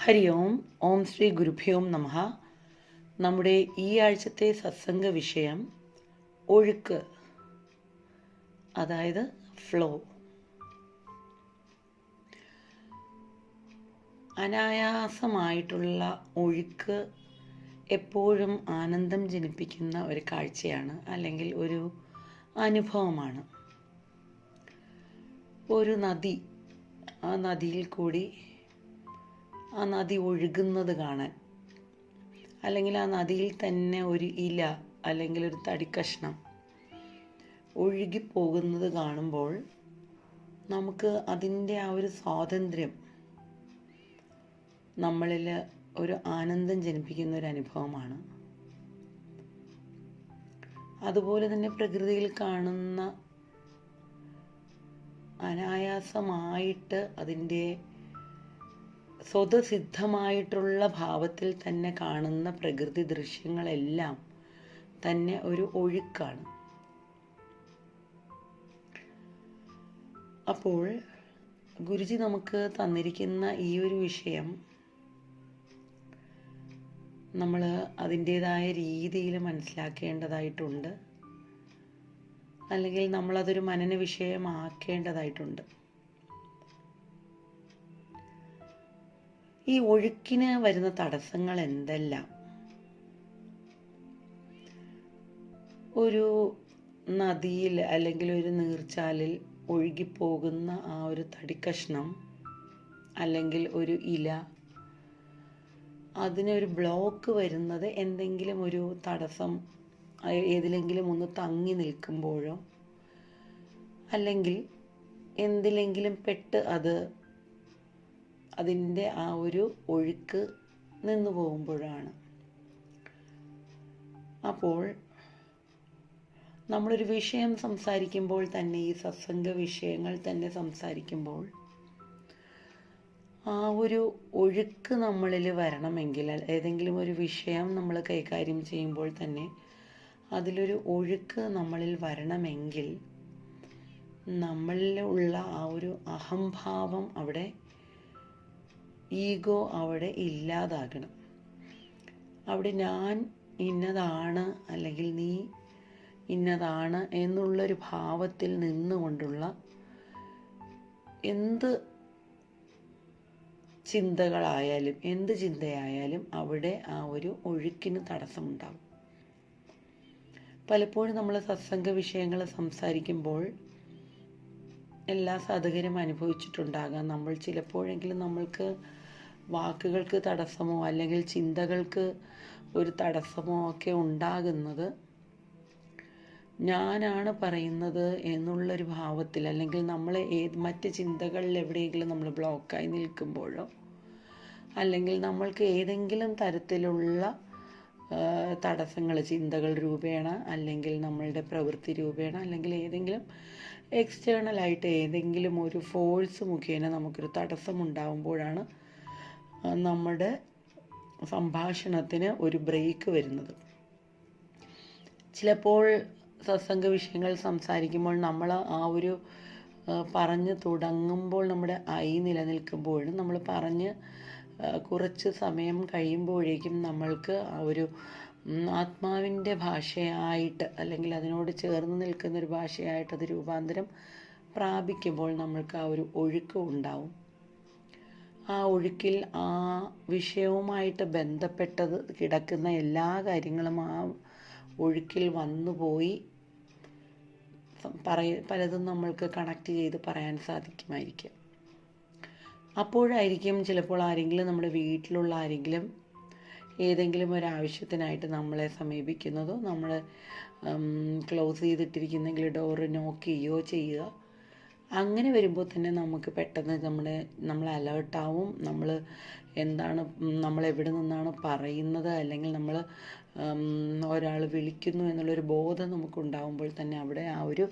ഹരി ഓം. ഓം ശ്രീ ഗുരുഭ്യോം നമഃ. നമ്മുടെ ഈ ആഴ്ചത്തെ സത്സംഗ വിഷയം ഒഴുക്ക്, അതായത് ഫ്ലോ. അനായാസമായിട്ടുള്ള ഒഴുക്ക് എപ്പോഴും ആനന്ദം ജനിപ്പിക്കുന്ന ഒരു കാഴ്ചയാണ്, അല്ലെങ്കിൽ ഒരു അനുഭവമാണ്. ഒരു നദി, ആ നദിയിൽ കൂടി ആ നദി ഒഴുകുന്നത് കാണാൻ, അല്ലെങ്കിൽ ആ നദിയിൽ തന്നെ ഒരു ഇല അല്ലെങ്കിൽ ഒരു തടിക്കഷ്ണം ഒഴുകിപ്പോകുന്നത് കാണുമ്പോൾ നമുക്ക് അതിൻ്റെ ആ ഒരു സ്വാതന്ത്ര്യം നമ്മളിൽ ഒരു ആനന്ദം ജനിപ്പിക്കുന്ന ഒരു അനുഭവമാണ്. അതുപോലെ തന്നെ പ്രകൃതിയിൽ കാണുന്ന അനായാസമായിട്ട് അതിൻ്റെ സ്വതസിദ്ധമായിട്ടുള്ള ഭാവത്തിൽ തന്നെ കാണുന്ന പ്രകൃതി ദൃശ്യങ്ങളെല്ലാം തന്നെ ഒരു ഒഴുക്കാണ്. അപ്പോൾ ഗുരുജി നമുക്ക് തന്നിരിക്കുന്ന ഈ ഒരു വിഷയം നമ്മൾ അതിൻ്റെതായ രീതിയിൽ മനസ്സിലാക്കേണ്ടതായിട്ടുണ്ട്, അല്ലെങ്കിൽ നമ്മളതൊരു മനന വിഷയമാക്കേണ്ടതായിട്ടുണ്ട്. ഈ ഒഴുക്കിന് വരുന്ന തടസ്സങ്ങൾ എന്തെല്ലാം? ഒരു നദിയിൽ അല്ലെങ്കിൽ ഒരു നീർച്ചാലിൽ ഒഴുകിപ്പോകുന്ന ആ ഒരു തടിക്കഷ്ണം അല്ലെങ്കിൽ ഒരു ഇല, അതിനൊരു ബ്ലോക്ക് വരുന്നത് എന്തെങ്കിലും ഒരു തടസ്സം ഏതിലെങ്കിലും ഒന്ന് തങ്ങി നിൽക്കുമ്പോഴോ, അല്ലെങ്കിൽ എന്തിലെങ്കിലും പെട്ട് അതിൻ്റെ ആ ഒരു ഒഴുക്ക് നിന്നു പോകുമ്പോഴാണ്. അപ്പോൾ നമ്മളൊരു വിഷയം സംസാരിക്കുമ്പോൾ തന്നെ, ഈ സത്സംഗ വിഷയങ്ങൾ തന്നെ സംസാരിക്കുമ്പോൾ, ആ ഒരു ഒഴുക്ക് നമ്മളിൽ വരണമെങ്കിൽ, ഏതെങ്കിലും ഒരു വിഷയം നമ്മൾ കൈകാര്യം ചെയ്യുമ്പോൾ തന്നെ അതിലൊരു ഒഴുക്ക് നമ്മളിൽ വരണമെങ്കിൽ നമ്മളിൽ ഉള്ള ആ ഒരു അഹംഭാവം, അവിടെ ഈഗോ അവിടെ ഇല്ലാതാകണം. അവിടെ ഞാൻ ഇന്നതാണ് അല്ലെങ്കിൽ നീ ഇന്നതാണ് എന്നുള്ളൊരു ഭാവത്തിൽ നിന്നുകൊണ്ടുള്ള എന്ത് ചിന്തകളായാലും എന്ത് ചിന്തയായാലും അവിടെ ആ ഒരു ഒഴുക്കിന് തടസ്സമുണ്ടാകും. പലപ്പോഴും നമ്മൾ സത്സംഗ വിഷയങ്ങൾ സംസാരിക്കുമ്പോൾ എല്ലാ സാധകരും അനുഭവിച്ചിട്ടുണ്ടാകാം. നമ്മൾ ചിലപ്പോഴെങ്കിലും നമ്മൾക്ക് വാക്കുകൾക്ക് തടസ്സമോ അല്ലെങ്കിൽ ചിന്തകൾക്ക് ഒരു തടസ്സമോ ഒക്കെ ഉണ്ടാകുന്നത് ഞാനാണ് പറയുന്നത് എന്നുള്ളൊരു ഭാവത്തിൽ, അല്ലെങ്കിൽ നമ്മളെ മറ്റ് ചിന്തകളിൽ എവിടെയെങ്കിലും നമ്മൾ ബ്ലോക്കായി നിൽക്കുമ്പോഴോ, അല്ലെങ്കിൽ നമ്മൾക്ക് ഏതെങ്കിലും തരത്തിലുള്ള തടസ്സങ്ങൾ ചിന്തകൾ രൂപേണ, അല്ലെങ്കിൽ നമ്മളുടെ പ്രവൃത്തി രൂപേണ, അല്ലെങ്കിൽ ഏതെങ്കിലും എക്സ്റ്റേണലായിട്ട് ഏതെങ്കിലും ഒരു ഫോഴ്സ് മുഖേന നമുക്കൊരു തടസ്സമുണ്ടാകുമ്പോഴാണ് നമ്മുടെ സംഭാഷണത്തിന് ഒരു ബ്രേക്ക് വരുന്നത്. ചിലപ്പോൾ സത്സംഗ വിഷയങ്ങൾ സംസാരിക്കുമ്പോൾ നമ്മൾ ആ ഒരു പറഞ്ഞു തുടങ്ങുമ്പോൾ നമ്മുടെ നിലനിൽക്കുമ്പോഴും നമ്മൾ പറഞ്ഞ് കുറച്ച് സമയം കഴിയുമ്പോഴേക്കും നമ്മൾക്ക് ആ ഒരു ആത്മാവിൻ്റെ ഭാഷയായിട്ട്, അല്ലെങ്കിൽ അതിനോട് ചേർന്ന് നിൽക്കുന്നൊരു ഭാഷയായിട്ട് അത് രൂപാന്തരം പ്രാപിക്കുമ്പോൾ നമ്മൾക്ക് ആ ഒരു ഒഴുക്ക് ഉണ്ടാവും. ആ ഒഴുക്കിൽ ആ വിഷയവുമായിട്ട് ബന്ധപ്പെട്ടത് കിടക്കുന്ന എല്ലാ കാര്യങ്ങളും ആ ഒഴുക്കിൽ വന്നുപോയി പലതും നമ്മൾക്ക് കണക്ട് ചെയ്ത് പറയാൻ സാധിക്കുമായിരിക്കും. അപ്പോഴായിരിക്കും ചിലപ്പോൾ ആരെങ്കിലും, നമ്മുടെ വീട്ടിലുള്ള ആരെങ്കിലും ഏതെങ്കിലും ഒരു ആവശ്യത്തിനായിട്ട് നമ്മളെ സമീപിക്കുന്നതോ, നമ്മൾ ക്ലോസ് ചെയ്തിട്ടിരിക്കുന്നെങ്കിൽ ഡോറ് നോക്ക് ചെയ്യുക. അങ്ങനെ വരുമ്പോൾ തന്നെ നമുക്ക് പെട്ടെന്ന് നമ്മൾ അലേർട്ടാവും. നമ്മൾ എവിടെ നിന്നാണ് പറയുന്നത്, അല്ലെങ്കിൽ നമ്മൾ ഒരാൾ വിളിക്കുന്നു എന്നുള്ളൊരു ബോധം നമുക്കുണ്ടാകുമ്പോൾ തന്നെ അവിടെ ആ ഒരു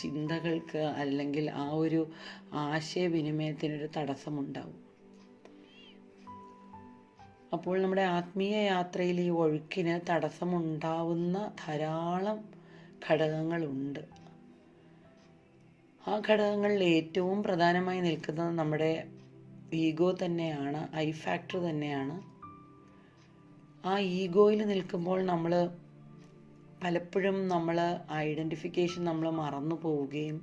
ചിന്തകൾക്ക് അല്ലെങ്കിൽ ആ ഒരു ആശയവിനിമയത്തിനൊരു തടസ്സമുണ്ടാവും. അപ്പോൾ നമ്മുടെ ആത്മീയ യാത്രയിൽ ഈ ഒഴുക്കിന് തടസ്സമുണ്ടാവുന്ന ധാരാളം ഘടകങ്ങളുണ്ട്. ആ ഘടകങ്ങളിൽ ഏറ്റവും പ്രധാനമായി നിൽക്കുന്നത് നമ്മുടെ ഈഗോ തന്നെയാണ്, ഐ ഫാക്ടർ തന്നെയാണ്. ആ ഈഗോയിൽ നിൽക്കുമ്പോൾ നമ്മൾ പലപ്പോഴും ഐഡൻറ്റിഫിക്കേഷൻ നമ്മൾ മറന്നു പോവുകയും,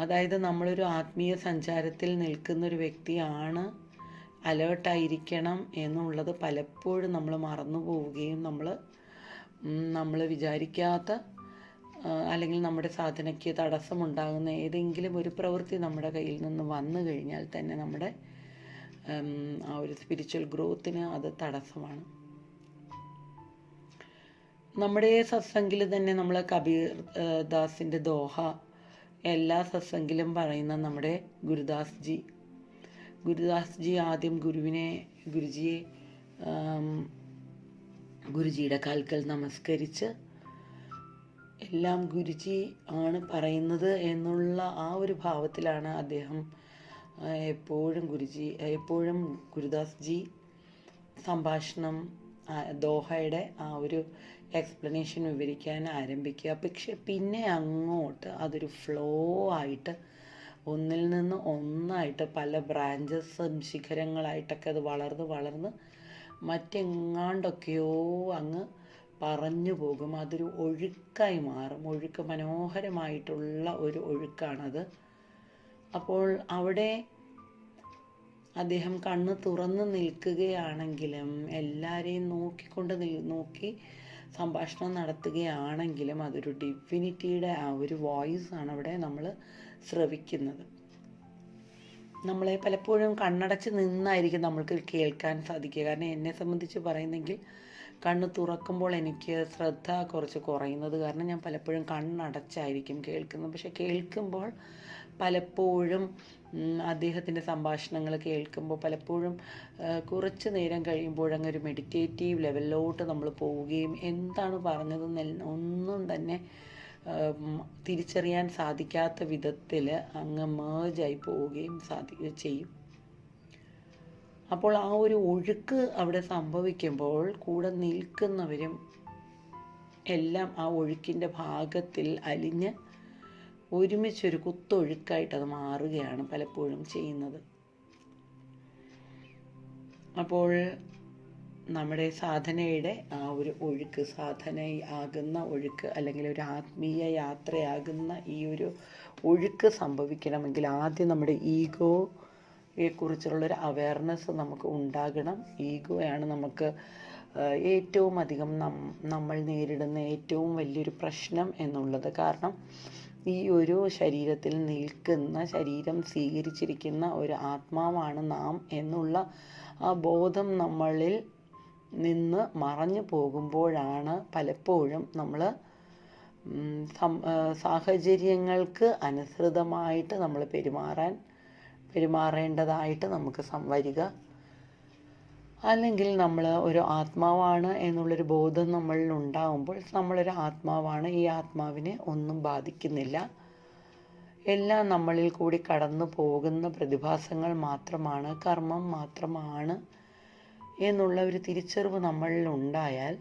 അതായത് നമ്മളൊരു ആത്മീയ സഞ്ചാരത്തിൽ നിൽക്കുന്നൊരു വ്യക്തിയാണ്, അലേർട്ടായിരിക്കണം എന്നുള്ളത് പലപ്പോഴും നമ്മൾ മറന്നു പോവുകയും നമ്മൾ വിചാരിക്കാത്ത അല്ലെങ്കിൽ നമ്മുടെ സാധനയ്ക്ക് തടസ്സമുണ്ടാകുന്ന ഏതെങ്കിലും ഒരു പ്രവൃത്തി നമ്മുടെ കയ്യിൽ നിന്ന് വന്നു കഴിഞ്ഞാൽ തന്നെ നമ്മുടെ ആ ഒരു സ്പിരിച്വൽ ഗ്രോത്തിന് അത് തടസ്സമാണ്. നമ്മുടെ സത്സംഗിൽ തന്നെ നമ്മൾ കബീർ ദാസിൻ്റെ ദോഹ എല്ലാ സത്സംഗിലും പറയുന്ന നമ്മുടെ ഗുരുദാസ് ജി ആദ്യം ഗുരുജിയുടെ കാൽക്കൽ നമസ്കരിച്ച് എല്ലാം ഗുരുജി ആണ് പറയുന്നത് എന്നുള്ള ആ ഒരു ഭാവത്തിലാണ് അദ്ദേഹം എപ്പോഴും ഗുരുദാസ് ജി സംഭാഷണം ദോഹയുടെ ആ ഒരു എക്സ്പ്ലനേഷൻ വിവരിക്കാൻ ആരംഭിക്കുക. പക്ഷെ പിന്നെ അങ്ങോട്ട് അതൊരു ഫ്ലോ ആയിട്ട് ഒന്നിൽ നിന്ന് ഒന്നായിട്ട് പല ബ്രാഞ്ചസും ശിഖരങ്ങളായിട്ടൊക്കെ അത് വളർന്ന് മറ്റെങ്ങാണ്ടൊക്കെയോ അങ്ങ് പറഞ്ഞു പോകും. അതൊരു ഒഴുക്കായി മാറും. മനോഹരമായിട്ടുള്ള ഒരു ഒഴുക്കാണത്. അപ്പോൾ അവിടെ അദ്ദേഹം കണ്ണ് തുറന്ന് നിൽക്കുകയാണെങ്കിലും എല്ലാവരെയും നോക്കി സംഭാഷണം നടത്തുകയാണെങ്കിലും അതൊരു ഡിവിനിറ്റിയുടെ ആ ഒരു വോയിസ് ആണ് അവിടെ നമ്മൾ ശ്രവിക്കുന്നത്. നമ്മളെ പലപ്പോഴും കണ്ണടച്ച് നിന്നായിരിക്കും നമ്മൾക്ക് കേൾക്കാൻ സാധിക്കുക. കാരണം എന്നെ സംബന്ധിച്ച് പറയുന്നെങ്കിൽ കണ്ണ് തുറക്കുമ്പോൾ എനിക്ക് ശ്രദ്ധ കുറച്ച് കുറയുന്നത് കാരണം ഞാൻ പലപ്പോഴും കണ്ണടച്ചായിരിക്കും കേൾക്കുന്നത്. പക്ഷെ കേൾക്കുമ്പോൾ പലപ്പോഴും അദ്ദേഹത്തിൻ്റെ സംഭാഷണങ്ങൾ കേൾക്കുമ്പോൾ പലപ്പോഴും കുറച്ച് നേരം കഴിയുമ്പോഴങ്ങ് ഒരു മെഡിറ്റേറ്റീവ് ലെവലിലോട്ട് നമ്മൾ പോവുകയും എന്താണ് പറഞ്ഞതെന്ന് ഒന്നും തന്നെ തിരിച്ചറിയാൻ സാധിക്കാത്ത വിധത്തിൽ അങ്ങ് മേജായി പോവുകയും ചെയ്യും. അപ്പോൾ ആ ഒരു ഒഴുക്ക് അവിടെ സംഭവിക്കുമ്പോൾ കൂടെ നിൽക്കുന്നവരും എല്ലാം ആ ഒഴുക്കിൻ്റെ ഭാഗത്തിൽ അലിഞ്ഞ് ഒരുമിച്ചൊരു കുത്തൊഴുക്കായിട്ട് അത് മാറുകയാണ് പലപ്പോഴും ചെയ്യുന്നത്. അപ്പോൾ നമ്മുടെ സാധനയുടെ ആ ഒരു ഒഴുക്ക്, സാധനയാകുന്ന ഒഴുക്ക് അല്ലെങ്കിൽ ഒരു ആത്മീയ യാത്രയാകുന്ന ഈ ഒരു ഒഴുക്ക് സംഭവിക്കണമെങ്കിൽ ആദ്യം നമ്മുടെ ഈഗോയെക്കുറിച്ചുള്ളൊരു അവയർനെസ് നമുക്ക് ഉണ്ടാകണം. ഈഗോയാണ് നമുക്ക് ഏറ്റവും അധികം നമ്മൾ നേരിടുന്ന ഏറ്റവും വലിയൊരു പ്രശ്നം എന്നുള്ളത്. കാരണം ഈ ഒരു ശരീരത്തിൽ ശരീരം സ്വീകരിച്ചിരിക്കുന്ന ഒരു ആത്മാവാണ് നാം എന്നുള്ള ആ ബോധം നമ്മളിൽ നിന്ന് മറഞ്ഞു പോകുമ്പോഴാണ് പലപ്പോഴും നമ്മൾ സാഹചര്യങ്ങൾക്ക് അനുസൃതമായിട്ട് നമ്മൾ പെരുമാറേണ്ടതായിട്ട് നമുക്ക് വരിക. അല്ലെങ്കിൽ നമ്മൾ ഒരു ആത്മാവാണ് എന്നുള്ളൊരു ബോധം നമ്മളിൽ ഉണ്ടാകുമ്പോൾ നമ്മളൊരു ആത്മാവാണ്, ഈ ആത്മാവിനെ ഒന്നും ബാധിക്കുന്നില്ല, എല്ലാം നമ്മളിൽ കൂടി കടന്നു പോകുന്ന പ്രതിഭാസങ്ങൾ മാത്രമാണ്, കർമ്മം മാത്രമാണ് എന്നുള്ള ഒരു തിരിച്ചറിവ് നമ്മളിൽ ഉണ്ടായാൽ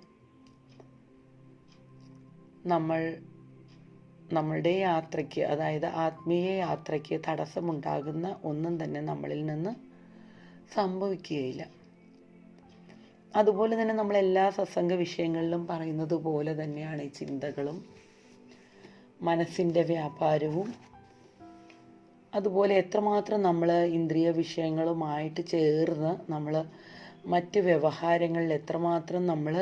നമ്മളുടെ യാത്രയ്ക്ക്, അതായത് ആത്മീയ യാത്രയ്ക്ക് തടസ്സമുണ്ടാകുന്ന ഒന്നും തന്നെ നമ്മളിൽ നിന്ന് സംഭവിക്കുകയില്ല. അതുപോലെ തന്നെ നമ്മളെല്ലാ സത്സംഗ വിഷയങ്ങളിലും പറയുന്നത് പോലെ തന്നെയാണ് ഈ ചിന്തകളും മനസ്സിൻ്റെ വ്യാപാരവും. അതുപോലെ എത്രമാത്രം നമ്മൾ ഇന്ദ്രിയ വിഷയങ്ങളുമായിട്ട് ചേർന്ന് നമ്മൾ മറ്റ് വ്യവഹാരങ്ങളിൽ എത്രമാത്രം നമ്മൾ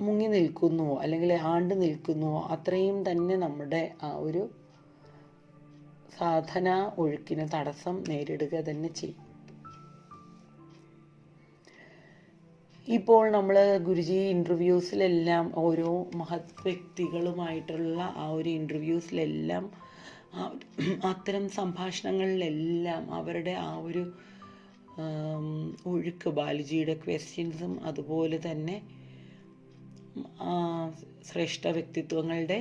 മുങ്ങി നിൽക്കുന്നുവോ അല്ലെങ്കിൽ ആണ്ട് നിൽക്കുന്നുവോ അത്രയും തന്നെ നമ്മുടെ ആ ഒരു സാധന ഒഴുക്കിന് തടസ്സം നേരിടുക തന്നെ ചെയ്യും. ഇപ്പോൾ നമ്മൾ ഗുരുജി ഇൻ്റർവ്യൂസിലെല്ലാം ഓരോ മഹത് വ്യക്തികളുമായിട്ടുള്ള ആ ഒരു ഇൻ്റർവ്യൂസിലെല്ലാം അത്തരം സംഭാഷണങ്ങളിലെല്ലാം അവരുടെ ആ ഒരു ഒഴുക്ക്, ബാലുജിയുടെ ക്വസ്റ്റ്യൻസും അതുപോലെ തന്നെ ശ്രേഷ്ഠ വ്യക്തിത്വങ്ങളുടെ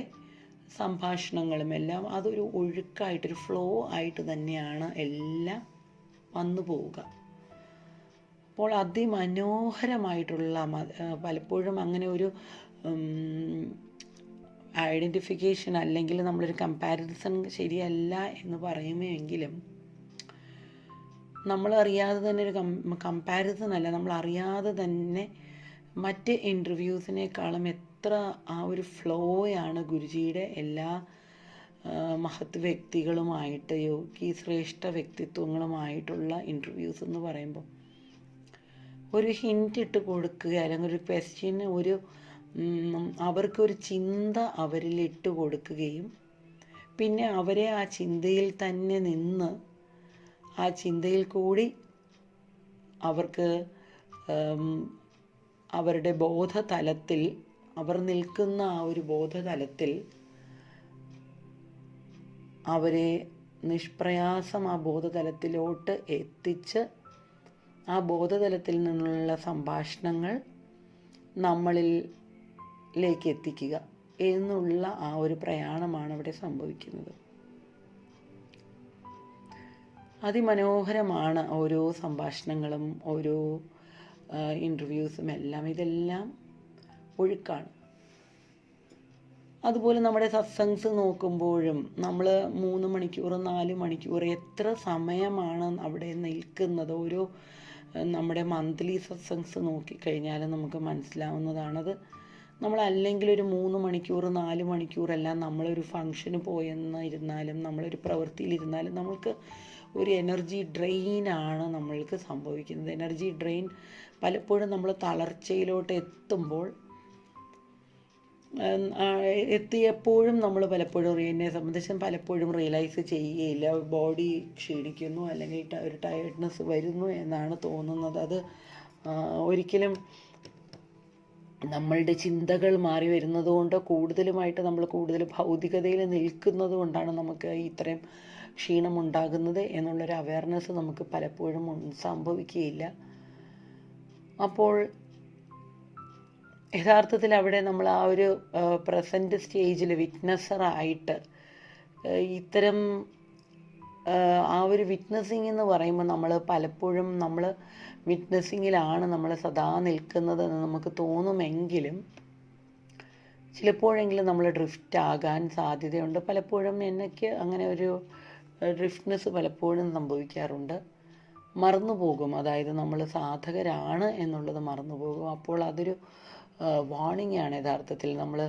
സംഭാഷണങ്ങളും എല്ലാം അതൊരു ഒഴുക്കായിട്ടൊരു ഫ്ലോ ആയിട്ട് തന്നെയാണ് എല്ലാം വന്നു പോവുക. അപ്പോൾ അതിമനോഹരമായിട്ടുള്ള, പലപ്പോഴും അങ്ങനെ ഒരു ഐഡൻറ്റിഫിക്കേഷൻ അല്ലെങ്കിൽ നമ്മളൊരു കമ്പാരിസൺ ശരിയല്ല എന്ന് പറയുമെങ്കിലും നമ്മളറിയാതെ തന്നെ ഒരു കമ്പാരിസൺ അല്ല, നമ്മളറിയാതെ തന്നെ മറ്റ് ഇൻ്റർവ്യൂസിനേക്കാളും എത്ര ആ ഒരു ഫ്ലോയാണ് ഗുരുജിയുടെ എല്ലാ മഹത് വ്യക്തികളുമായിട്ട്, യോഗി ശ്രേഷ്ഠ വ്യക്തിത്വങ്ങളുമായിട്ടുള്ള ഇൻ്റർവ്യൂസ് എന്ന് പറയുമ്പോൾ ഒരു ഹിൻറ്റ് ഇട്ട് കൊടുക്കുക, അല്ലെങ്കിൽ ഒരു ക്വസ്റ്റ്യന് അവർക്കൊരു ചിന്ത അവരിൽ ഇട്ട് കൊടുക്കുകയും പിന്നെ അവരെ ആ ചിന്തയിൽ തന്നെ നിന്ന് ആ ചിന്തയിൽ കൂടി അവർക്ക് അവരുടെ ബോധതലത്തിൽ, അവർ നിൽക്കുന്ന ആ ഒരു ബോധതലത്തിൽ അവരെ നിഷ്പ്രയാസം ആ ബോധതലത്തിലോട്ട് എത്തിച്ച് ആ ബോധതലത്തിൽ നിന്നുള്ള സംഭാഷണങ്ങൾ നമ്മളിലേക്ക് എത്തിക്കുക എന്നുള്ള ആ ഒരു പ്രയാണമാണ് അവിടെ സംഭവിക്കുന്നത്. അതിമനോഹരമാണ് ഓരോ സംഭാഷണങ്ങളും, ഓരോ ഇൻ്റർവ്യൂസും എല്ലാം. ഇതെല്ലാം ഒഴുക്കാണ്. അതുപോലെ നമ്മുടെ സത്സംഗ്സ് നോക്കുമ്പോഴും നമ്മൾ 3 മണിക്കൂർ 4 മണിക്കൂർ എത്ര സമയമാണ് അവിടെ നിൽക്കുന്നത്. ഓരോ നമ്മുടെ മന്ത്ലി സത്സംഗ്സ് നോക്കിക്കഴിഞ്ഞാൽ നമുക്ക് മനസ്സിലാവുന്നതാണത്. നമ്മളല്ലെങ്കിൽ ഒരു 3 മണിക്കൂർ 4 മണിക്കൂറെല്ലാം നമ്മളൊരു ഫങ്ഷന് പോയെന്നിരുന്നാലും നമ്മളൊരു പ്രവൃത്തിയിലിരുന്നാലും നമ്മൾക്ക് ഒരു എനർജി ഡ്രെയിനാണ് നമ്മൾക്ക് സംഭവിക്കുന്നത്. എനർജി ഡ്രെയിൻ പലപ്പോഴും നമ്മൾ തളർച്ചയിലോട്ട് എത്തിയപ്പോഴും നമ്മൾ പലപ്പോഴും എന്നെ സംബന്ധിച്ചും പലപ്പോഴും റിയലൈസ് ചെയ്യുകയില്ല. ബോഡി ക്ഷീണിക്കുന്നു അല്ലെങ്കിൽ ഒരു ടയർഡ്നെസ് വരുന്നു എന്നാണ് തോന്നുന്നത്. അത് ഒരിക്കലും നമ്മളുടെ ചിന്തകൾ മാറി വരുന്നത് കൊണ്ടോ കൂടുതലുമായിട്ട് നമ്മൾ കൂടുതൽ ഭൗതികതയിൽ നിൽക്കുന്നത് കൊണ്ടാണ് നമുക്ക് ഇത്രയും ക്ഷീണമുണ്ടാകുന്നത് എന്നുള്ളൊരു അവയർനെസ് നമുക്ക് പലപ്പോഴും സംഭവിക്കുകയില്ല. അപ്പോൾ യഥാർത്ഥത്തിൽ അവിടെ നമ്മൾ ആ ഒരു പ്രസൻറ്റ് സ്റ്റേജിൽ വിറ്റ്നസ്സറായിട്ട് ഇത്തരം ആ ഒരു വിറ്റ്നസ്സിങ് എന്ന് പറയുമ്പോൾ നമ്മൾ പലപ്പോഴും നമ്മൾ വിറ്റ്നസ്സിങ്ങിലാണ് നമ്മൾ സദാ നിൽക്കുന്നതെന്ന് നമുക്ക് തോന്നുമെങ്കിലും ചിലപ്പോഴെങ്കിലും നമ്മൾ ഡ്രിഫ്റ്റ് ആകാൻ സാധ്യതയുണ്ട്. പലപ്പോഴും എനിക്ക് അങ്ങനെ ഒരു ഡ്രിഫ്റ്റ്നെസ് പലപ്പോഴും സംഭവിക്കാറുണ്ട്. മറന്നുപോകും, അതായത് നമ്മൾ സാധകരാണ് എന്നുള്ളത് മറന്നുപോകും. അപ്പോൾ അതൊരു വാർണിംഗ് ആണ് യഥാർത്ഥത്തിൽ. നമ്മൾ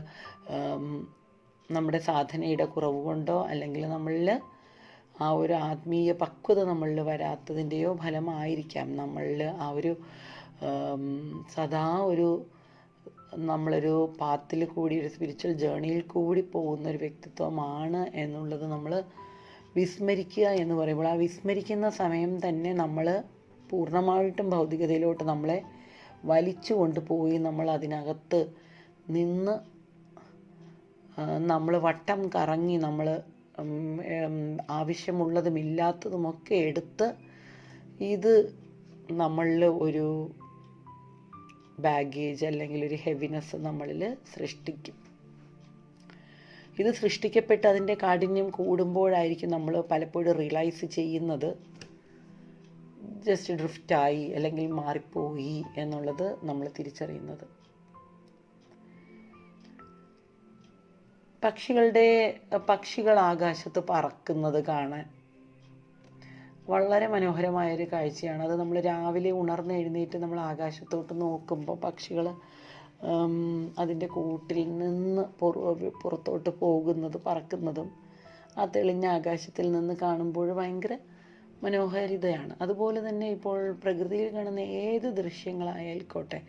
നമ്മുടെ സാധനയുടെ കുറവ് കൊണ്ടോ അല്ലെങ്കിൽ നമ്മളിൽ ആ ഒരു ആത്മീയ പക്വത നമ്മളിൽ വരാത്തതിൻ്റെയോ ഫലമായിരിക്കാം നമ്മളിൽ ആ ഒരു സദാ നമ്മളൊരു പാത്തിൽ കൂടി, ഒരു സ്പിരിച്വൽ ജേർണിയിൽ കൂടി പോകുന്ന ഒരു വ്യക്തിത്വമാണ് എന്നുള്ളത് നമ്മൾ വിസ്മരിക്കുക എന്ന് പറയുമ്പോൾ ആ വിസ്മരിക്കുന്ന സമയം തന്നെ നമ്മൾ പൂർണ്ണമായിട്ടും ഭൗതികതയിലോട്ട് നമ്മളെ വലിച്ചു കൊണ്ടുപോയി നമ്മൾ അതിനകത്ത് നിന്ന് നമ്മൾ വട്ടം കറങ്ങി നമ്മൾ ആവശ്യമുള്ളതും ഇല്ലാത്തതുമൊക്കെ എടുത്ത് ഇത് നമ്മളിൽ ഒരു ബാഗേജ് അല്ലെങ്കിൽ ഒരു ഹെവിനെസ് നമ്മളിൽ സൃഷ്ടിക്കും. ഇത് സൃഷ്ടിക്കപ്പെട്ട് അതിൻ്റെ കാഠിന്യം കൂടുമ്പോഴായിരിക്കും നമ്മൾ പലപ്പോഴും റിയലൈസ് ചെയ്യുന്നത് ജസ്റ്റ് ഡ്രിഫ്റ്റായി അല്ലെങ്കിൽ മാറിപ്പോയി എന്നുള്ളത് നമ്മൾ തിരിച്ചറിയുന്നത്. പക്ഷികൾ ആകാശത്ത് പറക്കുന്നത് കാണാൻ വളരെ മനോഹരമായൊരു കാഴ്ചയാണ്. അത് നമ്മൾ രാവിലെ ഉണർന്നെഴുന്നേറ്റ് നമ്മൾ ആകാശത്തോട്ട് നോക്കുമ്പോൾ പക്ഷികൾ അതിൻ്റെ കൂട്ടിൽ നിന്ന് പുറത്തോട്ട് പോകുന്നത്, പറക്കുന്നതും ആ തെളിഞ്ഞ ആകാശത്തിൽ നിന്ന് കാണുമ്പോൾ ഭയങ്കര മനോഹാരിതയാണ്. അതുപോലെ തന്നെ ഇപ്പോൾ പ്രകൃതിയിൽ കാണുന്ന ഏത് ദൃശ്യങ്ങളായിക്കോട്ടെ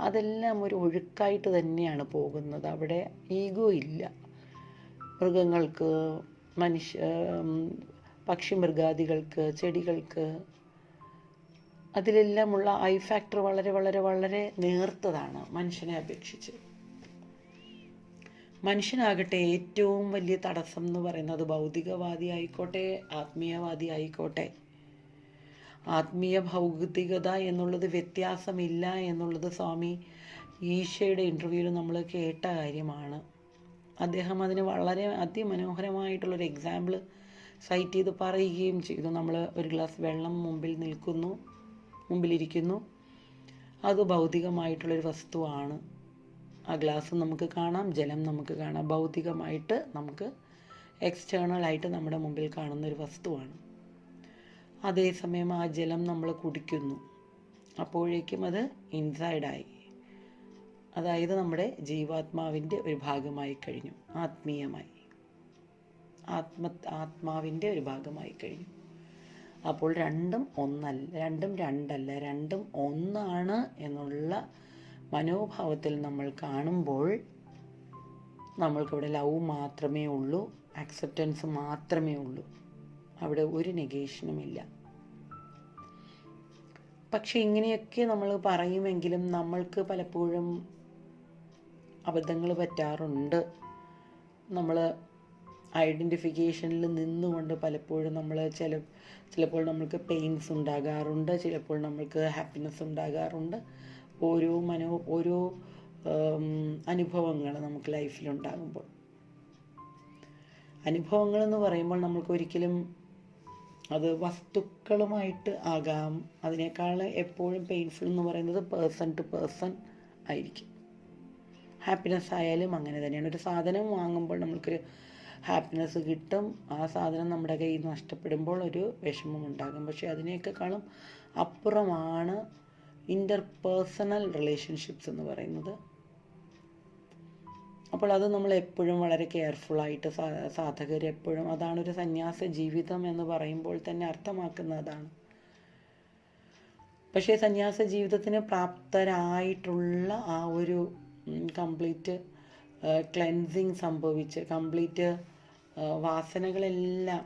അതെല്ലാം ഒരു ഒഴുക്കായിട്ട് തന്നെയാണ് പോകുന്നത്. അവിടെ ഈഗോ ഇല്ല. മൃഗങ്ങൾക്ക്, പക്ഷിമൃഗാദികൾക്ക്, ചെടികൾക്ക് അതിലെല്ലാമുള്ള ഐ ഫാക്ടർ വളരെ വളരെ വളരെ നേർത്തതാണ് മനുഷ്യനെ അപേക്ഷിച്ച്. മനുഷ്യനാകട്ടെ ഏറ്റവും വലിയ തടസ്സം എന്ന് പറയുന്നത് ഭൗതികവാദി ആയിക്കോട്ടെ ആത്മീയവാദി ആയിക്കോട്ടെ, ആത്മീയ ഭൗതികത എന്നുള്ളത് വ്യത്യാസമില്ല എന്നുള്ളത് സ്വാമി ഈശയുടെ ഇൻ്റർവ്യൂവിൽ നമ്മൾ കേട്ട കാര്യമാണ്. അദ്ദേഹം അതിന് വളരെ അതിമനോഹരമായിട്ടുള്ളൊരു എക്സാമ്പിൾ സൈറ്റ് ചെയ്ത് പറയുകയും ചെയ്തു. നമ്മൾ ഒരു ഗ്ലാസ് വെള്ളം മുമ്പിലിരിക്കുന്നു, അത് ഭൗതികമായിട്ടുള്ളൊരു വസ്തുവാണ്. ആ ഗ്ലാസ് നമുക്ക് കാണാം, ജലം നമുക്ക് കാണാം. ഭൗതികമായിട്ട് നമുക്ക് എക്സ്റ്റേണലായിട്ട് നമ്മുടെ മുമ്പിൽ കാണുന്നൊരു വസ്തുവാണ്. അതേസമയം ആ ജലം നമ്മൾ കുടിക്കുന്നു, അപ്പോഴേക്കും അത് ഇൻസൈഡായി, അതായത് നമ്മുടെ ജീവാത്മാവിൻ്റെ ഒരു ഭാഗമായി കഴിഞ്ഞു, ആത്മാവിൻ്റെ ഒരു ഭാഗമായി കഴിഞ്ഞു. അപ്പോൾ രണ്ടും രണ്ടല്ല, രണ്ടും ഒന്നാണ് എന്നുള്ള മനോഭാവത്തിൽ നമ്മൾ കാണുമ്പോൾ നമ്മൾക്കിവിടെ ലവ് മാത്രമേ ഉള്ളൂ, ആക്സെപ്റ്റൻസ് മാത്രമേ ഉള്ളൂ. അവിടെ ഒരു നെഗേഷനുമില്ല. പക്ഷെ ഇങ്ങനെയൊക്കെ നമ്മൾ പറയുമെങ്കിലും നമ്മൾക്ക് പലപ്പോഴും അബദ്ധങ്ങൾ പറ്റാറുണ്ട്. നമ്മൾ ഐഡൻറ്റിഫിക്കേഷനിൽ നിന്നുകൊണ്ട് പലപ്പോഴും നമ്മൾ ചിലപ്പോൾ നമ്മൾക്ക് പെയിൻസ് ഉണ്ടാകാറുണ്ട്, ചിലപ്പോൾ നമ്മൾക്ക് ഹാപ്പിനെസ് ഉണ്ടാകാറുണ്ട്. ഓരോ അനുഭവങ്ങൾ നമുക്ക് ലൈഫിലുണ്ടാകുമ്പോൾ, അനുഭവങ്ങളെന്ന് പറയുമ്പോൾ നമ്മൾക്ക് ഒരിക്കലും അത് വസ്തുക്കളുമായിട്ട് ആകാം. അതിനേക്കാൾ എപ്പോഴും പെയിൻഫുൾ എന്ന് പറയുന്നത് പേഴ്സൺ ടു പേഴ്സൺ ആയിരിക്കും. ഹാപ്പിനെസ് ആയാലും അങ്ങനെ തന്നെയാണ്. ഒരു സാധനം വാങ്ങുമ്പോൾ നമുക്കൊരു ഹാപ്പിനെസ് കിട്ടും, ആ സാധനം നമ്മുടെ കയ്യിൽ നിന്ന് നഷ്ടപ്പെടുമ്പോൾ ഒരു വിഷമം ഉണ്ടാകും. പക്ഷേ അതിനേക്കാളും അപ്പുറമാണ് ഇൻ്റർപേഴ്സണൽ റിലേഷൻഷിപ്സ് എന്ന് പറയുന്നത്. അപ്പോൾ അത് നമ്മൾ എപ്പോഴും വളരെ കെയർഫുള്ളായിട്ട് സാധകരെപ്പോഴും, അതാണ് ഒരു സന്യാസ ജീവിതം എന്ന് പറയുമ്പോൾ തന്നെ അർത്ഥമാക്കുന്നതാണ്. പക്ഷേ സന്യാസ ജീവിതത്തിന് പ്രാപ്തരായിട്ടുള്ള ആ ഒരു കംപ്ലീറ്റ് ക്ലെൻസിങ് സംഭവിച്ച് കംപ്ലീറ്റ് വാസനകളെല്ലാം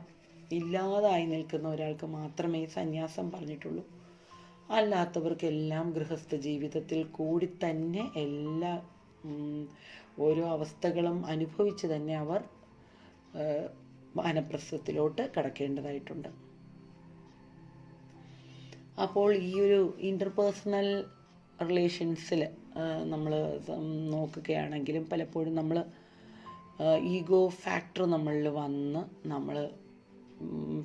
ഇല്ലാതായി നിൽക്കുന്ന ഒരാൾക്ക് മാത്രമേ സന്യാസം പറഞ്ഞിട്ടുള്ളൂ. അല്ലാത്തവർക്കെല്ലാം ഗൃഹസ്ഥ ജീവിതത്തിൽ കൂടി തന്നെ എല്ലാ ഓരോ അവസ്ഥകളും അനുഭവിച്ച് തന്നെ അവർ വാനപ്രസ്ഥത്തിലോട്ട് കടക്കേണ്ടതായിട്ടുണ്ട്. അപ്പോൾ ഈ ഒരു ഇൻ്റർപേഴ്സണൽ റിലേഷൻസിൽ നമ്മൾ നോക്കുകയാണെങ്കിലും പലപ്പോഴും നമ്മൾ ഈഗോ ഫാക്ടർ നമ്മളിൽ വന്ന് നമ്മൾ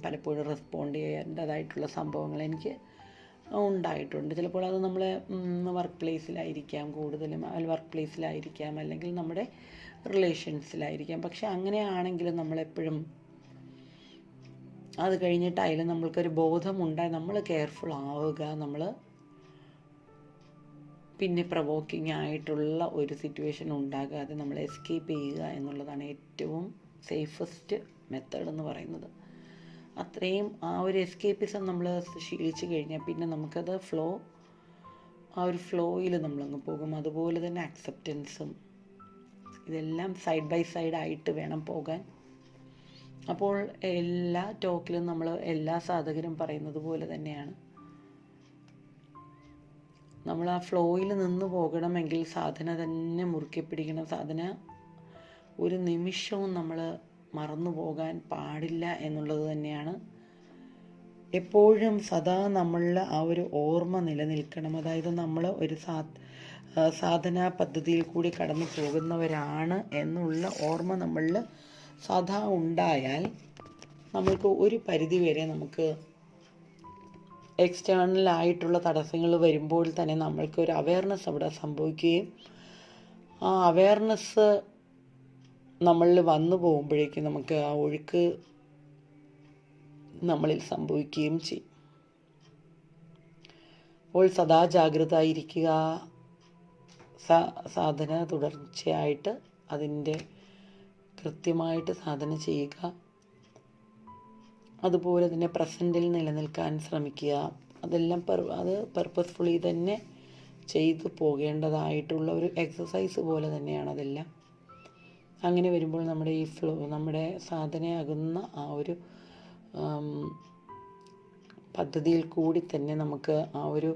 പലപ്പോഴും റെസ്പോണ്ട് ചെയ്യേണ്ടതായിട്ടുള്ള സംഭവങ്ങൾ എനിക്ക് ഉണ്ടായിട്ടുണ്ട്. ചിലപ്പോൾ അത് നമ്മളെ വർക്ക് പ്ലേസിലായിരിക്കാം, കൂടുതലും വർക്ക് പ്ലേസിലായിരിക്കാം, അല്ലെങ്കിൽ നമ്മുടെ റിലേഷൻസിലായിരിക്കാം. പക്ഷെ അങ്ങനെയാണെങ്കിലും നമ്മളെപ്പോഴും അത് കഴിഞ്ഞിട്ടായാലും നമ്മൾക്കൊരു ബോധമുണ്ടായി നമ്മൾ കെയർഫുൾ ആവുക. നമ്മൾ പിന്നെ പ്രൊവോക്കിംഗ് ആയിട്ടുള്ള ഒരു സിറ്റുവേഷൻ ഉണ്ടാകാതെ നമ്മൾ എസ്കേപ്പ് ചെയ്യുക എന്നുള്ളതാണ് ഏറ്റവും സേഫസ്റ്റ് മെത്തേഡ് എന്ന് പറയുന്നത്. അത്രയും ആ ഒരു എസ്കേപ്പിസം നമ്മൾ ശീലിച്ചു കഴിഞ്ഞാൽ പിന്നെ നമുക്കത് ആ ഒരു ഫ്ലോയിൽ നമ്മളങ്ങ് പോകും. അതുപോലെ തന്നെ അക്സെപ്റ്റൻസും ഇതെല്ലാം സൈഡ് ബൈ സൈഡ് ആയിട്ട് വേണം പോകാൻ. അപ്പോൾ എല്ലാ ടോക്കിലും നമ്മൾ എല്ലാ സാധകരും പറയുന്നത് പോലെ തന്നെയാണ്, നമ്മൾ ആ ഫ്ലോയിൽ നിന്ന് പോകണമെങ്കിൽ സാധന തന്നെ മുറുക്കെ പിടിക്കണം. സാധന ഒരു നിമിഷവും നമ്മൾ മറന്നു പോകാൻ പാടില്ല എന്നുള്ളത് തന്നെയാണ്. എപ്പോഴും സദാ നമ്മളിൽ ആ ഒരു ഓർമ്മ നിലനിൽക്കണം. അതായത് നമ്മൾ ഒരു സാധനാ പദ്ധതിയിൽ കൂടി കടന്നു പോകുന്നവരാണ് എന്നുള്ള ഓർമ്മ നമ്മളിൽ സദാ ഉണ്ടായാൽ നമ്മൾക്ക് ഒരു പരിധി വരെ നമുക്ക് എക്സ്റ്റേണലായിട്ടുള്ള തടസ്സങ്ങൾ വരുമ്പോൾ തന്നെ നമ്മൾക്ക് ഒരു അവയർനെസ് അവിടെ സംഭവിക്കുകയും ആ അവയർനെസ് നമ്മളിൽ വന്നു പോകുമ്പോഴേക്കും നമുക്ക് ആ ഒഴുക്ക് നമ്മളിൽ സംഭവിക്കുകയും ചെയ്യും. അപ്പോൾ സദാ ജാഗ്രത ആയിരിക്കുക, സാധന തുടർച്ചയായിട്ട് അതിൻ്റെ കൃത്യമായിട്ട് സാധന ചെയ്യുക, അതുപോലെ തന്നെ പ്രസൻറ്റിൽ നിലനിൽക്കാൻ ശ്രമിക്കുക. അതെല്ലാം അത് പർപ്പസ്ഫുള്ളി തന്നെ ചെയ്തു പോകേണ്ടതായിട്ടുള്ള ഒരു എക്സസൈസ് പോലെ തന്നെയാണ് അതെല്ലാം. അങ്ങനെ വരുമ്പോൾ നമ്മുടെ ഈ നമ്മുടെ സാധനയാകുന്ന ആ ഒരു പദ്ധതിയിൽ കൂടി തന്നെ നമുക്ക് ആ ഒരു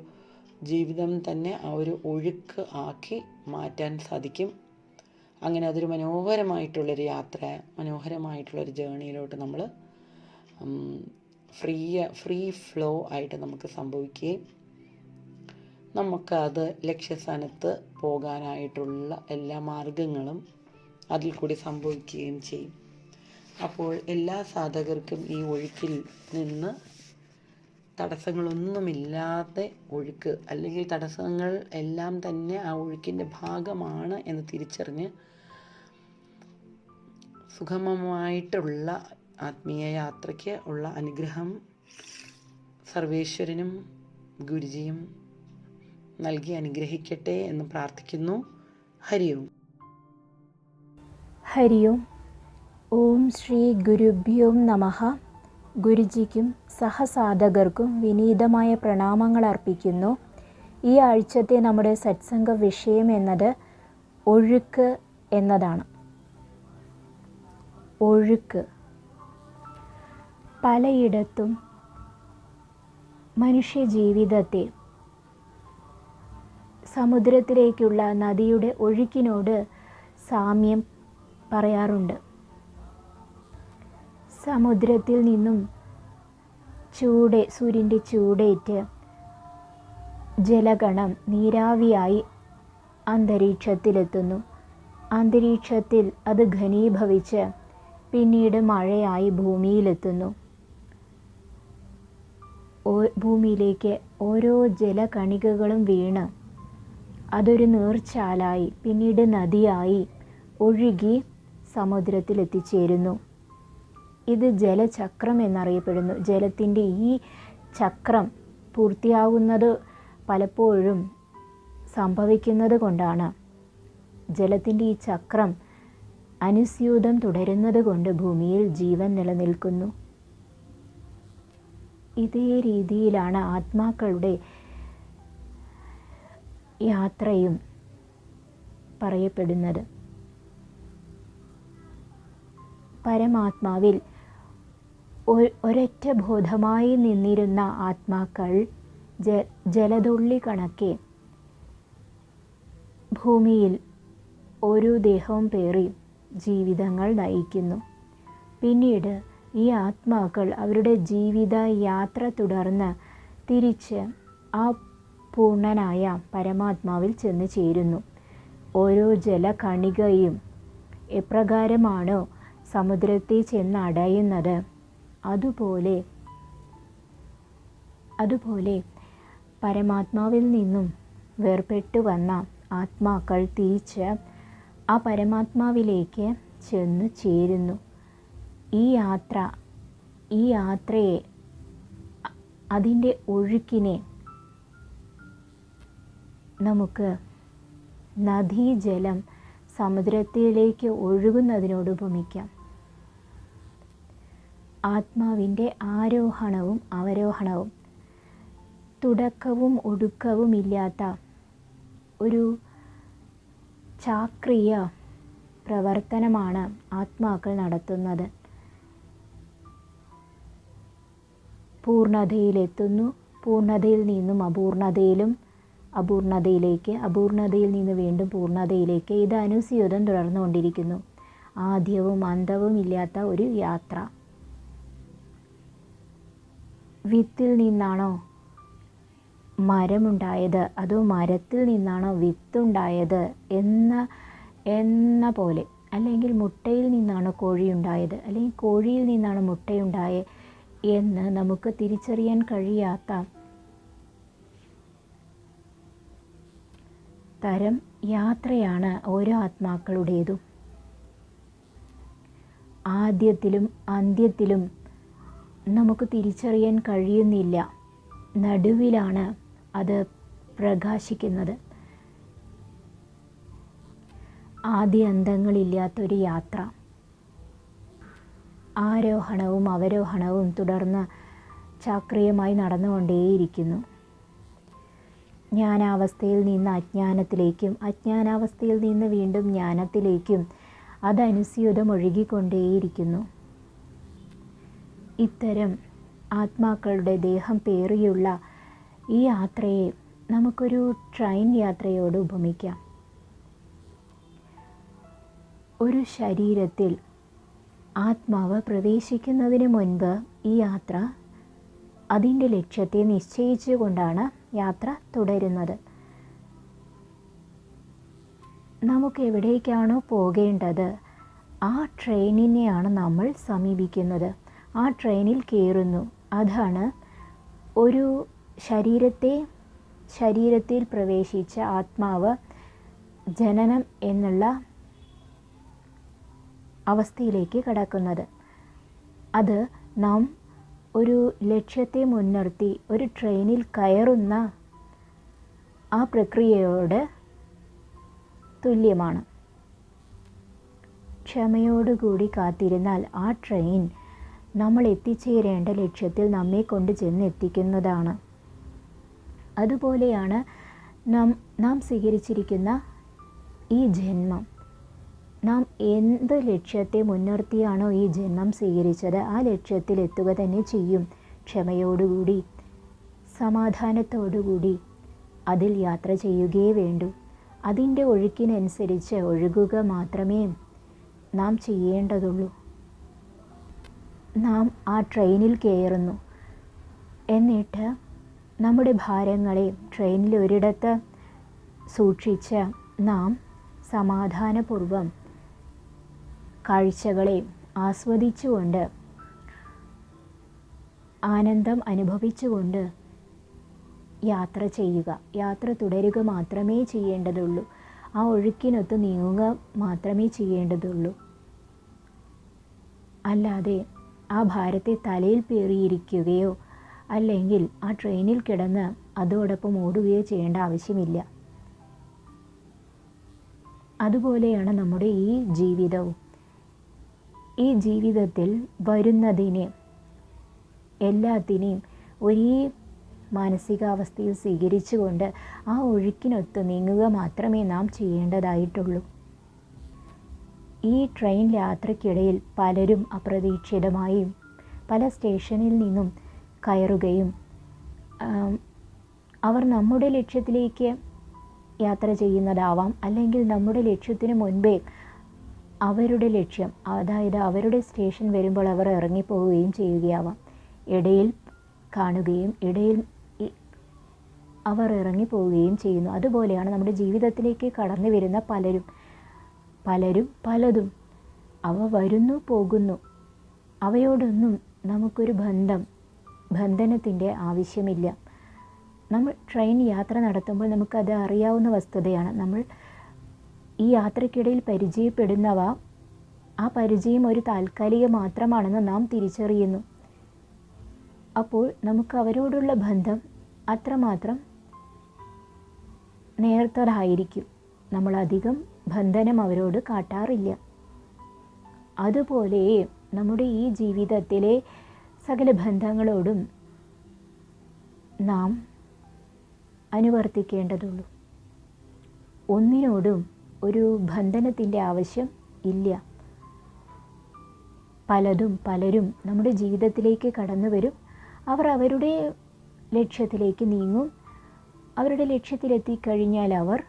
ജീവിതം തന്നെ ആ ഒരു ഒഴുക്ക് ആക്കി മാറ്റാൻ സാധിക്കും. അങ്ങനെ അതൊരു മനോഹരമായിട്ടുള്ളൊരു യാത്ര, മനോഹരമായിട്ടുള്ളൊരു ജേണിയിലോട്ട് നമ്മൾ ഫ്രീ ഫ്ലോ ആയിട്ട് നമുക്ക് സംഭവിക്കുകയും നമുക്കത് ലക്ഷ്യസ്ഥാനത്ത് പോകാനായിട്ടുള്ള എല്ലാ മാർഗങ്ങളും അതിൽ കൂടി സംഭവിക്കുകയും ചെയ്യും. അപ്പോൾ എല്ലാ സാധകർക്കും ഈ ഒഴുക്കിൽ നിന്ന് തടസ്സങ്ങളൊന്നുമില്ലാതെ ഒഴുക്ക്, അല്ലെങ്കിൽ തടസ്സങ്ങൾ എല്ലാം തന്നെ ആ ഒഴുക്കിൻ്റെ ഭാഗമാണ് എന്ന് തിരിച്ചറിഞ്ഞ് സുഗമമായിട്ടുള്ള ആത്മീയ യാത്രയ്ക്ക് ഉള്ള അനുഗ്രഹം സർവേശ്വരനും ഗുരുജിയും നൽകി അനുഗ്രഹിക്കട്ടെ എന്ന് പ്രാർത്ഥിക്കുന്നു. ഹരി ഓം. ഹരി ഓം. ഓം ശ്രീ ഗുരുഭ്യോ നമഃ. ഗുരുജിക്കും സഹസാധകർക്കും വിനീതമായ പ്രണാമങ്ങൾ അർപ്പിക്കുന്നു. ഈ ആഴ്ചത്തെ നമ്മുടെ സത്സംഗ വിഷയം എന്നത് ഒഴുക്ക് എന്നതാണ്. ഒഴുക്ക് പലയിടത്തും മനുഷ്യ ജീവിതത്തെ സമുദ്രത്തിലേക്കുള്ള നദിയുടെ ഒഴുക്കിനോട് സാമ്യം പറയാറുണ്ട്. സമുദ്രത്തിൽ നിന്നും സൂര്യൻ്റെ ചൂടേറ്റ് ജലകണം നീരാവിയായി അന്തരീക്ഷത്തിലെത്തുന്നു. അന്തരീക്ഷത്തിൽ അത് ഘനീഭവിച്ച് പിന്നീട് മഴയായി ഭൂമിയിലെത്തുന്നു. ഭൂമിയിലേക്ക് ഓരോ ജലകണികകളും വീണ് അതൊരു നീർച്ചാലായി പിന്നീട് നദിയായി ഒഴുകി സമുദ്രത്തിൽ എത്തിച്ചേരുന്നു. ഇത് ജലചക്രം എന്നറിയപ്പെടുന്നു. ജലത്തിൻ്റെ ഈ ചക്രം പൂർത്തിയാകുന്നത് പലപ്പോഴും സംഭവിക്കുന്നത് കൊണ്ടാണ്. ജലത്തിൻ്റെ ഈ ചക്രം അനുസ്യൂതം തുടരുന്നത് കൊണ്ട് ഭൂമിയിൽ ജീവൻ നിലനിൽക്കുന്നു. ഇതേ രീതിയിലാണ് ആത്മാക്കളുടെ യാത്രയും പറയപ്പെടുന്നത്. പരമാത്മാവിൽ ഒരൊറ്റ ബോധമായി നിന്നിരുന്ന ആത്മാക്കൾ ജലതുള്ളി കണക്കെ ഭൂമിയിൽ ഓരോ ദേഹവും പേറി ജീവിതങ്ങൾ നയിക്കുന്നു. പിന്നീട് ഈ ആത്മാക്കൾ അവരുടെ ജീവിത യാത്ര തുടർന്ന് തിരിച്ച് ആ പൂർണ്ണനായ പരമാത്മാവിൽ ചെന്ന് ചേരുന്നു. ഓരോ ജലകണികയും എപ്രകാരമാണോ സമുദ്രത്തിൽ ചെന്ന് അടയുന്നത്, അതുപോലെ പരമാത്മാവിൽ നിന്നും വേർപെട്ടു വന്ന ആത്മാക്കൾ തിരിച്ച് ആ പരമാത്മാവിലേക്ക് ചെന്ന് ചേരുന്നു. ഈ യാത്രയെ അതിൻ്റെ ഒഴുക്കിനെ നമുക്ക് നദീജലം സമുദ്രത്തിലേക്ക് ഒഴുകുന്നതിനോട് ഉപമിക്കാം. ആത്മാവിൻ്റെ ആരോഹണവും അവരോഹണവും തുടക്കവും ഒടുക്കവും ഇല്ലാത്ത ഒരു ചാക്രിയ പ്രവർത്തനമാണ് ആത്മാക്കൾ നടത്തുന്നത്. പൂർണ്ണതയിലെത്തുന്നു, പൂർണ്ണതയിൽ നിന്നും അപൂർണതയിലും, അപൂർണതയിലേക്ക്, അപൂർണതയിൽ നിന്ന് വീണ്ടും പൂർണ്ണതയിലേക്ക്. ഇത് അനുസ്യൂതം തുടർന്നുകൊണ്ടിരിക്കുന്നു. ആദ്യവും അന്തവും ഇല്ലാത്ത ഒരു യാത്ര. വിത്തിൽ നിന്നാണോ മരമുണ്ടായത് അതോ മരത്തിൽ നിന്നാണോ വിത്തുണ്ടായത് എന്ന പോലെ, അല്ലെങ്കിൽ മുട്ടയിൽ നിന്നാണോ കോഴിയുണ്ടായത് അല്ലെങ്കിൽ കോഴിയിൽ നിന്നാണോ മുട്ടയുണ്ടായത് എന്ന് നമുക്ക് തിരിച്ചറിയാൻ കഴിയാത്ത തരം യാത്രയാണ് ഓരോ ആത്മാക്കളുടേതും. ആദ്യത്തിലും അന്ത്യത്തിലും നമുക്ക് തിരിച്ചറിയാൻ കഴിയുന്നില്ല. നടുവിലാണ് അത് പ്രകാശിക്കുന്നത്. ആദ്യ അന്തങ്ങളില്ലാത്തൊരു യാത്ര. ആരോഹണവും അവരോഹണവും തുടർന്ന് ചാക്രിയമായി നടന്നുകൊണ്ടേയിരിക്കുന്നു. ജ്ഞാനാവസ്ഥയിൽ നിന്ന് അജ്ഞാനത്തിലേക്കും, അജ്ഞാനാവസ്ഥയിൽ നിന്ന് വീണ്ടും ജ്ഞാനത്തിലേക്കും അതനുസ്യൂതം ഒഴുകിക്കൊണ്ടേയിരിക്കുന്നു. ഇത്തരം ആത്മാക്കളുടെ ദേഹം പേറിയുള്ള ഈ യാത്രയെ നമുക്കൊരു ട്രെയിൻ യാത്രയോട് ഉപമിക്കാം. ഒരു ശരീരത്തിൽ ആത്മാവ് പ്രവേശിക്കുന്നതിന് മുൻപ് ഈ യാത്ര അതിൻ്റെ ലക്ഷ്യത്തെ നിശ്ചയിച്ചുകൊണ്ടാണ് യാത്ര തുടരുന്നത്. നമുക്ക് എവിടേക്കാണോ പോകേണ്ടത് ആ ട്രെയിനിനെയാണ് നമ്മൾ സമീപിക്കുന്നത്. ആ ട്രെയിനിൽ കയറുന്നു. അതാണ് ഒരു ശരീരത്തിൽ പ്രവേശിച്ച ആത്മാവ് ജനനം എന്നുള്ള അവസ്ഥയിലേക്ക് കടക്കുന്നത്. അത് നാം ഒരു ലക്ഷ്യത്തെ മുൻനിർത്തി ഒരു ട്രെയിനിൽ കയറുന്ന ആ പ്രക്രിയയോട് തുല്യമാണ്. ക്ഷമയോടുകൂടി കാത്തിരുന്നാൽ ആ ട്രെയിൻ നമ്മൾ എത്തിച്ചേരേണ്ട ലക്ഷ്യത്തിൽ നമ്മെ കൊണ്ട് ചെന്നെത്തിക്കുന്നതാണ്. അതുപോലെയാണ് നാം സ്വീകരിച്ചിരിക്കുന്ന ഈ ജന്മം. നാം എന്ത് ലക്ഷ്യത്തെ മുൻനിർത്തിയാണോ ഈ ജന്മം സ്വീകരിച്ചത് ആ ലക്ഷ്യത്തിൽ എത്തുക തന്നെ ചെയ്യും. ക്ഷമയോടുകൂടി സമാധാനത്തോടുകൂടി അതിൽ യാത്ര ചെയ്യുകയേ വേണ്ടൂ. അതിൻ്റെ ഒഴുക്കിനനുസരിച്ച് ഒഴുകുക മാത്രമേ നാം ചെയ്യേണ്ടതുള്ളൂ. നാം ആ ട്രെയിനിൽ കയറുന്നു, എന്നിട്ട് നമ്മുടെ ഭാരങ്ങളെ ട്രെയിനിൽ ഒരിടത്ത് സൂക്ഷിച്ച് നാം സമാധാനപൂർവം കാഴ്ചകളെ ആസ്വദിച്ചുകൊണ്ട് ആനന്ദം അനുഭവിച്ചുകൊണ്ട് യാത്ര ചെയ്യുക. യാത്ര തുടരുക മാത്രമേ ചെയ്യേണ്ടതുള്ളൂ. ആ ഒഴുക്കിനൊത്ത് നീങ്ങുക മാത്രമേ ചെയ്യേണ്ടതുള്ളൂ. അല്ലാതെ ആ ഭാരത്തെ തലയിൽ പേറിയിരിക്കുകയോ അല്ലെങ്കിൽ ആ ട്രെയിനിൽ കിടന്ന് അതോടൊപ്പം ഓടുകയോ ചെയ്യേണ്ട ആവശ്യമില്ല. അതുപോലെയാണ് നമ്മുടെ ഈ ജീവിതവും. ഈ ജീവിതത്തിൽ വരുന്നതിനെ എല്ലാത്തിനെയും ഒരേ മാനസികാവസ്ഥയിൽ സ്വീകരിച്ചുകൊണ്ട് ആ ഒഴുക്കിനൊത്ത് നീങ്ങുക മാത്രമേ നാം ചെയ്യേണ്ടതായിട്ടുള്ളൂ. ഈ ട്രെയിൻ യാത്രയ്ക്കിടയിൽ പലരും അപ്രതീക്ഷിതമായി പല സ്റ്റേഷനിൽ നിന്നും കയറുകയും അവർ നമ്മുടെ ലക്ഷ്യത്തിലേക്ക് യാത്ര ചെയ്യുന്നതാവാം, അല്ലെങ്കിൽ നമ്മുടെ ലക്ഷ്യത്തിന് മുൻപേ അവരുടെ ലക്ഷ്യം, അതായത് അവരുടെ സ്റ്റേഷൻ വരുമ്പോൾ അവർ ഇറങ്ങിപ്പോവുകയും ചെയ്യുകയാവാം. ഇടയിൽ കാണുകയും ഇടയിൽ അവർ ഇറങ്ങിപ്പോവുകയും ചെയ്യുന്നു. അതുപോലെയാണ് നമ്മുടെ ജീവിതത്തിലേക്ക് കടന്നു വരുന്ന പലതും. അവ വരുന്നു പോകുന്നു. അവയോടൊന്നും നമുക്കൊരു ബന്ധനത്തിൻ്റെ ആവശ്യമില്ല. നമ്മൾ ട്രെയിൻ യാത്ര നടത്തുമ്പോൾ നമുക്കത് അറിയാവുന്ന വസ്തുതയാണ്. നമ്മൾ ഈ യാത്രയ്ക്കിടയിൽ പരിചയപ്പെടുന്നവ, ആ പരിചയം ഒരു താൽക്കാലികം മാത്രമാണെന്ന് നാം തിരിച്ചറിയുന്നു. അപ്പോൾ നമുക്ക് അവരോടുള്ള ബന്ധം അത്രമാത്രം നേർത്തതായിരിക്കും. നമ്മളധികം ബന്ധനം അവരോട് കാട്ടാറില്ല. അതുപോലെ നമ്മുടെ ഈ ജീവിതത്തിലെ സകല ബന്ധങ്ങളോടും നാം അനുവർത്തിക്കേണ്ടതുള്ളൂ. ഒന്നിനോടും ഒരു ബന്ധനത്തിൻ്റെ ആവശ്യം ഇല്ല. പലരും നമ്മുടെ ജീവിതത്തിലേക്ക് കടന്നു വരും. അവർ അവരുടെ ലക്ഷ്യത്തിലേക്ക് നീങ്ങും. അവരുടെ ലക്ഷ്യത്തിലെത്തിക്കഴിഞ്ഞാൽ അവർ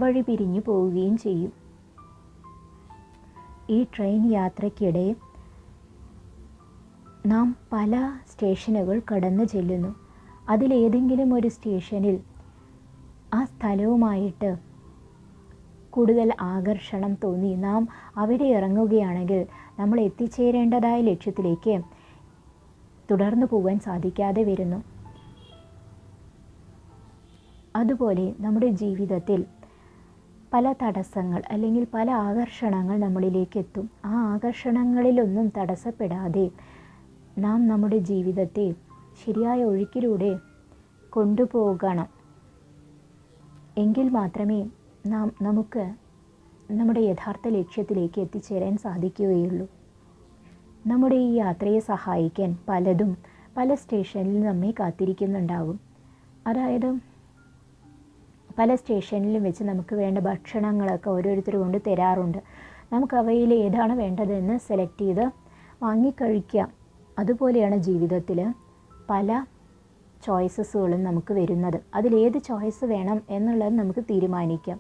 വഴി പിരിഞ്ഞു പോവുകയും ചെയ്യും. ഈ ട്രെയിൻ യാത്രയ്ക്കിടെ നാം പല സ്റ്റേഷനുകൾ കടന്നു ചെല്ലുന്നു. അതിലേതെങ്കിലും ഒരു സ്റ്റേഷനിൽ ആ സ്ഥലവുമായിട്ട് കൂടുതൽ ആകർഷണം തോന്നി നാം അവിടെ ഇറങ്ങുകയാണെങ്കിൽ നമ്മൾ എത്തിച്ചേരേണ്ടതായ ലക്ഷ്യത്തിലേക്ക് തുടർന്നു പോകാൻ സാധിക്കാതെ വരുന്നു. അതുപോലെ നമ്മുടെ ജീവിതത്തിൽ പല തടസ്സങ്ങൾ അല്ലെങ്കിൽ പല ആകർഷണങ്ങൾ നമ്മളിലേക്ക് എത്തും. ആ ആകർഷണങ്ങളിലൊന്നും തടസ്സപ്പെടാതെ നാം നമ്മുടെ ജീവിതത്തെ ശരിയായ ഒഴുക്കിലൂടെ കൊണ്ടുപോകണം. എങ്കിൽ മാത്രമേ നമുക്ക് നമ്മുടെ യഥാർത്ഥ ലക്ഷ്യത്തിലേക്ക് എത്തിച്ചേരാൻ സാധിക്കുകയുള്ളൂ. നമ്മുടെ ഈ യാത്രയെ സഹായിക്കാൻ പല സ്റ്റേഷനിൽ നമ്മെ കാത്തിരിക്കുന്നുണ്ടാകും. അതായത് പല സ്റ്റേഷനിലും വെച്ച് നമുക്ക് വേണ്ട ഭക്ഷണങ്ങളൊക്കെ ഓരോരുത്തർ കൊണ്ട് തരാറുണ്ട്. നമുക്ക് അവയിൽ ഏതാണ് വേണ്ടതെന്ന് സെലക്ട് ചെയ്ത് വാങ്ങിക്കഴിക്കാം. അതുപോലെയാണ് ജീവിതത്തിൽ പല ചോയ്സസുകളും നമുക്ക് വരുന്നത്. അതിലേത് ചോയ്സ് വേണം എന്നുള്ളത് നമുക്ക് തീരുമാനിക്കാം.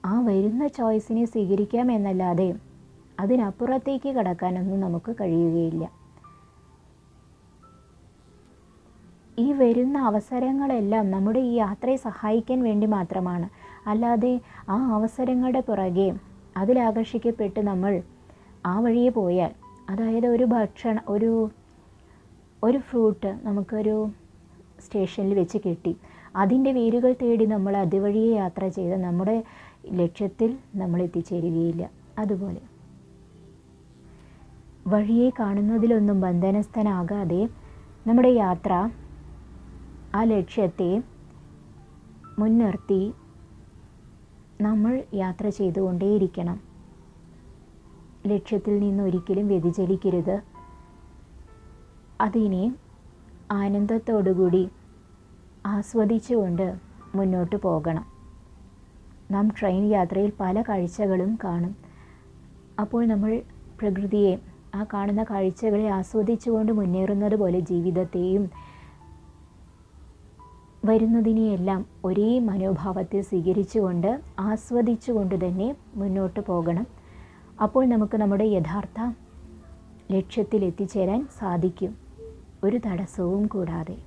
ആ വരുന്ന ചോയ്സിനെ സ്വീകരിക്കാം എന്നല്ലാതെ അതിനപ്പുറത്തേക്ക് കടക്കാനൊന്നും നമുക്ക് കഴിയുകയില്ല. ഈ വരുന്ന അവസരങ്ങളെല്ലാം നമ്മുടെ ഈ യാത്രയെ സഹായിക്കാൻ വേണ്ടി മാത്രമാണ്. അല്ലാതെ ആ അവസരങ്ങളുടെ പുറകെ അതിലാകർഷിക്കപ്പെട്ട് നമ്മൾ ആ വഴിയെ പോയാൽ അതായത് ഒരു ഫ്രൂട്ട് നമുക്കൊരു സ്റ്റേഷനിൽ വെച്ച് കിട്ടി, അതിൻ്റെ വേരുകൾ തേടി നമ്മൾ അതുവഴിയെ യാത്ര ചെയ്ത് നമ്മുടെ ലക്ഷ്യത്തിൽ നമ്മൾ എത്തിച്ചേരുകയില്ല. അതുപോലെ വഴിയെ കാണുന്നതിലൊന്നും ബന്ധനസ്ഥനാകാതെ നമ്മുടെ യാത്ര ആ ലക്ഷ്യത്തെ മുൻനിർത്തി നമ്മൾ യാത്ര ചെയ്തുകൊണ്ടേയിരിക്കണം. ലക്ഷ്യത്തിൽ നിന്ന് ഒരിക്കലും വ്യതിചലിക്കരുത്. അതിനെ ആനന്ദത്തോടുകൂടി ആസ്വദിച്ചുകൊണ്ട് മുന്നോട്ട് പോകണം. നാം ട്രെയിൻ യാത്രയിൽ പല കാഴ്ചകളും കാണും. അപ്പോൾ നമ്മൾ പ്രകൃതിയെ, ആ കാണുന്ന കാഴ്ചകളെ ആസ്വദിച്ചുകൊണ്ട് മുന്നേറുന്നത് പോലെ ജീവിതത്തെയും വരുന്നതിനെയെല്ലാം ഒരേ മനോഭാവത്തിൽ സ്വീകരിച്ചുകൊണ്ട് ആസ്വദിച്ചുകൊണ്ട് തന്നെ മുന്നോട്ട് പോകണം. അപ്പോൾ നമുക്ക് നമ്മുടെ യഥാർത്ഥ ലക്ഷ്യത്തിൽ എത്തിച്ചേരാൻ സാധിക്കും, ഒരു തടസ്സവും കൂടാതെ.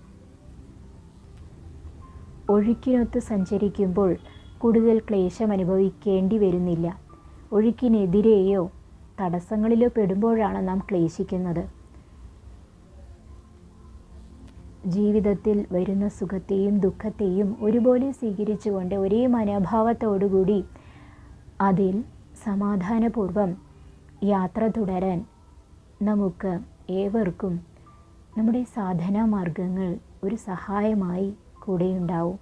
ഒഴുക്കിനൊത്ത് സഞ്ചരിക്കുമ്പോൾ കൂടുതൽ ക്ലേശം അനുഭവിക്കേണ്ടി വരുന്നില്ല. ഒഴുക്കിനെതിരെയോ തടസ്സങ്ങളിലോ പെടുമ്പോഴാണ് നാം ക്ലേശിക്കുന്നത്. ജീവിതത്തിൽ വരുന്ന സുഖത്തെയും ദുഃഖത്തെയും ഒരുപോലെ സ്വീകരിച്ചുകൊണ്ട് ഒരേ മനോഭാവത്തോടുകൂടി അതിൽ സമാധാനപൂർവം യാത്ര തുടരാൻ നമുക്ക് ഏവർക്കും നമ്മുടെ സാധനാ മാർഗങ്ങൾ ഒരു സഹായമായി കൂടെയുണ്ടാവും.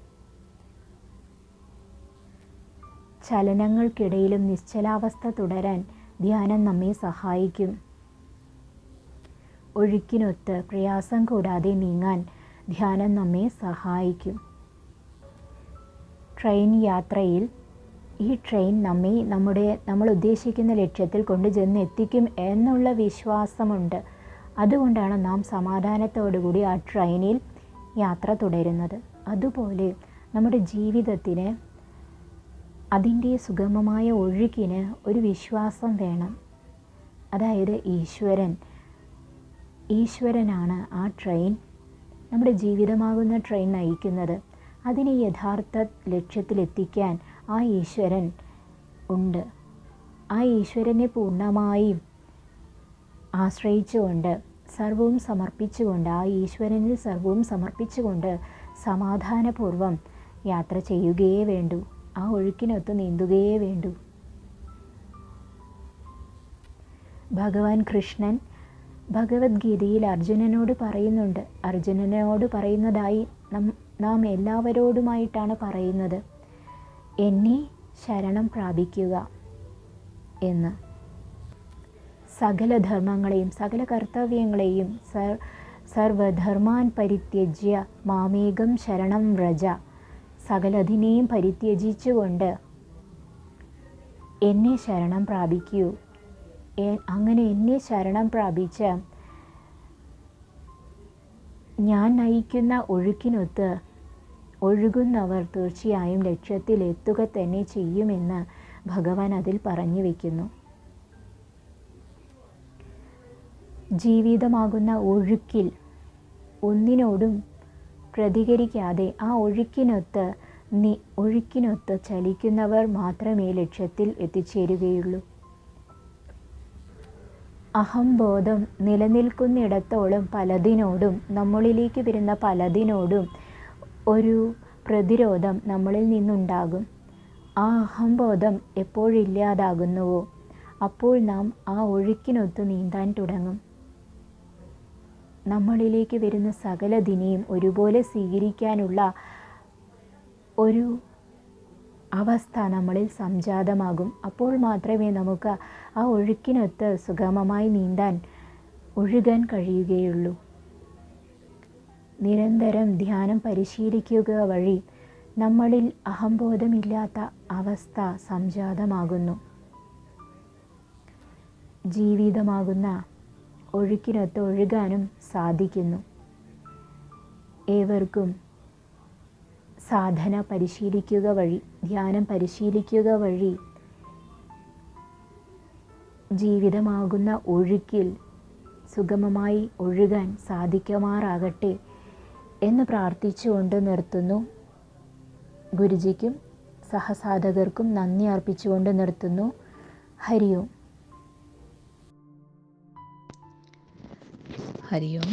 ചലനങ്ങൾക്കിടയിലും നിശ്ചലാവസ്ഥ തുടരാൻ ധ്യാനം നമ്മെ സഹായിക്കും. ഒഴുക്കിനൊത്ത് പ്രയാസം കൂടാതെ നീങ്ങാൻ ധ്യാനം നമ്മെ സഹായിക്കും. ട്രെയിൻ യാത്രയിൽ ഈ ട്രെയിൻ നമ്മൾ ഉദ്ദേശിക്കുന്ന ലക്ഷ്യത്തിൽ കൊണ്ടുചെന്ന് എത്തിക്കും എന്നുള്ള വിശ്വാസമുണ്ട്. അതുകൊണ്ടാണ് നാം സമാധാനത്തോടുകൂടി ആ ട്രെയിനിൽ യാത്ര തുടരുന്നത്. അതുപോലെ നമ്മുടെ ജീവിതത്തിന് അതിൻ്റെ സുഗമമായ ഒഴുക്കിന് ഒരു വിശ്വാസം വേണം. അതായത് ഈശ്വരനാണ് ആ ട്രെയിൻ, നമ്മുടെ ജീവിതമാകുന്ന ട്രെയിൻ നയിക്കുന്നത്. അതിനെ യഥാർത്ഥ ലക്ഷ്യത്തിലെത്തിക്കാൻ ആ ഈശ്വരൻ ഉണ്ട്. ആ ഈശ്വരനെ പൂർണ്ണമായും ആശ്രയിച്ചുകൊണ്ട് സർവവും സമർപ്പിച്ചുകൊണ്ട്, ആ ഈശ്വരനിൽ സർവവും സമർപ്പിച്ചുകൊണ്ട് സമാധാനപൂർവം യാത്ര ചെയ്യുകയേ വേണ്ടൂ. ആ ഒഴുക്കിനൊത്ത് നീന്തുകയേ വേണ്ടൂ. ഭഗവാൻ കൃഷ്ണൻ ഭഗവത്ഗീതയിൽ അർജുനനോട് പറയുന്നതായി നാം എല്ലാവരോടുമായിട്ടാണ് പറയുന്നത്, എന്നെ ശരണം പ്രാപിക്കുക എന്ന്. സകല ധർമ്മങ്ങളെയും സകല കർത്തവ്യങ്ങളെയും സർവധർമാൻ പരിത്യജ്യ മാമേകം ശരണം വ്രജ, സകലതിനെയും പരിത്യജിച്ചുകൊണ്ട് എന്നെ ശരണം പ്രാപിക്കൂ. അങ്ങനെ എന്നെ ശരണം പ്രാപിച്ച് ഞാൻ നയിക്കുന്ന ഒഴുക്കിനൊത്ത് ഒഴുകുന്നവർ തീർച്ചയായും ലക്ഷ്യത്തിൽ എത്തുക തന്നെ ചെയ്യുമെന്ന് ഭഗവാൻ അതിൽ പറഞ്ഞു വയ്ക്കുന്നു. ജീവിതമാകുന്ന ഒഴുക്കിൽ ഒന്നിനോടും പ്രതികരിക്കാതെ ആ ഒഴുക്കിനൊത്ത് ചലിക്കുന്നവർ മാത്രമേ ലക്ഷ്യത്തിൽ എത്തിച്ചേരുകയുള്ളൂ. അഹംബോധം നിലനിൽക്കുന്നിടത്തോളം പലതിനോടും, നമ്മളിലേക്ക് വരുന്ന പലതിനോടും ഒരു പ്രതിരോധം നമ്മളിൽ നിന്നുണ്ടാകും. ആ അഹംബോധം എപ്പോഴില്ലാതാകുന്നുവോ അപ്പോൾ നാം ആ ഒഴുക്കിനൊത്ത് നീന്താൻ തുടങ്ങും. നമ്മളിലേക്ക് വരുന്ന സകലതിനെയും ഒരുപോലെ സ്വീകരിക്കാനുള്ള ഒരു അവസ്ഥ നമ്മളിൽ സംജാതമാകും. അപ്പോൾ മാത്രമേ നമുക്ക് ആ ഒഴുക്കിനൊത്ത് സുഗമമായി ഒഴുകാൻ കഴിയുകയുള്ളൂ. നിരന്തരം ധ്യാനം പരിശീലിക്കുക വഴി നമ്മളിൽ അഹംബോധമില്ലാത്ത അവസ്ഥ സംജാതമാകുന്നു. ജീവിതമാകുന്ന ഒഴുക്കിനൊത്ത് ഒഴുകാനും സാധിക്കുന്നു. ഏവർക്കും സാധന പരിശീലിക്കുക വഴി, ധ്യാനം പരിശീലിക്കുക വഴി ജീവിതമാകുന്ന ഒഴുക്കിൽ സുഗമമായി ഒഴുകാൻ സാധിക്കുമാറാകട്ടെ എന്ന് പ്രാർത്ഥിച്ചുകൊണ്ട് നിർത്തുന്നു. ഗുരുജിക്കും സഹസാധകർക്കും നന്ദി അർപ്പിച്ചുകൊണ്ട് നിർത്തുന്നു. ഹരി ഓം. ഹരി ഓം.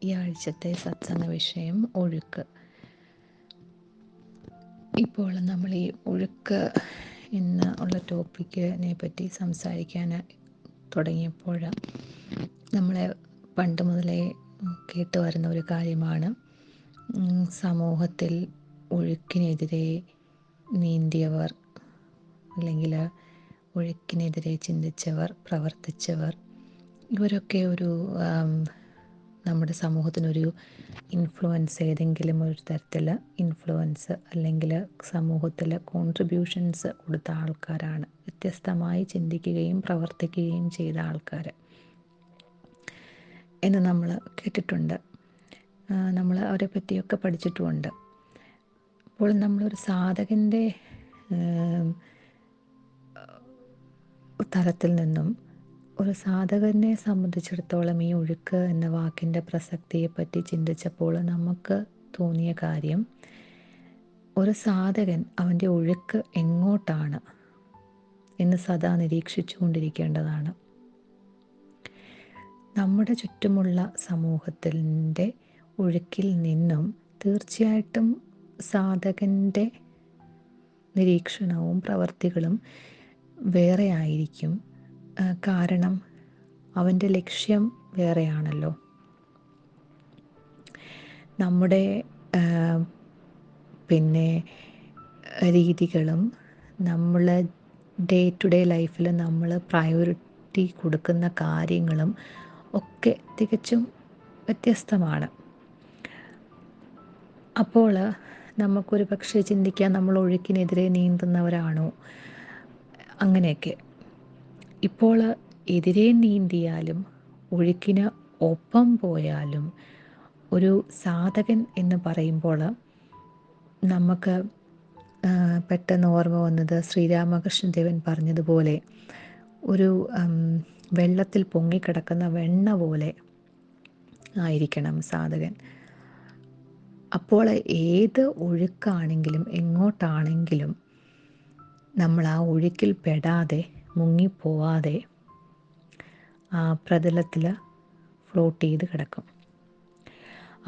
ഈ ആഴ്ചത്തെ സത്സംഗ വിഷയം ഒഴുക്ക്. ഇപ്പോൾ നമ്മൾ ഈ ഒഴുക്ക് എന്ന ഉള്ള ടോപ്പിക്കിനെ പറ്റി സംസാരിക്കാൻ തുടങ്ങിയപ്പോൾ നമ്മളെ പണ്ട് മുതലേ കേട്ട് വരുന്ന ഒരു കാര്യമാണ് സമൂഹത്തിൽ ഒഴുക്കിനെതിരെ നീന്തിയവർ, അല്ലെങ്കിൽ ഒഴുക്കിനെതിരെ ചിന്തിച്ചവർ, പ്രവർത്തിച്ചവർ, ഇവരൊക്കെ ഒരു നമ്മുടെ സമൂഹത്തിനൊരു ഇൻഫ്ലുവൻസ്, ഏതെങ്കിലും ഒരു തരത്തിൽ ഇൻഫ്ലുവൻസ് അല്ലെങ്കിൽ സമൂഹത്തിൽ കോൺട്രിബ്യൂഷൻസ് കൊടുത്ത ആൾക്കാരാണ്. വ്യത്യസ്തമായി ചിന്തിക്കുകയും പ്രവർത്തിക്കുകയും ചെയ്ത ആൾക്കാർ എന്ന് നമ്മൾ കേട്ടിട്ടുണ്ട്. നമ്മൾ അവരെ പറ്റിയൊക്കെ പഠിച്ചിട്ടുമുണ്ട്. അപ്പോൾ നമ്മളൊരു സാധകൻ്റെ തലത്തിൽ നിന്നും ഒരു സാധകനെ സംബന്ധിച്ചിടത്തോളം ഈ ഒഴുക്ക് എന്ന വാക്കിൻ്റെ പ്രസക്തിയെപ്പറ്റി ചിന്തിച്ചപ്പോൾ നമുക്ക് തോന്നിയ കാര്യം, ഒരു സാധകൻ അവൻ്റെ ഒഴുക്ക് എങ്ങോട്ടാണ് എന്ന് സദാ നിരീക്ഷിച്ചു കൊണ്ടിരിക്കേണ്ടതാണ്. നമ്മുടെ ചുറ്റുമുള്ള സമൂഹത്തിൻ്റെ ഒഴുക്കിൽ നിന്നും തീർച്ചയായിട്ടും സാധകൻ്റെ നിരീക്ഷണവും പ്രവർത്തികളും വേറെ ആയിരിക്കും. കാരണം അവൻ്റെ ലക്ഷ്യം വേറെയാണല്ലോ. നമ്മുടെ രീതികളും നമ്മൾ ഡേ ടു ഡേ ലൈഫിൽ നമ്മൾ പ്രയോറിറ്റി കൊടുക്കുന്ന കാര്യങ്ങളും ഒക്കെ തികച്ചും വ്യത്യസ്തമാണ്. അപ്പോൾ നമുക്കൊരു പക്ഷേ ചിന്തിക്കാം, നമ്മൾ ഒഴുക്കിനെതിരെ നീന്തുന്നവരാണോ അങ്ങനെയൊക്കെ. ഇപ്പോൾ എതിരെ നീന്തിയാലും ഒഴുക്കിന് ഒപ്പം പോയാലും ഒരു സാധകൻ എന്ന് പറയുമ്പോൾ നമുക്ക് പെട്ടെന്ന് ഓർമ്മ വന്നത് ശ്രീരാമകൃഷ്ണദേവൻ പറഞ്ഞതുപോലെ ഒരു വെള്ളത്തിൽ പൊങ്ങിക്കിടക്കുന്ന വെണ്ണ പോലെ ആയിരിക്കണം സാധകൻ. അപ്പോൾ ഏത് ഒഴുക്കാണെങ്കിലും എങ്ങോട്ടാണെങ്കിലും നമ്മൾ ആ ഒഴുക്കിൽ പെടാതെ മുങ്ങിപ്പോവാതെ ആ പ്രതലത്തിൽ ഫ്ലോട്ട് ചെയ്ത് കിടക്കും.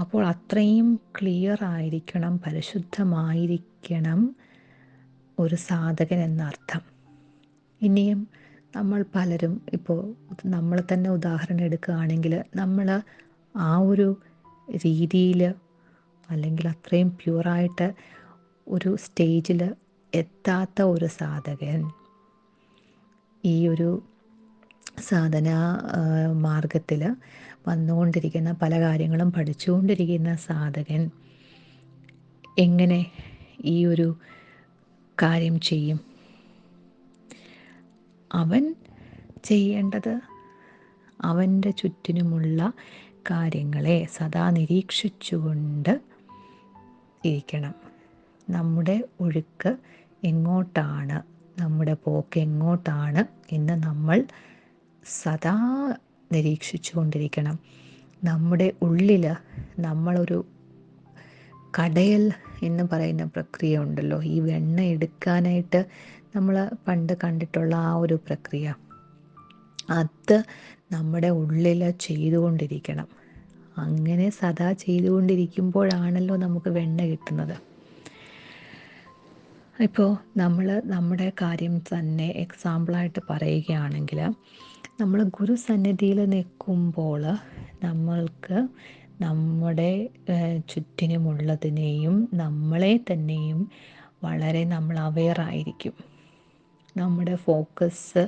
അപ്പോൾ അത്രയും ക്ലിയർ ആയിരിക്കണം, പരിശുദ്ധമായിരിക്കണം ഒരു സാധകൻ എന്നർത്ഥം. ഇനിയും നമ്മൾ പലരും, ഇപ്പോൾ നമ്മൾ തന്നെ ഉദാഹരണം എടുക്കുകയാണെങ്കിൽ, നമ്മൾ ആ ഒരു രീതിയിൽ അല്ലെങ്കിൽ അത്രയും പ്യുവറായിട്ട് ഒരു സ്റ്റേജിൽ എത്താത്ത ഒരു സാധകൻ, ഈ ഒരു സാധന മാർഗത്തിൽ വന്നുകൊണ്ടിരിക്കുന്ന, പല കാര്യങ്ങളും പഠിച്ചുകൊണ്ടിരിക്കുന്ന സാധകൻ എങ്ങനെ ഈ ഒരു കാര്യം ചെയ്യും? അവൻ ചെയ്യേണ്ടത് അവൻ്റെ ചുറ്റിനുമുള്ള കാര്യങ്ങളെ സദാ നിരീക്ഷിച്ചുകൊണ്ട് ഇരിക്കണം. നമ്മുടെ ഒഴുക്ക് എങ്ങോട്ടാണ്, നമ്മുടെ പോക്ക് എങ്ങോട്ടാണ് എന്ന് നമ്മൾ സദാ നിരീക്ഷിച്ചു കൊണ്ടിരിക്കണം. നമ്മുടെ ഉള്ളിൽ നമ്മളൊരു കടയൽ എന്ന് പറയുന്ന പ്രക്രിയ ഉണ്ടല്ലോ, ഈ വെണ്ണ എടുക്കാനായിട്ട് നമ്മൾ പണ്ട് കണ്ടിട്ടുള്ള ആ ഒരു പ്രക്രിയ, അത് നമ്മുടെ ഉള്ളിൽ ചെയ്തുകൊണ്ടിരിക്കണം. അങ്ങനെ സദാ ചെയ്തുകൊണ്ടിരിക്കുമ്പോഴാണല്ലോ നമുക്ക് വെണ്ണ കിട്ടുന്നത്. ഇപ്പോൾ നമ്മൾ നമ്മുടെ കാര്യം തന്നെ എക്സാമ്പിളായിട്ട് പറയുകയാണെങ്കിൽ, നമ്മൾ ഗുരുസന്നിധിയിൽ നിൽക്കുമ്പോൾ നമ്മൾക്ക് നമ്മുടെ ചുറ്റിനുമുള്ളതിനെയും നമ്മളെ തന്നെയും വളരെ നമ്മൾ അവെയറായിരിക്കും. നമ്മുടെ ഫോക്കസ്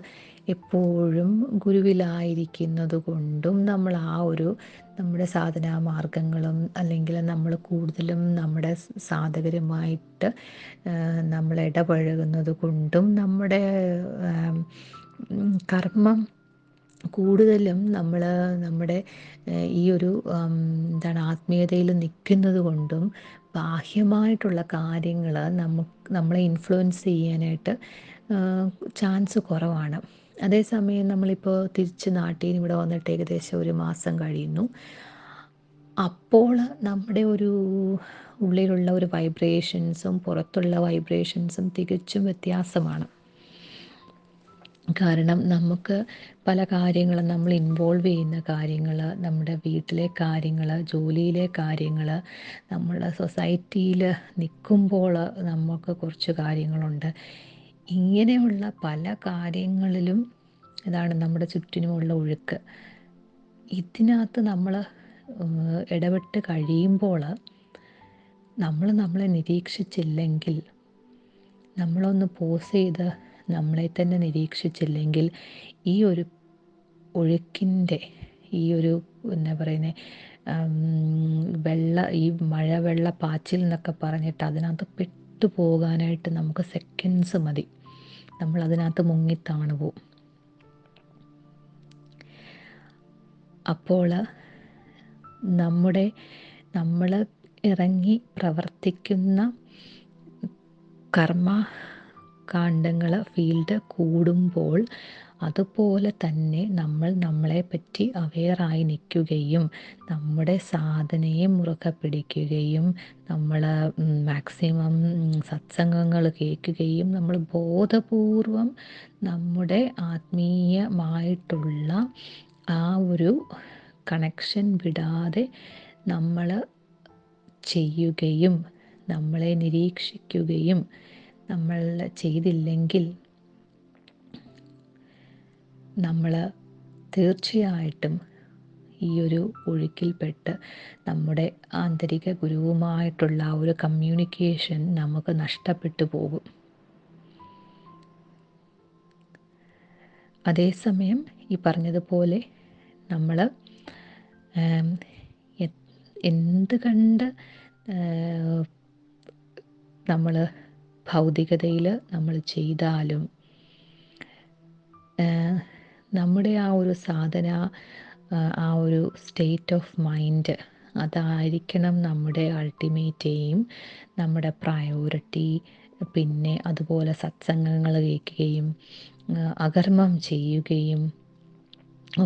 എപ്പോഴും ഗുരുവിലായിരിക്കുന്നത് കൊണ്ടും നമ്മൾ ആ ഒരു നമ്മുടെ സാധനാ മാർഗങ്ങളും അല്ലെങ്കിൽ നമ്മൾ കൂടുതലും നമ്മുടെ സാധകരുമായിട്ട് നമ്മൾ ഇടപഴകുന്നത് കൊണ്ടും നമ്മുടെ കർമ്മം കൂടുതലും നമ്മൾ നമ്മുടെ ഈ ഒരു ആത്മീയതയിൽ നിൽക്കുന്നത് കൊണ്ടും ബാഹ്യമായിട്ടുള്ള കാര്യങ്ങൾ നമ്മളെ ഇൻഫ്ലുവൻസ് ചെയ്യാനായിട്ട് ചാൻസ് കുറവാണ്. അതേസമയം നമ്മളിപ്പോൾ തിരിച്ച് നാട്ടിൽ നിന്ന് ഇവിടെ വന്നിട്ട് ഏകദേശം 1 മാസം കഴിയുന്നു. അപ്പോൾ നമ്മുടെ ഒരു ഉള്ളിലുള്ള ഒരു വൈബ്രേഷൻസും പുറത്തുള്ള വൈബ്രേഷൻസും തികച്ചും വ്യത്യാസമാണ്. കാരണം നമുക്ക് പല കാര്യങ്ങളും നമ്മൾ ഇൻവോൾവ് ചെയ്യുന്ന കാര്യങ്ങൾ, നമ്മുടെ വീട്ടിലെ കാര്യങ്ങൾ, ജോലിയിലെ കാര്യങ്ങൾ, നമ്മൾ സൊസൈറ്റിയിൽ നിൽക്കുമ്പോൾ നമുക്ക് കുറച്ച് കാര്യങ്ങളുണ്ട്. ഇങ്ങനെയുള്ള പല കാര്യങ്ങളിലും ഇതാണ് നമ്മുടെ ചുറ്റിനുമുള്ള ഒഴുക്ക്. ഇതിനകത്ത് നമ്മൾ ഇടപെട്ട് കഴിയുമ്പോൾ നമ്മളെ നിരീക്ഷിച്ചില്ലെങ്കിൽ, നമ്മളൊന്ന് പോസ് ചെയ്ത് നമ്മളെ തന്നെ നിരീക്ഷിച്ചില്ലെങ്കിൽ, ഈ ഒരു ഒഴുക്കിൻ്റെ ഈ ഒരു എന്താ പറയുന്നത്, ഈ മഴവെള്ള പാച്ചിൽ എന്നൊക്കെ പറഞ്ഞിട്ട് അതിനകത്ത് പെട്ടുപോകാനായിട്ട് നമുക്ക് സെക്കൻഡ്സ് മതി. നമ്മളതിനകത്ത് മുങ്ങിത്താണു പോവും. അപ്പോൾ നമ്മൾ ഇറങ്ങി പ്രവർത്തിക്കുന്ന കർമ്മകാണ്ഡങ്ങൾ ഫീൽഡ് കൂടുമ്പോൾ അതുപോലെ തന്നെ നമ്മളെപ്പറ്റി അവെയറായി നിൽക്കുകയും നമ്മുടെ സാധനയെ മുറുകെ പിടിക്കുകയും നമ്മൾ മാക്സിമം സത്സംഗങ്ങൾ കേൾക്കുകയും നമ്മൾ ബോധപൂർവം നമ്മുടെ ആത്മീയമായിട്ടുള്ള ആ ഒരു കണക്ഷൻ വിടാതെ നമ്മൾ ചെയ്യുകയും നമ്മളെ നിരീക്ഷിക്കുകയും നമ്മൾ ചെയ്തില്ലെങ്കിൽ നമ്മൾ തീർച്ചയായിട്ടും ഈ ഒരു ഒഴുക്കിൽപ്പെട്ട് നമ്മുടെ ആന്തരിക ഗുരുവുമായിട്ടുള്ള ആ ഒരു കമ്മ്യൂണിക്കേഷൻ നമുക്ക് നഷ്ടപ്പെട്ടു പോകും. അതേസമയം ഈ പറഞ്ഞതുപോലെ നമ്മൾ എന്ത് കണ്ട് നമ്മൾ ഭൗതികതയിൽ നമ്മൾ ചെയ്താലും നമ്മുടെ ആ ഒരു സാധന, ആ ഒരു സ്റ്റേറ്റ് ഓഫ് മൈൻഡ്, അതായിരിക്കണം നമ്മുടെ അൾട്ടിമേറ്റ് എയിം, നമ്മുടെ പ്രയോറിറ്റി. പിന്നെ അതുപോലെ സത്സംഗങ്ങൾ കേൾക്കുകയും അകർമ്മം ചെയ്യുകയും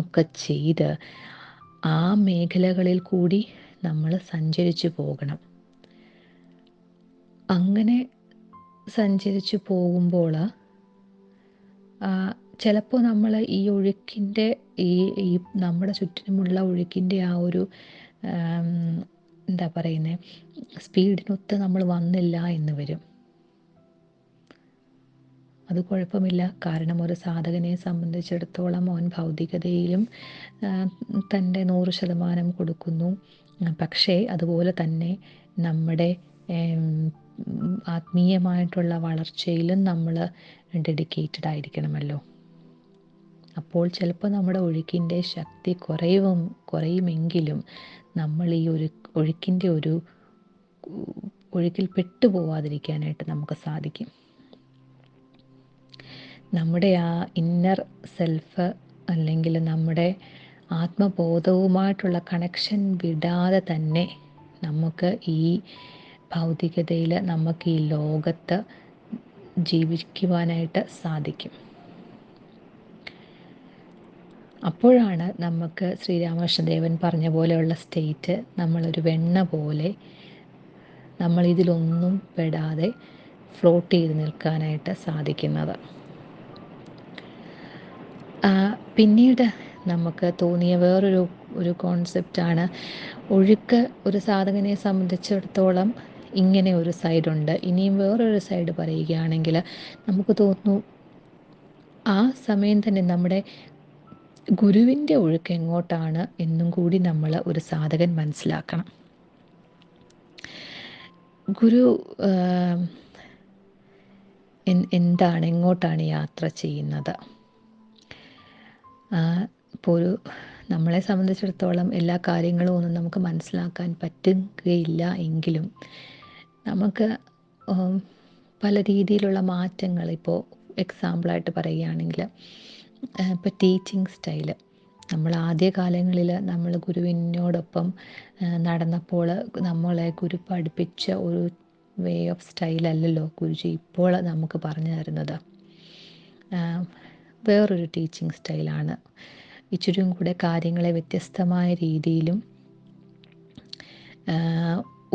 ഒക്കെ ചെയ്ത് ആ മേഖലകളിൽ കൂടി നമ്മൾ സഞ്ചരിച്ചു പോകണം. അങ്ങനെ സഞ്ചരിച്ചു പോകുമ്പോൾ ചിലപ്പോൾ നമ്മൾ ഈ ഒഴുക്കിൻ്റെ ഈ നമ്മുടെ ചുറ്റിനുമുള്ള ഒഴുക്കിൻ്റെ ആ ഒരു എന്താ പറയുന്നത്, സ്പീഡിനൊത്ത് നമ്മൾ വന്നില്ല എന്ന് വരും. അത് കുഴപ്പമില്ല. കാരണം ഒരു സാധകനെ സംബന്ധിച്ചിടത്തോളം അവൻ ഭൗതികതയിലും തൻ്റെ 100% കൊടുക്കുന്നു. പക്ഷേ അതുപോലെ തന്നെ നമ്മുടെ ആത്മീയമായിട്ടുള്ള വളർച്ചയിലും നമ്മൾ ഡെഡിക്കേറ്റഡ് ആയിരിക്കണമല്ലോ. അപ്പോൾ ചിലപ്പോൾ നമ്മുടെ ഒഴുക്കിൻ്റെ ശക്തി കുറയുമെങ്കിലും നമ്മൾ ഈ ഒഴുക്കിൻ്റെ ഒഴുക്കിൽ പെട്ടുപോവാതിരിക്കാനായിട്ട് നമുക്ക് സാധിക്കും. നമ്മുടെ ആ ഇന്നർ സെൽഫ് അല്ലെങ്കിൽ നമ്മുടെ ആത്മബോധവുമായിട്ടുള്ള കണക്ഷൻ വിടാതെ തന്നെ നമുക്ക് ഈ ഭൗതികതയിൽ, നമുക്ക് ഈ ലോകത്ത് ജീവിക്കുവാനായിട്ട് സാധിക്കും. അപ്പോഴാണ് നമുക്ക് ശ്രീരാമകൃഷ്ണദേവൻ പറഞ്ഞ പോലെയുള്ള സ്റ്റേറ്റ്, നമ്മളൊരു വെണ്ണ പോലെ നമ്മളിതിലൊന്നും പെടാതെ ഫ്ലോട്ട് ചെയ്ത് നിൽക്കാനായിട്ട് സാധിക്കുന്നത്. പിന്നീട് നമുക്ക് തോന്നിയ വേറൊരു കോൺസെപ്റ്റാണ്, ഒഴുക്ക് ഒരു സാധകനെ സംബന്ധിച്ചിടത്തോളം ഇങ്ങനെ ഒരു സൈഡുണ്ട്. ഇനിയും വേറൊരു സൈഡ് പറയുകയാണെങ്കിൽ നമുക്ക് തോന്നുന്നു ആ സമയം തന്നെ നമ്മുടെ ഗുരുവിൻ്റെ ഒഴുക്ക് എങ്ങോട്ടാണ് എന്നും കൂടി നമ്മൾ ഒരു സാധകൻ മനസ്സിലാക്കണം. ഗുരു എങ്ങോട്ടാണ് യാത്ര ചെയ്യുന്നത്. ഇപ്പോൾ നമ്മളെ സംബന്ധിച്ചിടത്തോളം എല്ലാ കാര്യങ്ങളും ഒന്നും നമുക്ക് മനസ്സിലാക്കാൻ പറ്റുകയില്ല എങ്കിലും നമുക്ക് പല രീതിയിലുള്ള മാറ്റങ്ങൾ, ഇപ്പോൾ എക്സാമ്പിളായിട്ട് പറയുകയാണെങ്കിൽ ഇപ്പോൾ ടീച്ചിങ് സ്റ്റൈല്, നമ്മൾ ആദ്യ കാലങ്ങളിൽ നമ്മൾ ഗുരുവിനോടൊപ്പം നടന്നപ്പോൾ നമ്മളെ ഗുരു പഠിപ്പിച്ച ഒരു വേ ഓഫ് സ്റ്റൈലല്ലല്ലോ ഗുരുജി ഇപ്പോൾ നമുക്ക് പറഞ്ഞു തരുന്നത്. വേറൊരു ടീച്ചിങ് സ്റ്റൈലാണ്. ഇച്ചിരിയും കൂടെ കാര്യങ്ങളെ വ്യത്യസ്തമായ രീതിയിലും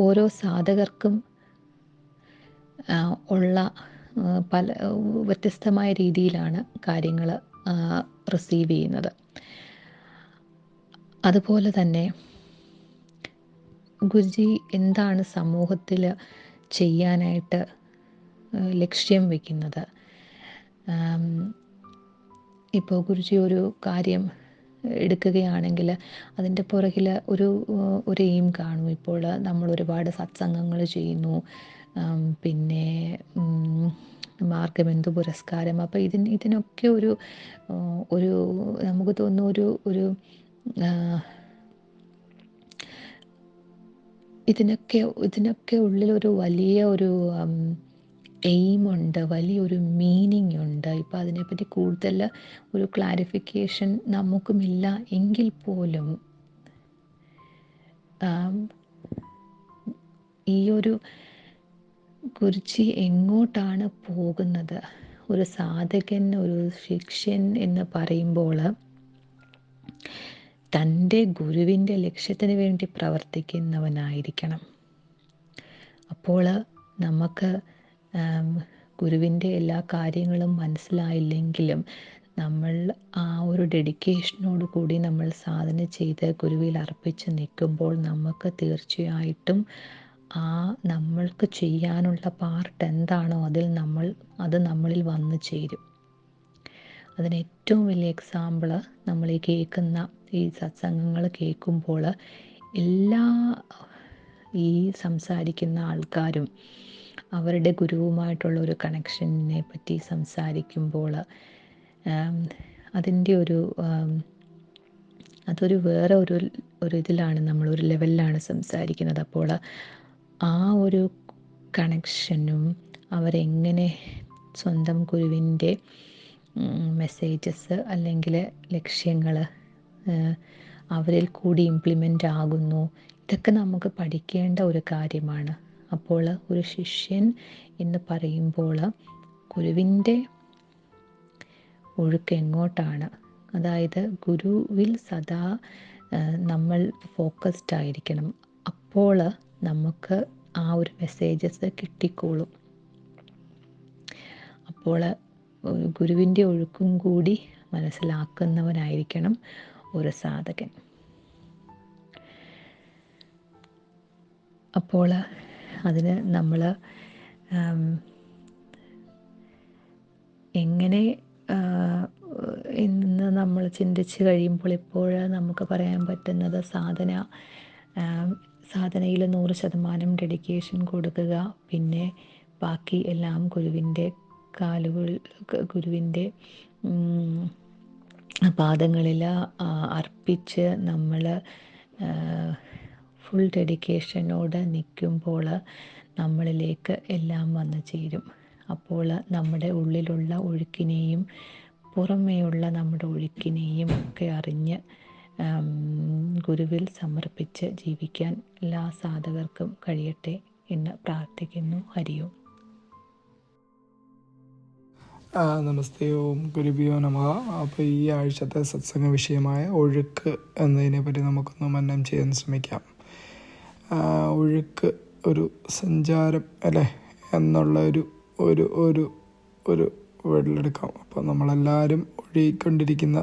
ഓരോ സാധകർക്കും ഉള്ള പല വ്യത്യസ്തമായ രീതിയിലാണ് കാര്യങ്ങൾ റിസീവ് ചെയ്യുന്നത്. അതുപോലെ തന്നെ ഗുരുജി എന്താണ് സമൂഹത്തിൽ ചെയ്യാനായിട്ട് ലക്ഷ്യം വയ്ക്കുന്നത്? ഇപ്പോൾ ഗുരുജി ഒരു കാര്യം എടുക്കുകയാണെങ്കിൽ അതിൻ്റെ പുറകിൽ ഒരു എയിം കാണും. ഇപ്പോൾ നമ്മൾ ഒരുപാട് സത്സംഗങ്ങൾ ചെയ്യുന്നു, പിന്നെ മാർഗബന്ധു പുരസ്കാരം. അപ്പോൾ ഇതിനൊക്കെ ഒരു നമുക്ക് തോന്നുന്നു ഒരു ഇതിനൊക്കെ ഉള്ളിലൊരു വലിയ ഒരു എയിമുണ്ട്, വലിയൊരു മീനിങ് ഉണ്ട്. ഇപ്പോൾ അതിനെപ്പറ്റി കൂടുതൽ ഒരു ക്ലാരിഫിക്കേഷൻ നമുക്കുമില്ല എങ്കിൽ പോലും ഈ ഒരു ഗുരുജി എങ്ങോട്ടാണ് പോകുന്നത്? ഒരു സാധകൻ, ഒരു ശിഷ്യൻ എന്ന് പറയുമ്പോൾ തൻ്റെ ഗുരുവിൻ്റെ ലക്ഷ്യത്തിന് വേണ്ടി പ്രവർത്തിക്കുന്നവനായിരിക്കണം. അപ്പോൾ നമുക്ക് ഗുരുവിൻ്റെ എല്ലാ കാര്യങ്ങളും മനസ്സിലായില്ലെങ്കിലും നമ്മൾ ആ ഒരു ഡെഡിക്കേഷനോട് കൂടി നമ്മൾ സാധന ചെയ്ത് ഗുരുവിൽ അർപ്പിച്ച് നിൽക്കുമ്പോൾ നമുക്ക് തീർച്ചയായിട്ടും നമ്മൾക്ക് ചെയ്യാനുള്ള പാർട്ട് എന്താണോ അത് നമ്മളിൽ വന്നു ചേരും. അതിന് ഏറ്റവും വലിയ എക്സാമ്പിൾ നമ്മൾ ഈ സത്സംഗങ്ങൾ കേൾക്കുമ്പോൾ ഈ സംസാരിക്കുന്ന ആൾക്കാരും അവരുടെ ഗുരുവുമായിട്ടുള്ള ഒരു കണക്ഷനെ പറ്റി സംസാരിക്കുമ്പോൾ അതിൻ്റെ അതൊരു വേറെ ഒരു ഇതിലാണ്, നമ്മളൊരു ലെവലിലാണ് സംസാരിക്കുന്നത്. അപ്പോൾ ആ ഒരു കണക്ഷനും അവരെങ്ങനെ സ്വന്തം ഗുരുവിൻ്റെ മെസ്സേജസ് അല്ലെങ്കിൽ ലക്ഷ്യങ്ങൾ അവരിൽ കൂടി ഇംപ്ലിമെൻ്റ് ആകുന്നു, ഇതൊക്കെ നമുക്ക് പഠിക്കേണ്ട ഒരു കാര്യമാണ്. അപ്പോൾ ഒരു ശിഷ്യൻ എന്ന് പറയുമ്പോൾ ഗുരുവിൻ്റെ ഒഴുക്ക് എങ്ങോട്ടാണ്, അതായത് ഗുരുവിൽ സദാ നമ്മൾ ഫോക്കസ്ഡ് ആയിരിക്കണം. അപ്പോൾ നമുക്ക് ആ ഒരു മെസ്സേജസ് കിട്ടിക്കോളും. അപ്പോൾ ഗുരുവിൻ്റെ ഒഴുക്കും കൂടി മനസ്സിലാക്കുന്നവനായിരിക്കണം ഒരു സാധകൻ. അപ്പോൾ അതിന് നമ്മൾ എങ്ങനെ എന്ന് നമ്മൾ ചിന്തിച്ച് കഴിയുമ്പോൾ ഇപ്പോൾ നമുക്ക് പറയാൻ പറ്റുന്നത് സാധനയിൽ 100% ഡെഡിക്കേഷൻ കൊടുക്കുക, പിന്നെ ബാക്കി എല്ലാം ഗുരുവിൻ്റെ പാദങ്ങളിൽ അർപ്പിച്ച് നമ്മൾ ഫുൾ ഡെഡിക്കേഷനോടെ നിൽക്കുമ്പോൾ നമ്മളിലേക്ക് എല്ലാം വന്നു ചേരും. അപ്പോൾ നമ്മുടെ ഉള്ളിലുള്ള ഒഴുക്കിനെയും പുറമേയുള്ള നമ്മുടെ ഒഴുക്കിനെയും ഒക്കെ അറിഞ്ഞ് ഗുരുവിൽ സമർപ്പിച്ച് ജീവിക്കാൻ എല്ലാ സാധകർക്കും കഴിയട്ടെ എന്ന് പ്രാർത്ഥിക്കുന്നു. ഹരിയോം. നമസ്തേ, ഓം ഗുരുഭ്യോ നമഃ. അപ്പോൾ ഈ ആഴ്ചത്തെ സത്സംഗ വിഷയമായ ഒഴുക്ക് എന്നതിനെ പറ്റി നമുക്കൊന്ന് മനനം ചെയ്യാൻ ശ്രമിക്കാം. ഒഴുക്ക് ഒരു സഞ്ചാരം അല്ലേ എന്നുള്ള ഒരു വേർഡിലെടുക്കാം. അപ്പോൾ നമ്മളെല്ലാവരും ഒഴുകിക്കൊണ്ടിരിക്കുന്ന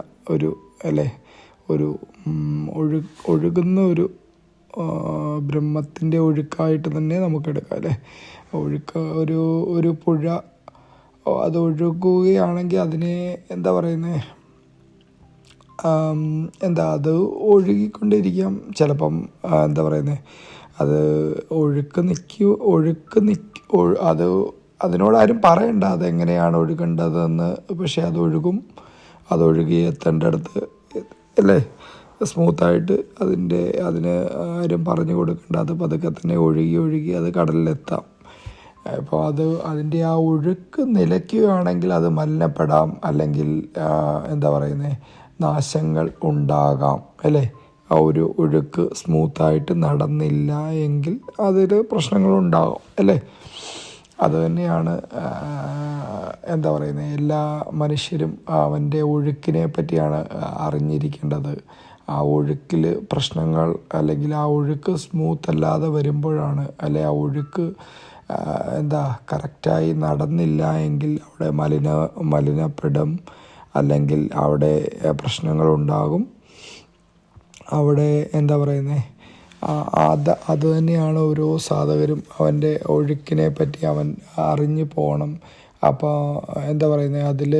ഒഴുകുന്ന ഒരു ബ്രഹ്മത്തിൻ്റെ ഒഴുക്കായിട്ട് തന്നെ നമുക്കെടുക്കാം അല്ലേ. ഒഴുക്ക് ഒരു പുഴ അത് ഒഴുകുകയാണെങ്കിൽ അതിനെ അത് ഒഴുകിക്കൊണ്ടിരിക്കാം. ചിലപ്പം അത് അത് അതിനോടാരും പറയണ്ട അതെങ്ങനെയാണ് ഒഴുകേണ്ടതെന്ന്. പക്ഷേ അത് ഒഴുകി എത്തേണ്ടടുത്ത് അല്ലേ സ്മൂത്തായിട്ട് അതിന് ആരും പറഞ്ഞു കൊടുക്കേണ്ട, അത് പതുക്കെ തന്നെ ഒഴുകി അത് കടലിലെത്താം. അപ്പോൾ അതിൻ്റെ ആ ഒഴുക്ക് നിലയ്ക്കുകയാണെങ്കിൽ അത് മലിനപ്പെടാം, അല്ലെങ്കിൽ നാശങ്ങൾ ഉണ്ടാകാം അല്ലേ. ആ ഒരു ഒഴുക്ക് സ്മൂത്തായിട്ട് നടന്നില്ല എങ്കിൽ അതിൽ പ്രശ്നങ്ങളുണ്ടാകും അല്ലേ. അതുതന്നെയാണ് എല്ലാ മനുഷ്യരും അവൻ്റെ ഒഴുക്കിനെ പറ്റിയാണ് അറിഞ്ഞിരിക്കേണ്ടത്. ആ ഒഴുക്കിൽ പ്രശ്നങ്ങൾ അല്ലെങ്കിൽ ആ ഒഴുക്ക് സ്മൂത്ത് അല്ലാതെ വരുമ്പോഴാണ്, ആ ഒഴുക്ക് കറക്റ്റായി നടന്നില്ല എങ്കിൽ അവിടെ മലിനപ്പെടും, അല്ലെങ്കിൽ അവിടെ പ്രശ്നങ്ങളുണ്ടാകും. അവിടെ അത് തന്നെയാണ് ഓരോ സാധകരും അവൻ്റെ ഒഴുക്കിനെ പറ്റി അവൻ അറിഞ്ഞു പോകണം. അപ്പോൾ അതിൽ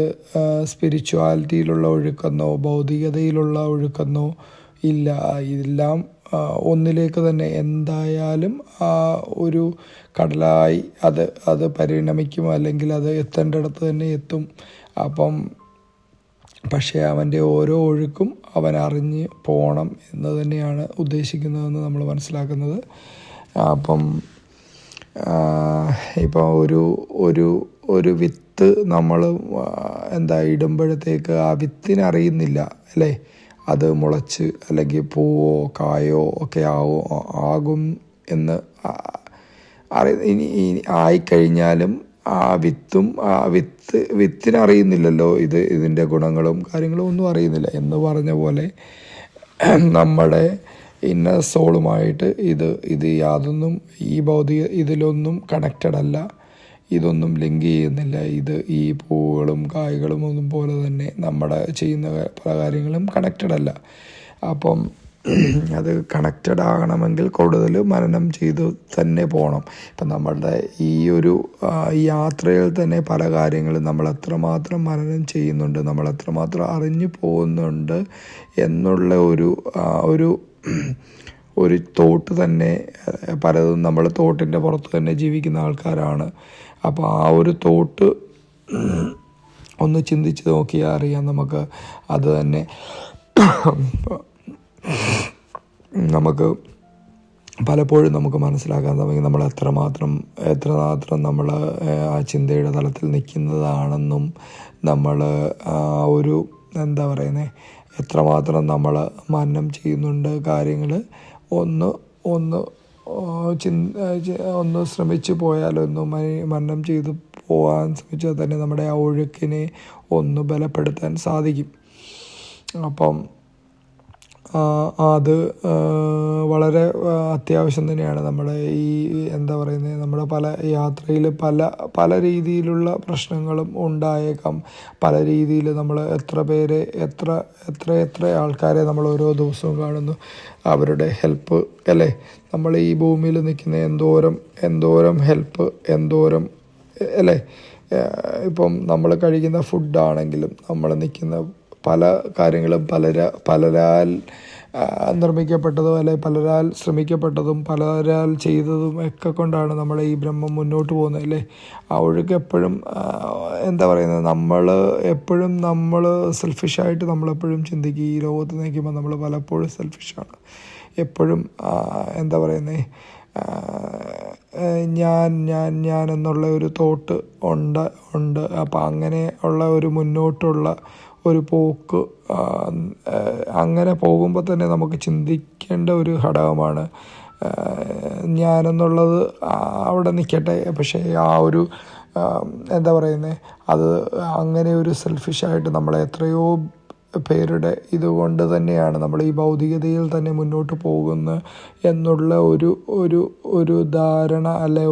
സ്പിരിച്വാലിറ്റിയിലുള്ള ഒഴുക്കെന്നോ ഭൗതികതയിലുള്ള ഒഴുക്കെന്നോ ഇല്ല. ഇതെല്ലാം ഒന്നിലേക്ക് തന്നെ എന്തായാലും ഒരു കടലായി അത് പരിണമിക്കും, അല്ലെങ്കിൽ അത് എത്തേണ്ടിടത്ത് തന്നെ എത്തും. പക്ഷേ അവൻ്റെ ഓരോ ഒഴുക്കും അവൻ അറിഞ്ഞ് പോകണം എന്ന് തന്നെയാണ് ഉദ്ദേശിക്കുന്നതെന്ന് നമ്മൾ മനസ്സിലാക്കുന്നത്. ഇപ്പോൾ ഒരു വിത്ത് നമ്മൾ ഇടുമ്പോഴത്തേക്ക് ആ വിത്തിനറിയുന്നില്ല അല്ലേ, അത് മുളച്ച് അല്ലെങ്കിൽ പൂവോ കായോ ഒക്കെ ആകും എന്ന്. ഇനി ആയിക്കഴിഞ്ഞാലും ആ വിത്തിനറിയുന്നില്ലല്ലോ ഇതിൻ്റെ ഗുണങ്ങളും കാര്യങ്ങളും ഒന്നും അറിയുന്നില്ല. എന്ന് പറഞ്ഞ പോലെ നമ്മുടെ ഇന്നർ സോളുമായിട്ട് ഇത് യാതൊന്നും ഈ ഭൗതിക ഇതിലൊന്നും കണക്റ്റഡ് അല്ല, ഇതൊന്നും ലിങ്ക് ചെയ്യുന്നില്ല. ഈ പൂവുകളും കായ്കളും ഒന്നും പോലെ തന്നെ നമ്മുടെ ചെയ്യുന്ന പല കാര്യങ്ങളും കണക്റ്റഡ് അല്ല. അത് കണക്റ്റഡ് ആകണമെങ്കിൽ കൂടുതൽ മനനം ചെയ്ത് തന്നെ പോകണം. ഇപ്പം നമ്മളുടെ ഈ ഒരു യാത്രയിൽ തന്നെ പല കാര്യങ്ങളും നമ്മൾ എത്രമാത്രം മനനം ചെയ്യുന്നുണ്ട്, നമ്മൾ എത്രമാത്രം അറിഞ്ഞു പോകുന്നുണ്ട് എന്നുള്ള ഒരു തോട്ട് തന്നെ പലതും നമ്മൾ തോട്ടിൻ്റെ പുറത്ത് തന്നെ ജീവിക്കുന്ന ആൾക്കാരാണ്. അപ്പോൾ ആ ഒരു തോട്ട് ഒന്ന് ചിന്തിച്ച് നോക്കിയാൽ അറിയാം നമുക്ക്. അത് തന്നെ നമുക്ക് പലപ്പോഴും നമുക്ക് മനസ്സിലാക്കാൻ തുടങ്ങി നമ്മൾ എത്രമാത്രം നമ്മൾ ആ ചിന്തയുടെ തലത്തിൽ നിൽക്കുന്നതാണെന്നും, നമ്മൾ ഒരു എത്രമാത്രം നമ്മൾ മനനം ചെയ്യുന്നുണ്ട് കാര്യങ്ങൾ ഒന്ന് ശ്രമിച്ചു പോയാൽ, മനനം ചെയ്ത് പോകാൻ ശ്രമിച്ചാൽ തന്നെ നമ്മുടെ ആ ഒഴുക്കിനെ ഒന്ന് ബലപ്പെടുത്താൻ സാധിക്കും. അത് വളരെ അത്യാവശ്യം തന്നെയാണ്. നമ്മുടെ ഈ നമ്മുടെ പല യാത്രയിൽ പല രീതിയിലുള്ള പ്രശ്നങ്ങളും ഉണ്ടായേക്കാം. പല രീതിയിൽ നമ്മൾ എത്ര ആൾക്കാരെ നമ്മൾ ഓരോ ദിവസവും കാണുന്നു. അവരുടെ ഹെൽപ്പ് അല്ലേ, നമ്മൾ ഈ ഭൂമിയിൽ നിൽക്കുന്ന എന്തോരം ഹെൽപ്പ് അല്ലേ. ഇപ്പം നമ്മൾ കഴിക്കുന്ന ഫുഡാണെങ്കിലും, നമ്മൾ നിൽക്കുന്ന പല കാര്യങ്ങളും പലരാൽ നിർമ്മിക്കപ്പെട്ടതും അല്ലെ പലരാൽ ശ്രമിക്കപ്പെട്ടതും പലരാൽ ചെയ്തതും ഒക്കെ കൊണ്ടാണ് നമ്മുടെ ഈ ബ്രഹ്മം മുന്നോട്ട് പോകുന്നത് അല്ലേ. ആ ഒഴുക്ക് എപ്പോഴും നമ്മൾ സെൽഫിഷായിട്ട് നമ്മളെപ്പോഴും ചിന്തിക്കും. ഈ ലോകത്ത് നിൽക്കുമ്പോൾ നമ്മൾ പലപ്പോഴും സെൽഫിഷാണ്. എപ്പോഴും ഞാൻ എന്നുള്ള ഒരു തോട്ട് ഉണ്ട്. അപ്പം അങ്ങനെ ഉള്ള ഒരു മുന്നോട്ടുള്ള ഒരു പോക്ക്, അങ്ങനെ പോകുമ്പോൾ തന്നെ നമുക്ക് ചിന്തിക്കേണ്ട ഒരു ഘടകമാണ്. ഞാനെന്നുള്ളത് അവിടെ നിൽക്കട്ടെ, പക്ഷേ ആ ഒരു അത് അങ്ങനെ ഒരു സെൽഫിഷായിട്ട് നമ്മളെ എത്രയോ പേരുടെ ഇതുകൊണ്ട് തന്നെയാണ് നമ്മൾ ഈ ഭൗതികതയിൽ തന്നെ മുന്നോട്ട് പോകുന്നത് എന്നുള്ള ഒരു ധാരണ അല്ലെ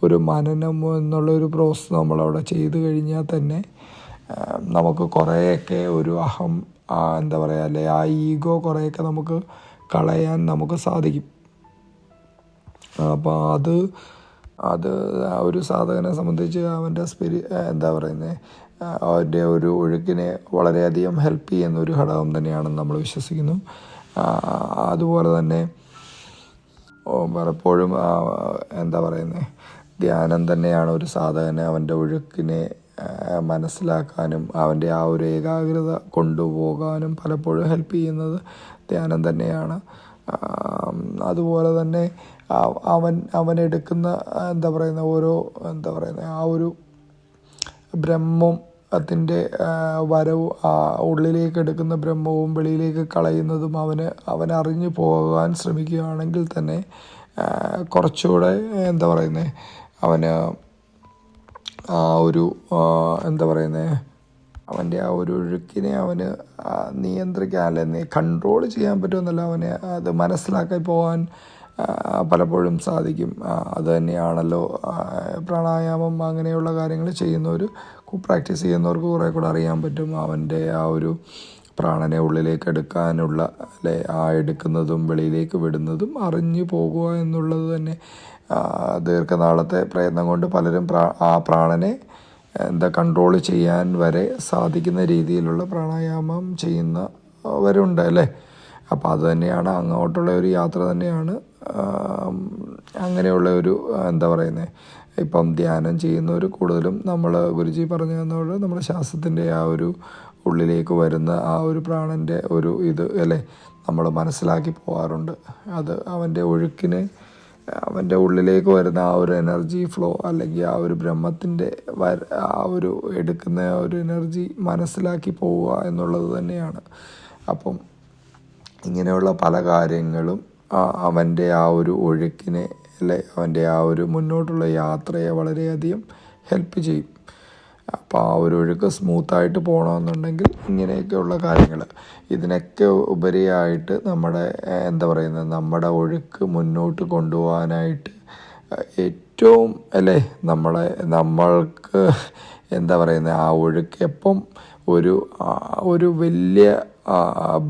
ഒരു മനനം എന്നുള്ളൊരു പ്രോസസ്സ് നമ്മളവിടെ ചെയ്തു കഴിഞ്ഞാൽ തന്നെ നമുക്ക് കുറേയൊക്കെ ഒരു അഹം അല്ലെ ആ ഈഗോ കുറേയൊക്കെ നമുക്ക് കളയാൻ നമുക്ക് സാധിക്കും. അപ്പോൾ അത് ഒരു സാധകനെ സംബന്ധിച്ച് അവൻ്റെ അവൻ്റെ ഒരു ഒഴുക്കിനെ വളരെയധികം ഹെൽപ്പ് ചെയ്യുന്ന ഒരു ഘടകം തന്നെയാണെന്ന് നമ്മൾ വിശ്വസിക്കുന്നു. അതുപോലെ തന്നെ പലപ്പോഴും ധ്യാനം തന്നെയാണ് ഒരു സാധകനെ അവൻ്റെ ഒഴുക്കിനെ മനസ്സിലാക്കാനും അവൻ്റെ ആ ഒരു ഏകാഗ്രത കൊണ്ടുപോകാനും പലപ്പോഴും ഹെൽപ്പ് ചെയ്യുന്നത് ധ്യാനം തന്നെയാണ്. അതുപോലെ തന്നെ അവനെടുക്കുന്ന ഓരോ ആ ഒരു ബ്രഹ്മത്തിൻ്റെ വരവ്, ആ ഉള്ളിലേക്ക് എടുക്കുന്ന ബ്രഹ്മവും വെളിയിലേക്ക് കളയുന്നതും അവൻ അറിഞ്ഞു പോകാൻ ശ്രമിക്കുകയാണെങ്കിൽ തന്നെ കുറച്ചുകൂടെ അവന് ആ ഒരു അവൻ്റെ ആ ഒരു ഒഴുക്കിനെ അവന് നിയന്ത്രിക്കാൻ, അല്ലെ കൺട്രോൾ ചെയ്യാൻ പറ്റുമെന്നല്ല, അവന് അത് മനസ്സിലാക്കി പോകാൻ പലപ്പോഴും സാധിക്കും. അത് തന്നെയാണല്ലോ പ്രാണായാമം അങ്ങനെയുള്ള കാര്യങ്ങൾ ചെയ്യുന്നവർ, പ്രാക്ടീസ് ചെയ്യുന്നവർക്ക് കുറേ കൂടെ അറിയാൻ പറ്റും. അവൻ്റെ ആ ഒരു പ്രാണനെ ഉള്ളിലേക്ക് എടുക്കാനുള്ള അല്ലെ, ആ എടുക്കുന്നതും വെളിയിലേക്ക് വിടുന്നതും അറിഞ്ഞു പോകുക എന്നുള്ളത് തന്നെ ദീർഘനാളത്തെ പ്രയത്നം കൊണ്ട് പലരും ആ പ്രാണനെ കൺട്രോൾ ചെയ്യാൻ വരെ സാധിക്കുന്ന രീതിയിലുള്ള പ്രാണായാമം ചെയ്യുന്നവരുണ്ട് അല്ലേ. അപ്പോൾ അത് തന്നെയാണ്, അങ്ങോട്ടുള്ള ഒരു യാത്ര തന്നെയാണ്. അങ്ങനെയുള്ള ഒരു ഇപ്പം ധ്യാനം ചെയ്യുന്നവർ കൂടുതലും നമ്മൾ ഗുരുജി പറഞ്ഞു തന്നപോലെ നമ്മുടെ ശ്വാസത്തിൻ്റെ ആ ഒരു ഉള്ളിലേക്ക് വരുന്ന ആ ഒരു പ്രാണൻ്റെ ഒരു ഇത് അല്ലേ നമ്മൾ മനസ്സിലാക്കി പോകാറുണ്ട്. അത് അവൻ്റെ ഒഴുക്കിന്, അവൻ്റെ ഉള്ളിലേക്ക് വരുന്ന ആ ഒരു എനർജി ഫ്ലോ അല്ലെങ്കിൽ ആ ഒരു ബ്രഹ്മത്തിൻ്റെ ആ ഒരു എടുക്കുന്ന ആ ഒരു എനർജി മനസ്സിലാക്കി പോവുക എന്നുള്ളത് തന്നെയാണ്. അപ്പം ഇങ്ങനെയുള്ള പല കാര്യങ്ങളും അവൻ്റെ ആ ഒരു ഒഴുക്കിനെ അല്ലെ, അവൻ്റെ ആ ഒരു മുന്നോട്ടുള്ള യാത്രയെ വളരെയധികം ഹെൽപ്പ് ചെയ്യും. അപ്പോൾ ആ ഒരു ഒഴുക്ക് സ്മൂത്തായിട്ട് പോകണമെന്നുണ്ടെങ്കിൽ ഇങ്ങനെയൊക്കെയുള്ള കാര്യങ്ങൾ, ഇതിനൊക്കെ ഉപരിയായിട്ട് നമ്മുടെ നമ്മുടെ ഒഴുക്ക് മുന്നോട്ട് കൊണ്ടുപോകാനായിട്ട് ഏറ്റവും അല്ലേ നമ്മൾക്ക് ആ ഒഴുക്ക് എപ്പം ഒരു വലിയ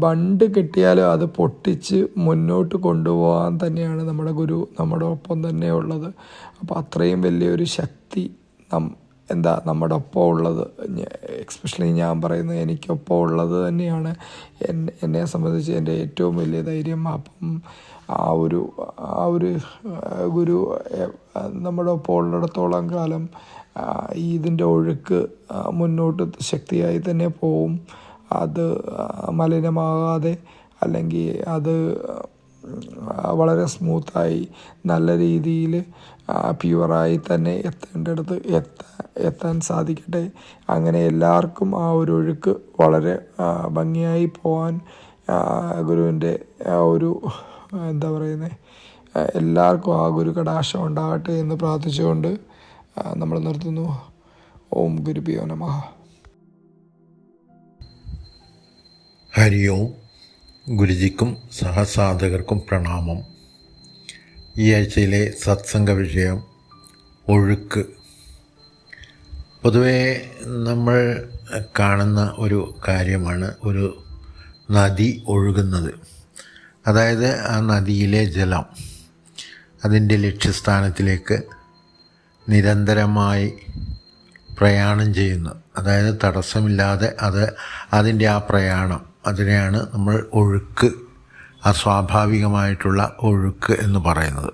ബണ്ട് കിട്ടിയാലും അത് പൊട്ടിച്ച് മുന്നോട്ട് കൊണ്ടുപോകാൻ തന്നെയാണ് നമ്മുടെ ഗുരു നമ്മുടെ ഒപ്പം തന്നെ ഉള്ളത്. അപ്പോൾ അത്രയും വലിയൊരു ശക്തി നമ്മുടെ ഒപ്പം ഉള്ളത്, എക്സ്പെഷ്യലി ഞാൻ പറയുന്നത് എനിക്കൊപ്പം ഉള്ളത് തന്നെയാണ് എന്നെ സംബന്ധിച്ച് എൻ്റെ ഏറ്റവും വലിയ ധൈര്യം. അപ്പം ആ ഒരു ഗുരു നമ്മുടെ ഒപ്പം ഉള്ളിടത്തോളം കാലം ഇതിൻ്റെ ഒഴുക്ക് മുന്നോട്ട് ശക്തിയായി തന്നെ പോവും. അത് മലിനമാകാതെ അല്ലെങ്കിൽ അത് വളരെ സ്മൂത്തായി നല്ല രീതിയിൽ പ്യുവറായി തന്നെ എത്തേണ്ടടുത്ത് എത്താൻ സാധിക്കട്ടെ. അങ്ങനെ എല്ലാവർക്കും ആ ഒരു ഒഴുക്ക് വളരെ ഭംഗിയായി പോകാൻ ഗുരുവിൻ്റെ ഒരു എല്ലാവർക്കും ആ ഗുരു കടാക്ഷം ഉണ്ടാകട്ടെ എന്ന് പ്രാർത്ഥിച്ചുകൊണ്ട് നമ്മൾ നിർത്തുന്നു. ഓം ഗുരുഭ്യോ നമഃ. ഹരി ഓം. ഗുരുജിക്കും സഹസാധകർക്കും പ്രണാമം. ഈ ആഴ്ചയിലെ സത്സംഗ വിഷയം ഒഴുക്ക്. പൊതുവേ നമ്മൾ കാണുന്ന ഒരു കാര്യമാണ് ഒരു നദി ഒഴുകുന്നത്. അതായത് ആ നദിയിലെ ജലം അതിൻ്റെ ലക്ഷ്യസ്ഥാനത്തിലേക്ക് നിരന്തരമായി പ്രയാണം ചെയ്യുന്നു. അതായത് തടസ്സമില്ലാതെ അതിൻ്റെ ആ പ്രയാണം, അതിനെയാണ് നമ്മൾ ഒഴുക്ക്, അസ്വാഭാവികമായിട്ടുള്ള ഒഴുക്ക് എന്ന് പറയുന്നത്.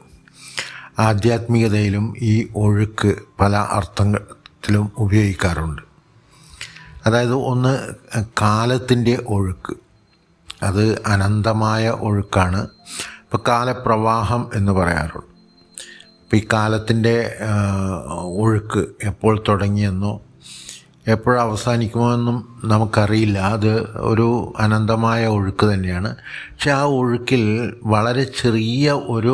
ആധ്യാത്മികതയിലും ഈ ഒഴുക്ക് പല അർത്ഥത്തിലും ഉപയോഗിക്കാറുണ്ട്. അതായത് ഒന്ന് കാലത്തിൻ്റെ ഒഴുക്ക്, അത് അനന്തമായ ഒഴുക്കാണ്. ഇപ്പോൾ കാലപ്രവാഹം എന്ന് പറയാറുണ്ട്. ഇപ്പോൾ ഈ കാലത്തിൻ്റെ ഒഴുക്ക് എപ്പോൾ തുടങ്ങിയെന്നോ എപ്പോഴും അവസാനിക്കുമോ എന്നും നമുക്കറിയില്ല. അത് ഒരു അനന്തമായ ഒഴുക്ക് തന്നെയാണ്. പക്ഷെ ആ ഒഴുക്കിൽ വളരെ ചെറിയ ഒരു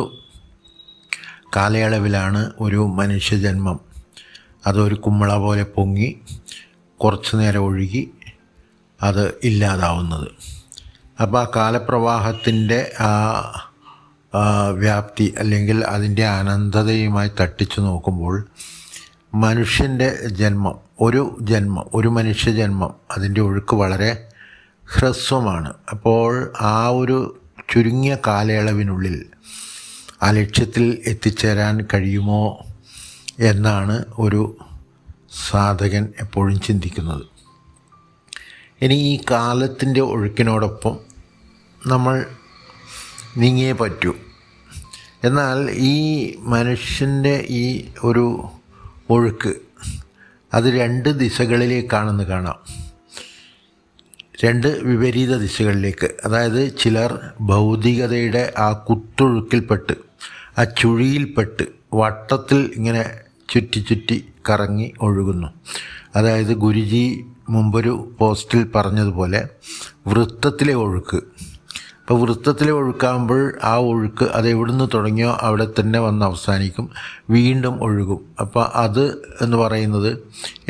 കാലയളവിലാണ് ഒരു മനുഷ്യജന്മം അതൊരു കുമ്മള പോലെ പൊങ്ങി കുറച്ചു നേരം ഒഴുകി അത് ഇല്ലാതാവുന്നത്. അപ്പോൾ ആ കാലപ്രവാഹത്തിൻ്റെ ആ വ്യാപ്തി അല്ലെങ്കിൽ അതിൻ്റെ അനന്തതയുമായി തട്ടിച്ചു നോക്കുമ്പോൾ മനുഷ്യൻ്റെ ജന്മം, ഒരു മനുഷ്യജന്മം, അതിൻ്റെ ഒഴുക്ക് വളരെ ഹ്രസ്വമാണ്. അപ്പോൾ ആ ഒരു ചുരുങ്ങിയ കാലയളവിനുള്ളിൽ ആ ലക്ഷ്യത്തിൽ എത്തിച്ചേരാൻ കഴിയുമോ എന്നാണ് ഒരു സാധകൻ എപ്പോഴും ചിന്തിക്കുന്നത്. ഇനി ഈ കാലത്തിൻ്റെ ഒഴുക്കിനോടൊപ്പം നമ്മൾ നീങ്ങിയേ പറ്റൂ. എന്നാൽ ഈ മനുഷ്യൻ്റെ ഈ ഒരു ഒഴുക്ക് അത് രണ്ട് ദിശകളിലേക്കാണെന്ന് കാണാം, രണ്ട് വിപരീത ദിശകളിലേക്ക്. അതായത് ചിലർ ഭൗതികതയുടെ ആ കുത്തൊഴുക്കിൽപ്പെട്ട്, ആ ചുഴിയിൽപ്പെട്ട് വട്ടത്തിൽ ഇങ്ങനെ ചുറ്റി കറങ്ങി ഒഴുകുന്നു. അതായത് ഗുരുജി മുമ്പൊരു പോസ്റ്റിൽ പറഞ്ഞതുപോലെ വൃത്തത്തിലെ ഒഴുക്ക്. അപ്പോൾ വൃത്തത്തിലെ ഒഴുക്കാകുമ്പോൾ ആ ഒഴുക്ക് അത് എവിടുന്ന് തുടങ്ങിയോ അവിടെ തന്നെ വന്ന് അവസാനിക്കും, വീണ്ടും ഒഴുകും. അപ്പോൾ അത് എന്ന് പറയുന്നത്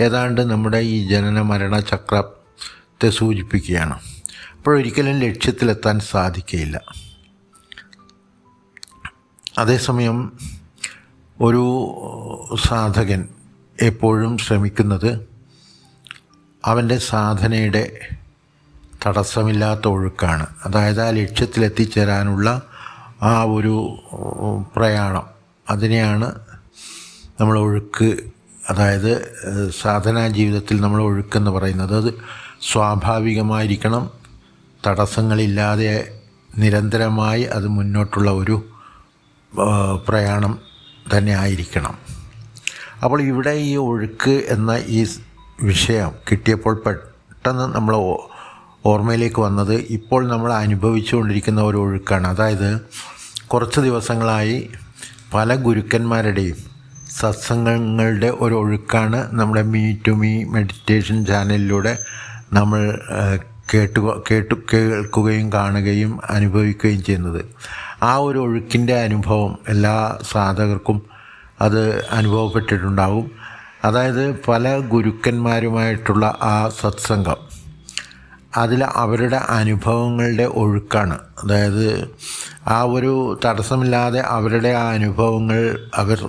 ഏതാണ്ട് നമ്മുടെ ഈ ജനന മരണ ചക്രത്തെ സൂചിപ്പിക്കുകയാണ്. അപ്പോഴൊരിക്കലും ലക്ഷ്യത്തിലെത്താൻ സാധിക്കുകയില്ല. അതേസമയം ഒരു സാധകൻ എപ്പോഴും ശ്രമിക്കുന്നത് അവൻ്റെ സാധനയുടെ തടസ്സമില്ലാത്ത ഒഴുക്കാണ്. അതായത് ആ ലക്ഷ്യത്തിലെത്തിച്ചേരാനുള്ള ആ ഒരു പ്രയാണം, അതിനെയാണ് നമ്മൾ ഒഴുക്ക്, അതായത് സാധനാ ജീവിതത്തിൽ നമ്മൾ ഒഴുക്കെന്ന് പറയുന്നത്. അത് സ്വാഭാവികമായിരിക്കണം, തടസ്സങ്ങളില്ലാതെ നിരന്തരമായി അത് മുന്നോട്ടുള്ള ഒരു പ്രയാണം തന്നെ ആയിരിക്കണം. അപ്പോൾ ഇവിടെ ഈ ഒഴുക്ക് എന്ന ഈ വിഷയം കിട്ടിയപ്പോൾ പെട്ടെന്ന് നമ്മൾ ഓർമ്മയിലേക്ക് വന്നത് ഇപ്പോൾ നമ്മൾ അനുഭവിച്ചുകൊണ്ടിരിക്കുന്ന ഒരു ഒഴുക്കാണ്. അതായത് കുറച്ച് ദിവസങ്ങളായി പല ഗുരുക്കന്മാരുടെയും സത്സംഗങ്ങളുടെ ഒരു ഒഴുക്കാണ് നമ്മുടെ മീ ടു മീ മെഡിറ്റേഷൻ ചാനലിലൂടെ നമ്മൾ കേൾക്കുകയും കാണുകയും അനുഭവിക്കുകയും ചെയ്യുന്നത്. ആ ഒരു ഒഴുക്കിൻ്റെ അനുഭവം എല്ലാ സാധകർക്കും അത് അനുഭവപ്പെട്ടിട്ടുണ്ടാകും. അതായത് പല ഗുരുക്കന്മാരുമായിട്ടുള്ള ആ സത്സംഗം, അതിൽ അവരുടെ അനുഭവങ്ങളുടെ ഒഴുക്കാണ്. അതായത് ആ ഒരു തടസ്സമില്ലാതെ അവരുടെ ആ അനുഭവങ്ങൾ അവർ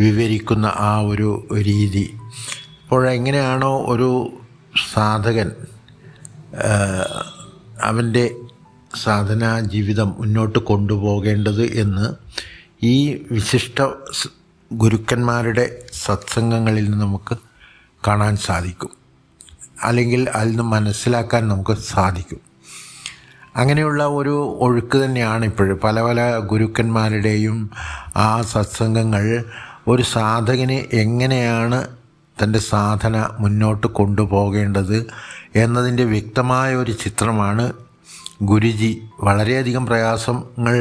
വിവരിക്കുന്ന ആ ഒരു രീതി. അപ്പോൾ എങ്ങനെയാണോ ഒരു സാധകൻ അവൻ്റെ സാധനാ ജീവിതം മുന്നോട്ട് കൊണ്ടുപോകേണ്ടത് എന്ന് ഈ വിശിഷ്ട ഗുരുക്കന്മാരുടെ സത്സംഗങ്ങളിൽ നിന്ന് നമുക്ക് കാണാൻ സാധിക്കും, അല്ലെങ്കിൽ അതിൽ നിന്ന് മനസ്സിലാക്കാൻ നമുക്ക് സാധിക്കും. അങ്ങനെയുള്ള ഒരു ഒഴുക്ക് തന്നെയാണ് ഇപ്പോഴും പല പല ഗുരുക്കന്മാരുടെയും ആ സത്സംഗങ്ങൾ. ഒരു സാധകന് എങ്ങനെയാണ് തൻ്റെ സാധന മുന്നോട്ട് കൊണ്ടുപോകേണ്ടത് എന്നതിൻ്റെ വ്യക്തമായ ഒരു ചിത്രമാണ് ഗുരുജി വളരെയധികം പ്രയാസങ്ങൾ,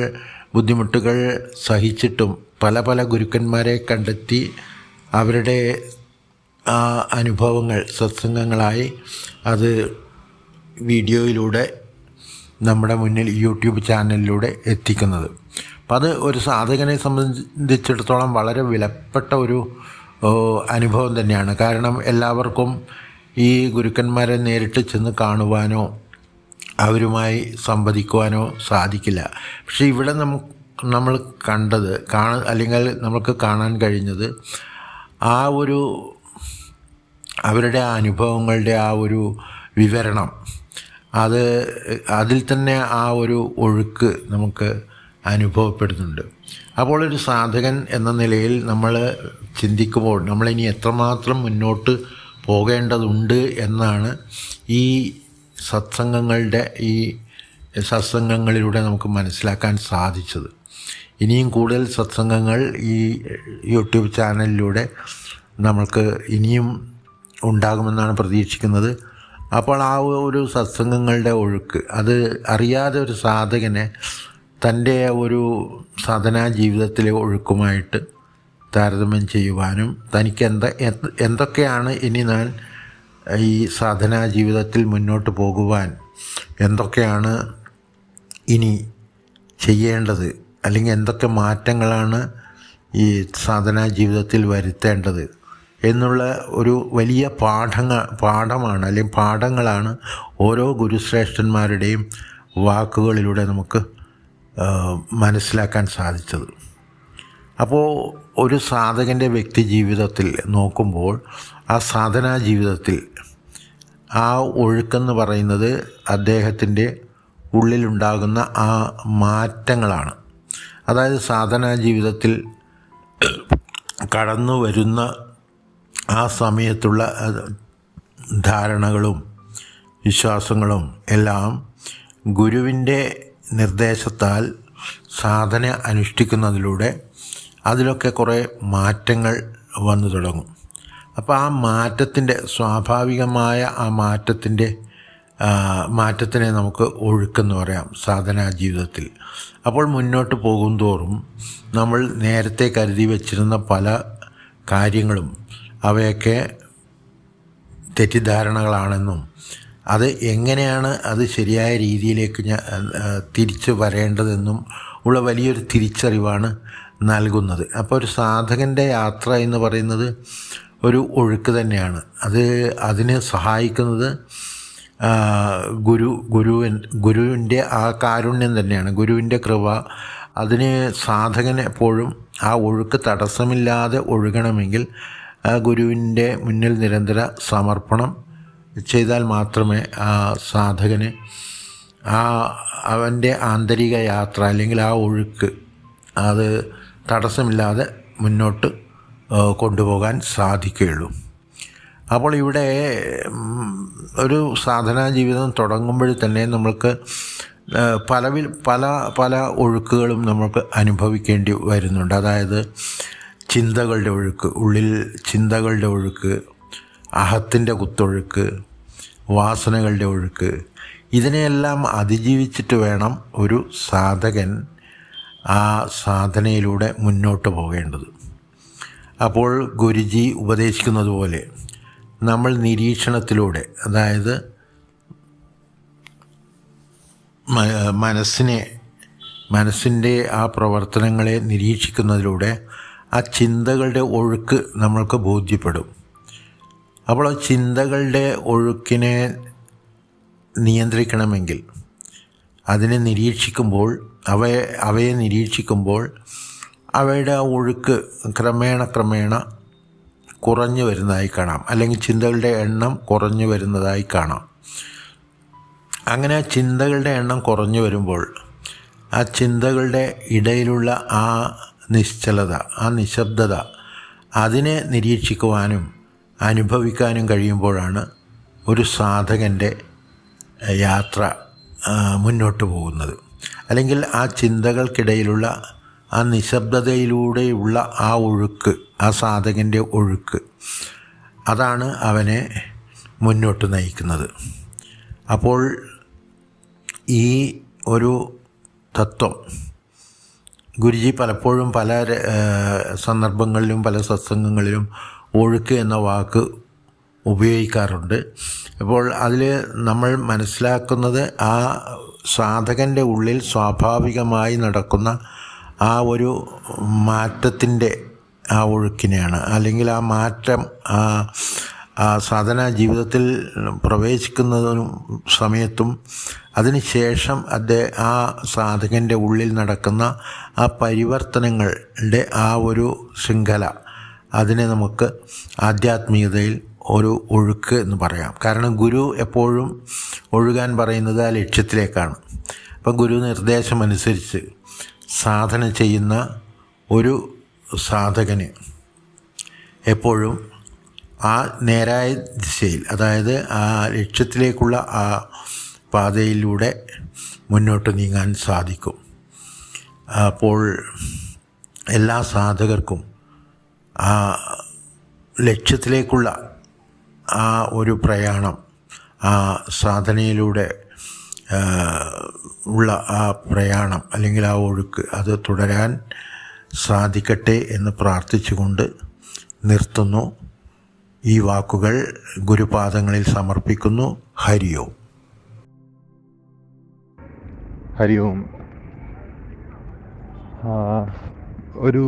ബുദ്ധിമുട്ടുകൾ സഹിച്ചിട്ടും പല പല ഗുരുക്കന്മാരെ കണ്ടെത്തി അവരുടെ ആ അനുഭവങ്ങൾ സത്സംഗങ്ങളായി അത് വീഡിയോയിലൂടെ നമ്മുടെ മുന്നിൽ യൂട്യൂബ് ചാനലിലൂടെ എത്തിക്കുന്നത്. അപ്പം അത് ഒരു സാധകനെ സംബന്ധിച്ചിടത്തോളം വളരെ വിലപ്പെട്ട ഒരു അനുഭവം തന്നെയാണ്. കാരണം എല്ലാവർക്കും ഈ ഗുരുക്കന്മാരെ നേരിട്ട് ചെന്ന് കാണുവാനോ അവരുമായി സംവദിക്കുവാനോ സാധിക്കില്ല. പക്ഷേ ഇവിടെ നമ്മൾ കണ്ടത് അല്ലെങ്കിൽ നമുക്ക് കാണാൻ കഴിഞ്ഞത് ആ ഒരു അവരുടെ അനുഭവങ്ങളുടെ ആ ഒരു വിവരണം, അതിൽ തന്നെ ആ ഒരു ഒഴുക്ക് നമുക്ക് അനുഭവപ്പെടുന്നുണ്ട്. അപ്പോൾ ഒരു സാധകൻ എന്ന നിലയിൽ നമ്മൾ ചിന്തിക്കുമ്പോൾ നമ്മളിനി എത്രമാത്രം മുന്നോട്ട് പോകേണ്ടതുണ്ട് എന്നാണ് ഈ സത്സംഗങ്ങളിലൂടെ നമുക്ക് മനസ്സിലാക്കാൻ സാധിച്ചത്. ഇനിയും കൂടുതൽ സത്സംഗങ്ങൾ ഈ യൂട്യൂബ് ചാനലിലൂടെ നമ്മൾക്ക് ഇനിയും ഉണ്ടാകുമെന്നാണ് പ്രതീക്ഷിക്കുന്നത്. അപ്പോൾ ആ ഒരു സത്സംഗങ്ങളുടെ ഒഴുക്ക് അത് അറിയാതെ ഒരു സാധകനെ തൻ്റെ ഒരു സാധനാ ജീവിതത്തിലെ ഒഴുക്കുമായിട്ട് താരതമ്യം ചെയ്യുവാനും തനിക്ക് എന്തൊക്കെയാണ് ഇനി ഞാൻ ഈ സാധനാ ജീവിതത്തിൽ മുന്നോട്ട് പോകുവാൻ എന്തൊക്കെയാണ് ഇനി ചെയ്യേണ്ടത്, അല്ലെങ്കിൽ എന്തൊക്കെ മാറ്റങ്ങളാണ് ഈ സാധനാ ജീവിതത്തിൽ വരുത്തേണ്ടത് എന്നുള്ള ഒരു വലിയ പാഠമാണ് അല്ലെങ്കിൽ പാഠങ്ങളാണ് ഓരോ ഗുരുശ്രേഷ്ഠന്മാരുടെയും വാക്കുകളിലൂടെ നമുക്ക് മനസ്സിലാക്കാൻ സാധിച്ചത്. അപ്പോൾ ഒരു സാധകൻ്റെ വ്യക്തി ജീവിതത്തിൽ നോക്കുമ്പോൾ ആ സാധനാ ജീവിതത്തിൽ ആ ഒഴുക്കെന്ന് പറയുന്നത് അദ്ദേഹത്തിൻ്റെ ഉള്ളിലുണ്ടാകുന്ന ആ മാറ്റങ്ങളാണ്. അതായത് സാധനാ ജീവിതത്തിൽ കടന്നു വരുന്ന ആ സമയത്തുള്ള ധാരണകളും വിശ്വാസങ്ങളും എല്ലാം ഗുരുവിൻ്റെ നിർദ്ദേശത്താൽ സാധന അനുഷ്ഠിക്കുന്നതിലൂടെ അതിലൊക്കെ കുറേ മാറ്റങ്ങൾ വന്നു തുടങ്ങും. അപ്പോൾ ആ മാറ്റത്തിൻ്റെ സ്വാഭാവികമായ ആ മാറ്റത്തിനെ നമുക്ക് ഒഴുക്കെന്ന് പറയാം സാധനാ ജീവിതത്തിൽ. അപ്പോൾ മുന്നോട്ട് പോകും തോറും നമ്മൾ നേരത്തെ കരുതി വച്ചിരുന്ന പല കാര്യങ്ങളും അവയൊക്കെ തെറ്റിദ്ധാരണകളാണെന്നും അത് എങ്ങനെയാണ് അത് ശരിയായ രീതിയിലേക്ക് തിരിച്ചു വരേണ്ടതെന്നും ഉള്ള വലിയൊരു തിരിച്ചറിവാണ് നൽകുന്നത്. അപ്പോൾ ഒരു സാധകൻ്റെ യാത്ര എന്ന് പറയുന്നത് ഒരു ഒഴുക്ക് തന്നെയാണ്. അതിന് സഹായിക്കുന്നത് ഗുരുവിൻ്റെ ആ കാരുണ്യം തന്നെയാണ്. ഗുരുവിൻ്റെ കൃപ അതിന് സാധകൻ എപ്പോഴും ആ ഒഴുക്ക് തടസ്സമില്ലാതെ ഒഴുകണമെങ്കിൽ ആ ഗുരുവിൻ്റെ മുന്നിൽ നിരന്തര സമർപ്പണം ചെയ്താൽ മാത്രമേ ആ സാധകന് അവൻ്റെ ആന്തരിക യാത്ര അല്ലെങ്കിൽ ആ ഒഴുക്ക് അത് തടസ്സമില്ലാതെ മുന്നോട്ട് കൊണ്ടുപോകാൻ സാധിക്കുകയുള്ളൂ. അപ്പോൾ ഇവിടെ ഒരു സാധനാ ജീവിതം തുടങ്ങുമ്പോൾ തന്നെ നമ്മൾക്ക് പല ഒഴുക്കുകളും നമുക്ക് അനുഭവിക്കേണ്ടി വരുന്നുണ്ട്. അതായത് ചിന്തകളുടെ ഒഴുക്ക്, ഉള്ളിൽ ചിന്തകളുടെ ഒഴുക്ക്, അഹത്തിൻ്റെ കുത്തൊഴുക്ക്, വാസനകളുടെ ഒഴുക്ക്, ഇതിനെയെല്ലാം അതിജീവിച്ചിട്ട് വേണം ഒരു സാധകൻ ആ സാധനയിലൂടെ മുന്നോട്ട് പോകേണ്ടത്. അപ്പോൾ ഗുരുജി ഉപദേശിക്കുന്നത് പോലെ നമ്മൾ നിരീക്ഷണത്തിലൂടെ, അതായത് മനസ്സിൻ്റെ ആ പ്രവർത്തനങ്ങളെ നിരീക്ഷിക്കുന്നതിലൂടെ ആ ചിന്തകളുടെ ഒഴുക്ക് നമ്മൾക്ക് ബോധ്യപ്പെടും. അപ്പോൾ ആ ചിന്തകളുടെ ഒഴുക്കിനെ നിയന്ത്രിക്കണമെങ്കിൽ അതിനെ നിരീക്ഷിക്കുമ്പോൾ അവയെ നിരീക്ഷിക്കുമ്പോൾ അവയുടെ ആ ഒഴുക്ക് ക്രമേണ കുറഞ്ഞു വരുന്നതായി കാണാം, അല്ലെങ്കിൽ ചിന്തകളുടെ എണ്ണം കുറഞ്ഞു വരുന്നതായി കാണാം. അങ്ങനെ ആ ചിന്തകളുടെ എണ്ണം കുറഞ്ഞു വരുമ്പോൾ ആ ചിന്തകളുടെ ഇടയിലുള്ള ആ നിശ്ചലത, ആ നിശബ്ദത, അതിനെ നിരീക്ഷിക്കുവാനും അനുഭവിക്കാനും കഴിയുമ്പോഴാണ് ഒരു സാധകൻ്റെ യാത്ര മുന്നോട്ട് പോകുന്നത്. അല്ലെങ്കിൽ ആ ചിന്തകൾക്കിടയിലുള്ള ആ നിശബ്ദതയിലൂടെയുള്ള ആ ഒഴുക്ക്, ആ സാധകൻ്റെ ഒഴുക്ക്, അതാണ് അവനെ മുന്നോട്ട് നയിക്കുന്നത്. അപ്പോൾ ഈ ഒരു തത്വം ഗുരുജി പലപ്പോഴും പല സന്ദർഭങ്ങളിലും പല സത്സംഗങ്ങളിലും ഒഴുക്ക് എന്ന വാക്ക് ഉപയോഗിക്കാറുണ്ട്. അപ്പോൾ അതിൽ നമ്മൾ മനസ്സിലാക്കുന്നത് ആ സാധകൻ്റെ ഉള്ളിൽ സ്വാഭാവികമായി നടക്കുന്ന ആ ഒരു മാറ്റത്തിൻ്റെ ആ ഒഴുക്കിനെയാണ്. അല്ലെങ്കിൽ ആ മാറ്റം ആ സാധനാ ജീവിതത്തിൽ പ്രവേശിക്കുന്നതിനും സമയത്തും അതിനുശേഷം ആ സാധകൻ്റെ ഉള്ളിൽ നടക്കുന്ന ആ പരിവർത്തനങ്ങളുടെ ആ ഒരു ശൃംഖല, അതിനെ നമുക്ക് ആധ്യാത്മികതയിൽ ഒരു ഒഴുക്ക് എന്ന് പറയാം. കാരണം ഗുരു എപ്പോഴും ഒഴുകാൻ പറയുന്നത് ആ ലക്ഷ്യത്തിലേക്കാണ്. അപ്പം ഗുരു നിർദ്ദേശമനുസരിച്ച് സാധന ചെയ്യുന്ന ഒരു സാധകന് എപ്പോഴും ആ നേരായ ദിശയിൽ, അതായത് ആ ലക്ഷ്യത്തിലേക്കുള്ള ആ പാതയിലൂടെ മുന്നോട്ട് നീങ്ങാൻ സാധിക്കും. അപ്പോൾ എല്ലാ സാധകർക്കും ആ ലക്ഷ്യത്തിലേക്കുള്ള ആ ഒരു പ്രയാണം, ആ സാധനയിലൂടെ ഉള്ള ആ പ്രയാണം അല്ലെങ്കിൽ ആ ഒഴുക്ക്, അത് തുടരാൻ സാധിക്കട്ടെ എന്ന് പ്രാർത്ഥിച്ചുകൊണ്ട് നിർത്തുന്നു. ഈ വാക്കുകൾ ഗുരുപാദങ്ങളിൽ സമർപ്പിക്കുന്നു. ഹരി ഓം. ഹരി ഓം. ഒരു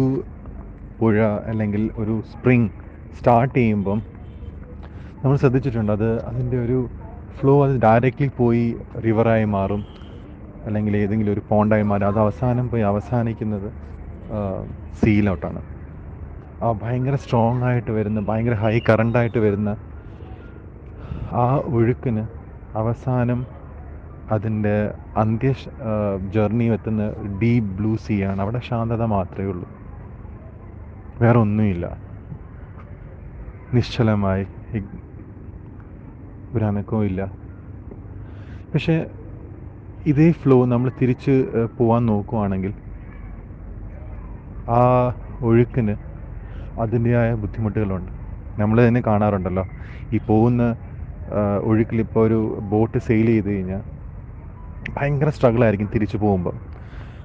പുഴ അല്ലെങ്കിൽ ഒരു സ്പ്രിങ് സ്റ്റാർട്ട് ചെയ്യുമ്പം നമ്മൾ ശ്രദ്ധിച്ചിട്ടുണ്ട്, അതിൻ്റെ ഒരു ഫ്ലോ അത് ഡയറക്റ്റ്ലി പോയി റിവറായി മാറും, അല്ലെങ്കിൽ ഏതെങ്കിലും ഒരു പോണ്ടായി മാറും. അത് അവസാനം പോയി അവസാനിക്കുന്നത് സീയിലോട്ടാണ്. ആ ഭയങ്കര സ്ട്രോങ് ആയിട്ട് വരുന്ന, ഭയങ്കര ഹൈ കറണ്ടായിട്ട് വരുന്ന ആ ഒഴുക്കിന് അവസാനം അതിൻ്റെ ജേർണി എത്തുന്ന ഡീപ്പ് ബ്ലൂ സീ ആണ്. അവിടെ ശാന്തത മാത്രമേ ഉള്ളൂ, വേറെ ഒന്നുമില്ല. നിശ്ചലമായി, ഒരു അനക്കവും ഇല്ല. പക്ഷേ ഇതേ ഫ്ലോ നമ്മൾ തിരിച്ച് പോകാൻ നോക്കുവാണെങ്കിൽ ആ ഒഴുക്കിന് അതിൻ്റെതായ ബുദ്ധിമുട്ടുകളുണ്ട്. നമ്മൾ തന്നെ കാണാറുണ്ടല്ലോ, ഈ പോകുന്ന ഒഴുക്കിലിപ്പോൾ ഒരു ബോട്ട് സെയിൽ ചെയ്ത് കഴിഞ്ഞാൽ ഭയങ്കര സ്ട്രഗിളായിരിക്കും തിരിച്ചു പോകുമ്പോൾ.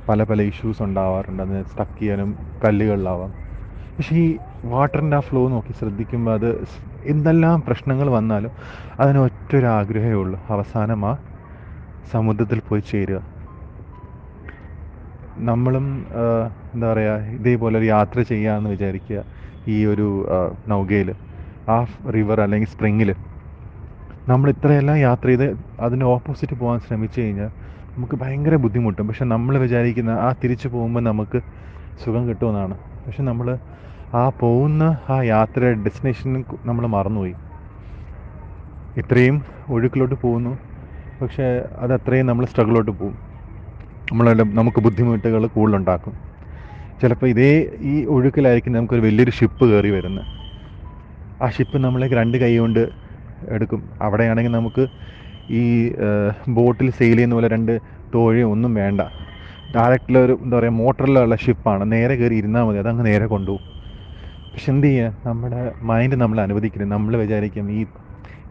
പല ഇഷ്യൂസ് ഉണ്ടാവാറുണ്ട്, അതിന് സ്റ്റക്ക് ചെയ്യാനും കല്ലുകളിലാവാം. പക്ഷേ ഈ വാട്ടറിൻ്റെ ആ ഫ്ലോ നോക്കി ശ്രദ്ധിക്കുമ്പോൾ അത് എന്തെല്ലാം പ്രശ്നങ്ങൾ വന്നാലും അതിന് ഒറ്റൊരാഗ്രഹമേ ഉള്ളൂ, അവസാനം ആ സമുദ്രത്തിൽ പോയി ചേരുക. നമ്മളും എന്താ പറയുക, ഇതേപോലെ ഒരു യാത്ര ചെയ്യാമെന്ന് വിചാരിക്കുക. ഈ ഒരു നൗകയിൽ, ആ റിവർ അല്ലെങ്കിൽ സ്പ്രിങ്ങിൽ നമ്മൾ ഇത്രയെല്ലാം യാത്ര ചെയ്ത് അതിന് ഓപ്പോസിറ്റ് പോകാൻ ശ്രമിച്ചു കഴിഞ്ഞാൽ നമുക്ക് ഭയങ്കര ബുദ്ധിമുട്ടും. പക്ഷെ നമ്മൾ വിചാരിക്കുന്ന ആ തിരിച്ചു പോകുമ്പോൾ നമുക്ക് സുഖം കിട്ടുമെന്നാണ്. പക്ഷെ നമ്മൾ ആ പോകുന്ന ആ യാത്രയുടെ ഡെസ്റ്റിനേഷനിൽ നമ്മൾ മറന്നുപോയി. ഇത്രയും ഒഴുക്കിലോട്ട് പോകുന്നു, പക്ഷേ അത് അത്രയും നമ്മൾ സ്ട്രഗിളോട്ട് പോകും. നമുക്ക് ബുദ്ധിമുട്ടുകൾ കൂടുതലുണ്ടാക്കും. ചിലപ്പോൾ ഈ ഒഴുക്കിലായിരിക്കും നമുക്കൊരു വലിയൊരു ഷിപ്പ് കയറി വരുന്നത്. ആ ഷിപ്പ് നമ്മളേക്ക് 2 കൈ കൊണ്ട് എടുക്കും. അവിടെയാണെങ്കിൽ നമുക്ക് ഈ ബോട്ടിൽ സെയിൽ ചെയ്യുന്ന പോലെ 2 തോഴയോ ഒന്നും വേണ്ട. ഡയറക്റ്റിലൊരു എന്താ പറയുക, മോട്ടറിലുള്ള ഷിപ്പാണ്. നേരെ കയറി ഇരുന്നാൽ മതി, അതങ്ങ് നേരെ കൊണ്ടുപോകും. പക്ഷെ എന്ത് ചെയ്യുക, നമ്മുടെ മൈൻഡ് നമ്മൾ അനുവദിക്കുന്നത്. നമ്മൾ വിചാരിക്കും ഈ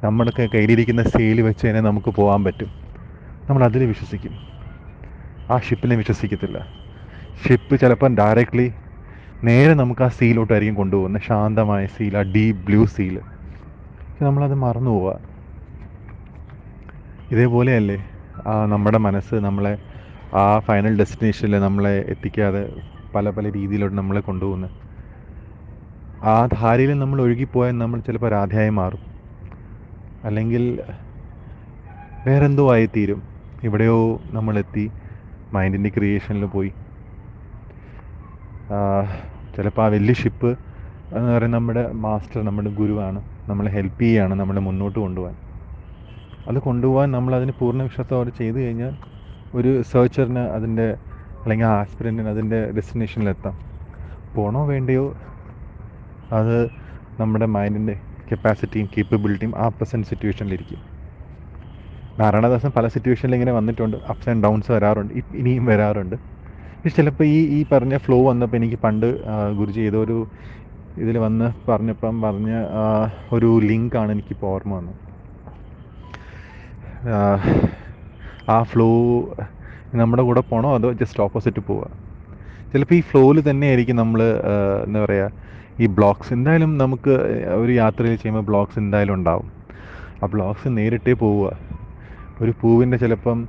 നമ്മുടെ കയ്യിലിരിക്കുന്ന സെയിൽ വെച്ച് തന്നെ നമുക്ക് പോകാൻ പറ്റും. നമ്മൾ അതിൽ വിശ്വസിക്കും, ആ ഷിപ്പിനെ വിശ്വസിക്കത്തില്ല. ഷിപ്പ് ചിലപ്പം ഡയറക്റ്റ്ലി നേരെ നമുക്ക് ആ സീലോട്ടായിരിക്കും കൊണ്ടുപോകുന്നത്. ശാന്തമായ സീൽ, ആ ഡീപ്പ് ബ്ലൂ സീൽ. പക്ഷെ നമ്മളത് മറന്നു പോവുക. ഇതേപോലെയല്ലേ നമ്മുടെ മനസ്സ് നമ്മളെ ആ ഫൈനൽ ഡെസ്റ്റിനേഷനിൽ നമ്മളെ എത്തിക്കാതെ പല പല രീതിയിലോട്ട് നമ്മളെ കൊണ്ടുപോകുന്നത്. ആ ധാരയിൽ നമ്മൾ ഒഴുകിപ്പോയാൽ നമ്മൾ ചിലപ്പോൾ രാധയായി മാറും, അല്ലെങ്കിൽ വേറെന്തോ ആയിത്തീരും. എവിടെയോ നമ്മളെത്തി മൈൻഡിൻ്റെ ക്രിയേഷനിൽ പോയി. ചിലപ്പോൾ ആ വലിയ ഷിപ്പ് എന്ന് പറയുന്നത് നമ്മുടെ മാസ്റ്റർ, നമ്മുടെ ഗുരുവാണ്. നമ്മളെ ഹെൽപ്പ് ചെയ്യുകയാണ് നമ്മളെ മുന്നോട്ട് കൊണ്ടുപോകാൻ. അത് കൊണ്ടുപോകാൻ നമ്മളതിന് പൂർണ്ണ വിശ്വാസത്തോടെ ചെയ്തു കഴിഞ്ഞാൽ ഒരു സെർച്ചറിന് അതിൻ്റെ, അല്ലെങ്കിൽ ആ ആസ്പിരൻറ്റിന് അതിൻ്റെ ഡെസ്റ്റിനേഷനിലെത്താം. പോണോ വേണ്ടയോ, അത് നമ്മുടെ മൈൻഡിൻ്റെ കപ്പാസിറ്റിയും കേപ്പബിലിറ്റിയും ആ പ്രസൻറ്റ് സിറ്റുവേഷനിലിരിക്കും. നാരായണദാസൻ പല സിറ്റുവേഷനിൽ ഇങ്ങനെ വന്നിട്ടുണ്ട്. അപ്സ് ആൻഡ് ഡൗൺസ് വരാറുണ്ട്, ഇനിയും വരാറുണ്ട്. പക്ഷെ ചിലപ്പോൾ ഈ പറഞ്ഞ ഫ്ലോ വന്നപ്പോൾ എനിക്ക് പണ്ട് ഗുരുജി ഏതോ ഒരു ഇതിൽ വന്ന് പറഞ്ഞ ഒരു ലിങ്കാണ് എനിക്കിപ്പോൾ ഓർമ്മ വന്നത്. ആ ഫ്ലോ നമ്മുടെ കൂടെ പോകണോ അതോ ജസ്റ്റ് ഓപ്പോസിറ്റ് പോവുക. ചിലപ്പോൾ ഈ ഫ്ലോയിൽ തന്നെ ആയിരിക്കും നമ്മൾ എന്താ പറയുക, ഈ ബ്ലോക്സ് എന്തായാലും നമുക്ക് ഒരു യാത്രയിൽ ചെയ്യുമ്പോൾ ബ്ലോക്സ് എന്തായാലും ഉണ്ടാവും. ആ ബ്ലോക്സ് നേരിട്ടേ പോവുക. ഒരു പൂവിൻ്റെ ചിലപ്പം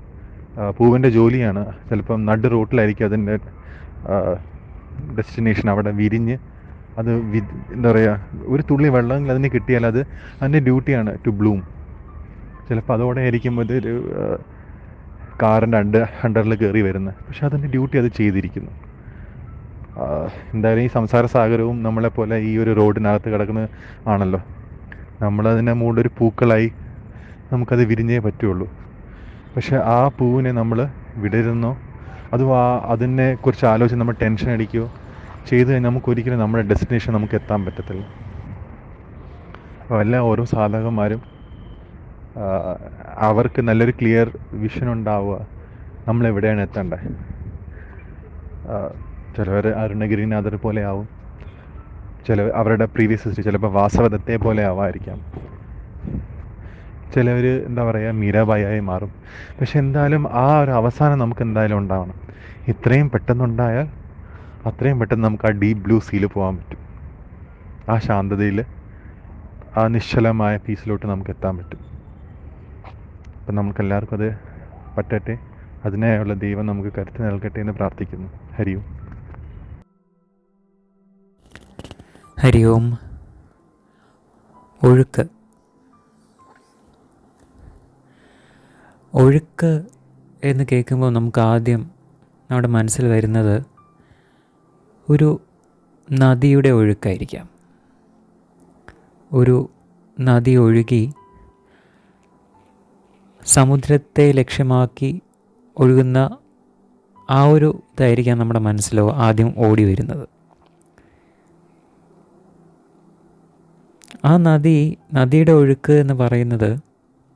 പൂവിൻ്റെ ജോലിയാണ്, ചിലപ്പം നട് റോട്ടിലായിരിക്കും അതിൻ്റെ ഡെസ്റ്റിനേഷൻ. അവിടെ വിരിഞ്ഞ് അത് എന്താ പറയുക, ഒരു തുള്ളി വെള്ളം അതിന് കിട്ടിയാൽ അത് അതിൻ്റെ ഡ്യൂട്ടിയാണ് ടു ബ്ലൂം. ചിലപ്പോൾ അതോടെ ആയിരിക്കും അതൊരു കാറിൻ്റെ അണ്ടറിൽ കയറി വരുന്നത്. പക്ഷെ അതിൻ്റെ ഡ്യൂട്ടി അത് ചെയ്തിരിക്കുന്നു. എന്തായാലും ഈ സംസാര സാഗരവും നമ്മളെപ്പോലെ ഈ ഒരു റോഡിനകത്ത് കിടക്കുന്നത് ആണല്ലോ. നമ്മളതിനെ മൂടൊരു പൂക്കളായി നമുക്കത് വിരിഞ്ഞേ പറ്റുള്ളൂ. പക്ഷെ ആ പൂവിനെ നമ്മൾ വിടരുന്നോ അതും അതിനെക്കുറിച്ച് ആലോചിച്ച് നമ്മൾ ടെൻഷൻ അടിക്കുകയോ ചെയ്ത് കഴിഞ്ഞാൽ നമുക്കൊരിക്കലും നമ്മുടെ ഡെസ്റ്റിനേഷൻ നമുക്ക് എത്താൻ പറ്റത്തില്ല. അപ്പോൾ എല്ലാ ഓരോ സാധകന്മാരും അവർക്ക് നല്ലൊരു ക്ലിയർ വിഷൻ ഉണ്ടാവുക നമ്മളെവിടെയാണ് എത്തേണ്ടത്. ചിലവർ അരുണഗിരിനാഥർ പോലെ ആവും, അവരുടെ പ്രീവിയസ് ഹിസ്റ്ററി ചിലപ്പോൾ വാസവദത്തെ പോലെ ആവാമായിരിക്കാം, ചിലവർ എന്താ പറയുക മീരാബായി മാറും. പക്ഷെ എന്തായാലും ആ ഒരു അവസാനം നമുക്ക് എന്തായാലും ഉണ്ടാവണം. ഇത്രയും പെട്ടെന്നുണ്ടായാൽ അത്രയും പെട്ടെന്ന് നമുക്ക് ആ ഡീപ്പ് ബ്ലൂ സീൽ പോകാൻ പറ്റും. ആ ശാന്തതയിൽ, ആ നിശ്ചലമായ പീസിലോട്ട് നമുക്ക് എത്താൻ പറ്റും. അപ്പം നമുക്കെല്ലാവർക്കും അത് പറ്റട്ടെ. അതിനായുള്ള ദൈവം നമുക്ക് കരുത്ത് നൽകട്ടെ എന്ന് പ്രാർത്ഥിക്കുന്നു. ഹരി ഓം. ഹരി ഓം. ഒഴുക്ക് എന്ന് കേൾക്കുമ്പോൾ നമുക്ക് ആദ്യം നമ്മുടെ മനസ്സിൽ വരുന്നത് ഒരു നദിയുടെ ഒഴുക്കായിരിക്കാം. ഒരു നദി ഒഴുകി സമുദ്രത്തെ ലക്ഷ്യമാക്കി ഒഴുകുന്ന ആ ഒരു ഇതായിരിക്കാം നമ്മുടെ മനസ്സിലോ ആദ്യം ഓടി വരുന്നത്. ആ നദിയുടെ ഒഴുക്ക് എന്ന് പറയുന്നത്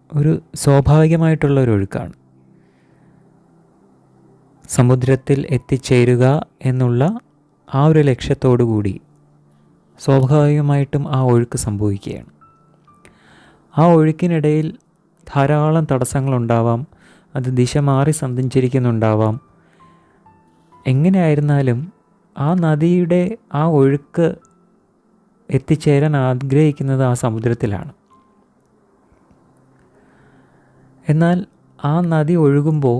ഒരു സ്വാഭാവികമായിട്ടുള്ള ഒരു ഒഴുക്കാണ്. സമുദ്രത്തിൽ എത്തിച്ചേരുക എന്നുള്ള ആ ഒരു ലക്ഷ്യത്തോടു കൂടി സ്വാഭാവികമായിട്ടും ആ ഒഴുക്ക് സംഭവിക്കുകയാണ്. ആ ഒഴുക്കിനിടയിൽ ധാരാളം തടസ്സങ്ങളുണ്ടാവാം, അത് ദിശ മാറി സഞ്ചരിക്കുന്നുണ്ടാവാം. എങ്ങനെയായിരുന്നാലും ആ നദിയുടെ ആ ഒഴുക്ക് എത്തിച്ചേരാൻ ആഗ്രഹിക്കുന്നത് ആ സമുദ്രത്തിലാണ്. എന്നാൽ ആ നദി ഒഴുകുമ്പോൾ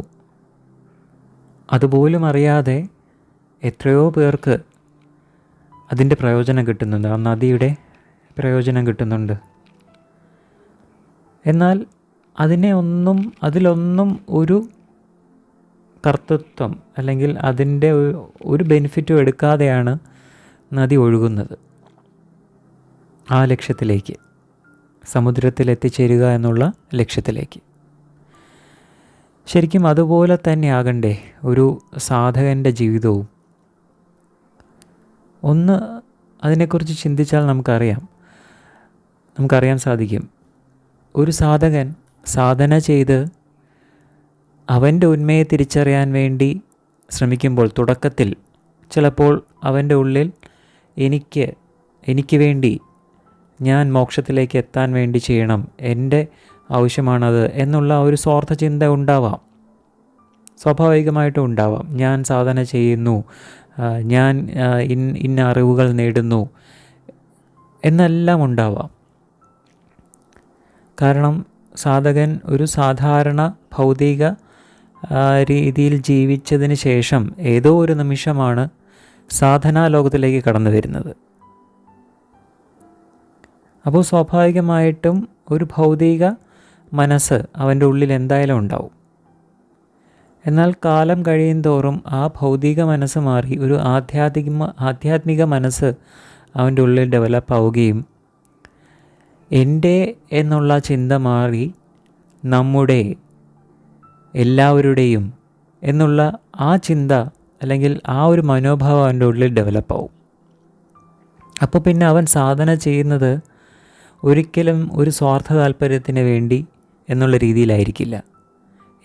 അതുപോലും അറിയാതെ എത്രയോ പേർക്ക് അതിൻ്റെ പ്രയോജനം കിട്ടുന്നുണ്ട്, ആ നദിയുടെ പ്രയോജനം കിട്ടുന്നുണ്ട്. എന്നാൽ അതിലൊന്നും ഒരു കർത്തൃത്വം അല്ലെങ്കിൽ അതിൻ്റെ ഒരു ബെനിഫിറ്റും എടുക്കാതെയാണ് നദി ഒഴുകുന്നത് ആ ലക്ഷ്യത്തിലേക്ക്, സമുദ്രത്തിൽ എത്തിച്ചേരുക എന്നുള്ള ലക്ഷ്യത്തിലേക്ക്. ശരിക്കും അതുപോലെ തന്നെ ആകണ്ടേ ഒരു സാധകൻ്റെ ജീവിതവും? ഒന്ന് അതിനെക്കുറിച്ച് ചിന്തിച്ചാൽ നമുക്കറിയാൻ സാധിക്കും. ഒരു സാധകൻ സാധന ചെയ്ത് അവൻ്റെ ഉന്മയെ തിരിച്ചറിയാൻ വേണ്ടി ശ്രമിക്കുമ്പോൾ തുടക്കത്തിൽ ചിലപ്പോൾ അവൻ്റെ ഉള്ളിൽ എനിക്ക് വേണ്ടി ഞാൻ മോക്ഷത്തിലേക്ക് എത്താൻ വേണ്ടി ചെയ്യണം, എൻ്റെ ആവശ്യമാണത് എന്നുള്ള ഒരു സ്വാർത്ഥ ചിന്ത ഉണ്ടാവാം, സ്വാഭാവികമായിട്ടും ഉണ്ടാവാം. ഞാൻ സാധന ചെയ്യുന്നു, ഞാൻ ഇന്ന അറിവുകൾ നേടുന്നു എന്നെല്ലാം ഉണ്ടാവാം. കാരണം സാധകൻ ഒരു സാധാരണ ഭൗതിക രീതിയിൽ ജീവിച്ചതിന് ശേഷം ഏതോ ഒരു നിമിഷമാണ് സാധനാ ലോകത്തിലേക്ക് കടന്നു വരുന്നത്. അപ്പോൾ സ്വാഭാവികമായിട്ടും ഒരു ഭൗതിക മനസ്സ് അവൻ്റെ ഉള്ളിൽ എന്തായാലും ഉണ്ടാവും. എന്നാൽ കാലം കഴിയും തോറും ആ ഭൗതിക മനസ്സ് മാറി ഒരു ആധ്യാത്മിക മനസ്സ് അവൻ്റെ ഉള്ളിൽ ഡെവലപ്പ് ആവുകയും എൻ്റെ എന്നുള്ള ചിന്ത മാറി നമ്മുടെ, എല്ലാവരുടെയും എന്നുള്ള ആ ചിന്ത അല്ലെങ്കിൽ ആ ഒരു മനോഭാവം അവൻ്റെ ഉള്ളിൽ ഡെവലപ്പ് ആവും. അപ്പോൾ പിന്നെ അവൻ സാധന ചെയ്യുന്നത് ഒരിക്കലും ഒരു സ്വാർത്ഥ താല്പര്യത്തിന് വേണ്ടി എന്നുള്ള രീതിയിലായിരിക്കില്ല.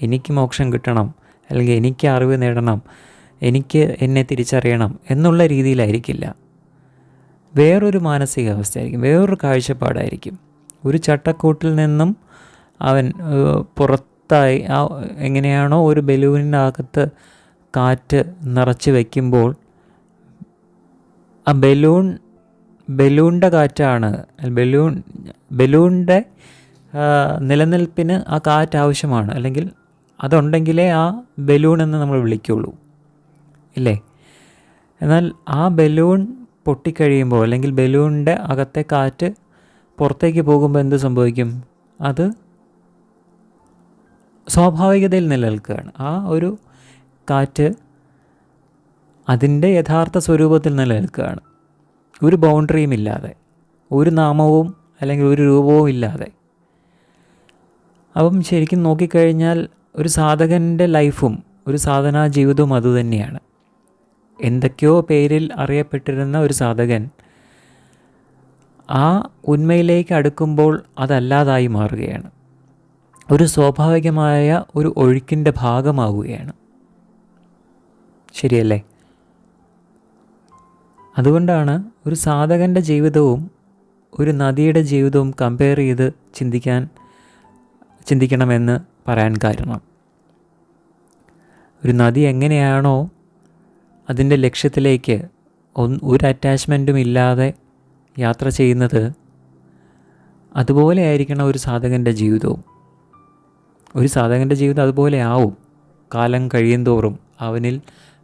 എനിക്ക് മോക്ഷം കിട്ടണം, അല്ലെങ്കിൽ എനിക്ക് അറിവ് നേടണം, എനിക്ക് എന്നെ തിരിച്ചറിയണം എന്നുള്ള രീതിയിലായിരിക്കില്ല. വേറൊരു മാനസികാവസ്ഥയായിരിക്കും, വേറൊരു കാഴ്ചപ്പാടായിരിക്കും. ഒരു ചട്ടക്കൂട്ടിൽ നിന്നും അവൻ പുറത്തായി, എങ്ങനെയാണോ ഒരു ബലൂണിനകത്ത് കാറ്റ് നിറച്ച് വയ്ക്കുമ്പോൾ ആ ബലൂണിൻ്റെ കാറ്റാണ്, ബലൂണിൻ്റെ നിലനിൽപ്പിന് ആ കാറ്റ് ആവശ്യമാണ്, അല്ലെങ്കിൽ അതുണ്ടെങ്കിലേ ആ ബലൂൺ എന്ന് നമ്മൾ വിളിക്കുള്ളൂ, ഇല്ലേ? എന്നാൽ ആ ബലൂൺ പൊട്ടിക്കഴിയുമ്പോൾ അല്ലെങ്കിൽ ബലൂണിൻ്റെ അകത്തെ കാറ്റ് പുറത്തേക്ക് പോകുമ്പോൾ എന്ത് സംഭവിക്കും? അത് സ്വാഭാവികതയിൽ നിലനിൽക്കുകയാണ്. ആ ഒരു കാറ്റ് അതിൻ്റെ യഥാർത്ഥ സ്വരൂപത്തിൽ നിലനിൽക്കുകയാണ്, ഒരു ബൗണ്ടറിയും ഇല്ലാതെ, ഒരു നാമവും അല്ലെങ്കിൽ ഒരു രൂപവും ഇല്ലാതെ. അപ്പം ശരിക്കും നോക്കിക്കഴിഞ്ഞാൽ ഒരു സാധകൻ്റെ ലൈഫും ഒരു സാധനാ ജീവിതവും അതുതന്നെയാണ്. എന്തൊക്കെയോ പേരിൽ അറിയപ്പെട്ടിരുന്ന ഒരു സാധകൻ ആ ഉന്മയിലേക്ക് അടുക്കുമ്പോൾ അതല്ലാതായി മാറുകയാണ്, ഒരു സ്വാഭാവികമായ ഒരു ഒഴുക്കിൻ്റെ ഭാഗമാവുകയാണ്. ശരിയല്ലേ? അതുകൊണ്ടാണ് ഒരു സാധകൻ്റെ ജീവിതവും ഒരു നദിയുടെ ജീവിതവും കമ്പയർ ചെയ്ത് ചിന്തിക്കണമെന്ന് പറയാൻ കാരണം, ഒരു നദി എങ്ങനെയാണോ അതിൻ്റെ ലക്ഷ്യത്തിലേക്ക് ഒരു അറ്റാച്ച്മെൻറ്റും ഇല്ലാതെ യാത്ര ചെയ്യുന്നത്, അതുപോലെ ആയിരിക്കണം ഒരു സാധകൻ്റെ ജീവിതവും. ഒരു സാധകൻ്റെ ജീവിതം അതുപോലെ ആവും. കാലം കഴിയുന്തോറും അവനിൽ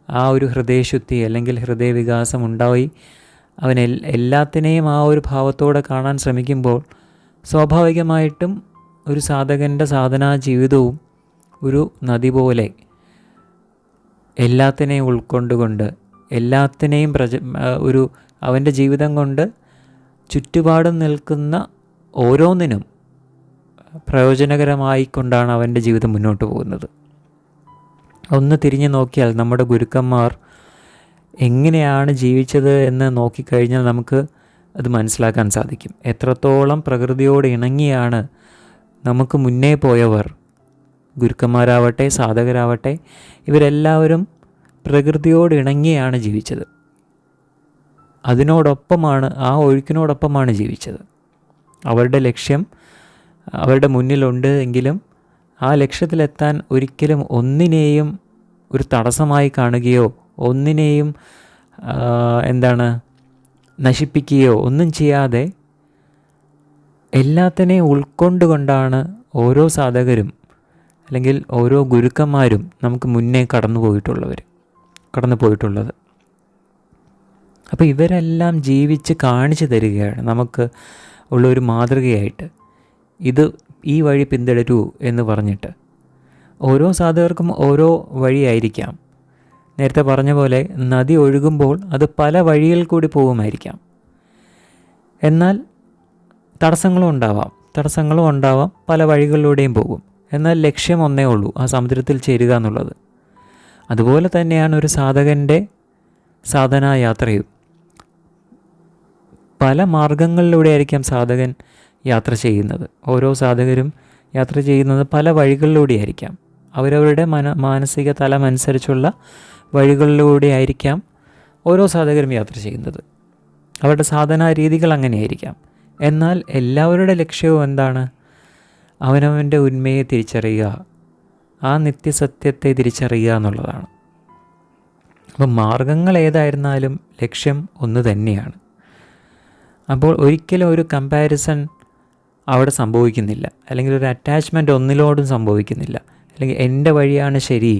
ആ ഒരു ഹൃദയശുദ്ധി അല്ലെങ്കിൽ ഹൃദയവികാസം ഉണ്ടായി അവൻ എല്ലാത്തിനെയും ആ ഒരു ഭാവത്തോടെ കാണാൻ ശ്രമിക്കുമ്പോൾ സ്വാഭാവികമായിട്ടും ഒരു സാധകൻ്റെ സാധനാ ജീവിതവും ഒരു നദി പോലെ എല്ലാത്തിനെയും ഉൾക്കൊണ്ടുകൊണ്ട്, എല്ലാത്തിനെയും ഒരു അവൻ്റെ ജീവിതം കൊണ്ട് ചുറ്റുപാടും നിൽക്കുന്ന ഓരോന്നിനും പ്രയോജനകരമായിക്കൊണ്ടാണ് അവൻ്റെ ജീവിതം മുന്നോട്ട് പോകുന്നത്. ഒന്ന് തിരിഞ്ഞു നോക്കിയാൽ നമ്മുടെ ഗുരുക്കന്മാർ എങ്ങനെയാണ് ജീവിച്ചത് എന്ന് നോക്കിക്കഴിഞ്ഞാൽ നമുക്ക് അത് മനസ്സിലാക്കാൻ സാധിക്കും. എത്രത്തോളം പ്രകൃതിയോട് ഇണങ്ങിയാണ് നമുക്ക് മുന്നേ പോയവർ, ഗുരുക്കന്മാരാവട്ടെ സാധകരാവട്ടെ, ഇവരെല്ലാവരും പ്രകൃതിയോട് ഇണങ്ങിയാണ് ജീവിച്ചത്. അതിനോടൊപ്പമാണ്, ആ ഒഴുക്കിനോടൊപ്പമാണ് ജീവിച്ചത്. അവരുടെ ലക്ഷ്യം അവരുടെ മുന്നിലുണ്ട് എങ്കിലും ആ ലക്ഷ്യത്തിലെത്താൻ ഒരിക്കലും ഒന്നിനെയും ഒരു തടസ്സമായി കാണുകയോ ഒന്നിനെയും നശിപ്പിക്കുകയോ ഒന്നും ചെയ്യാതെ എല്ലാത്തിനെയും ഉൾക്കൊണ്ടുകൊണ്ടാണ് ഓരോ സാധകരും അല്ലെങ്കിൽ ഓരോ ഗുരുക്കന്മാരും നമുക്ക് മുന്നേ കടന്നു പോയിട്ടുള്ളത്. അപ്പോൾ ഇവരെല്ലാം ജീവിച്ച് കാണിച്ചു തരികയാണ് നമുക്ക് ഉള്ളൊരു മാതൃകയായിട്ട്. ഈ വഴി പിന്തുടരൂ എന്ന് പറഞ്ഞിട്ട് ഓരോ സാധകർക്കും ഓരോ വഴിയായിരിക്കാം. നേരത്തെ പറഞ്ഞ പോലെ നദി ഒഴുകുമ്പോൾ അത് പല വഴിയിൽ കൂടി പോകുമായിരിക്കാം. എന്നാൽ തടസ്സങ്ങളും ഉണ്ടാവാം, പല വഴികളിലൂടെയും പോകും. എന്നാൽ ലക്ഷ്യം ഒന്നേ ഉള്ളൂ, ആ സമുദ്രത്തിൽ ചേരുക എന്നുള്ളത്. അതുപോലെ തന്നെയാണ് ഒരു സാധകൻ്റെ സാധനായാത്രയും. പല മാർഗങ്ങളിലൂടെ ആയിരിക്കാം സാധകൻ യാത്ര ചെയ്യുന്നത്. ഓരോ സാധകരും യാത്ര ചെയ്യുന്നത് പല വഴികളിലൂടെ ആയിരിക്കാം. അവരവരുടെ മാനസിക തലമനുസരിച്ചുള്ള വഴികളിലൂടെ ആയിരിക്കാം ഓരോ സാധകരും യാത്ര ചെയ്യുന്നത്. അവരുടെ സാധനാ രീതികൾ അങ്ങനെയായിരിക്കാം. എന്നാൽ എല്ലാവരുടെ ലക്ഷ്യവും എന്താണ്? അവനവൻ്റെ ഉന്മയെ തിരിച്ചറിയുക, ആ നിത്യസത്യത്തെ തിരിച്ചറിയുക എന്നുള്ളതാണ്. അപ്പം മാർഗങ്ങൾ ഏതായിരുന്നാലും ലക്ഷ്യം ഒന്ന് തന്നെയാണ്. അപ്പോൾ ഒരിക്കലും ഒരു കമ്പാരിസൺ അവിടെ സംഭവിക്കുന്നില്ല, അല്ലെങ്കിൽ ഒരു അറ്റാച്ച്മെൻറ്റ് ഒന്നിലോടും സംഭവിക്കുന്നില്ല. അല്ലെങ്കിൽ എൻ്റെ വഴിയാണ് ശരി,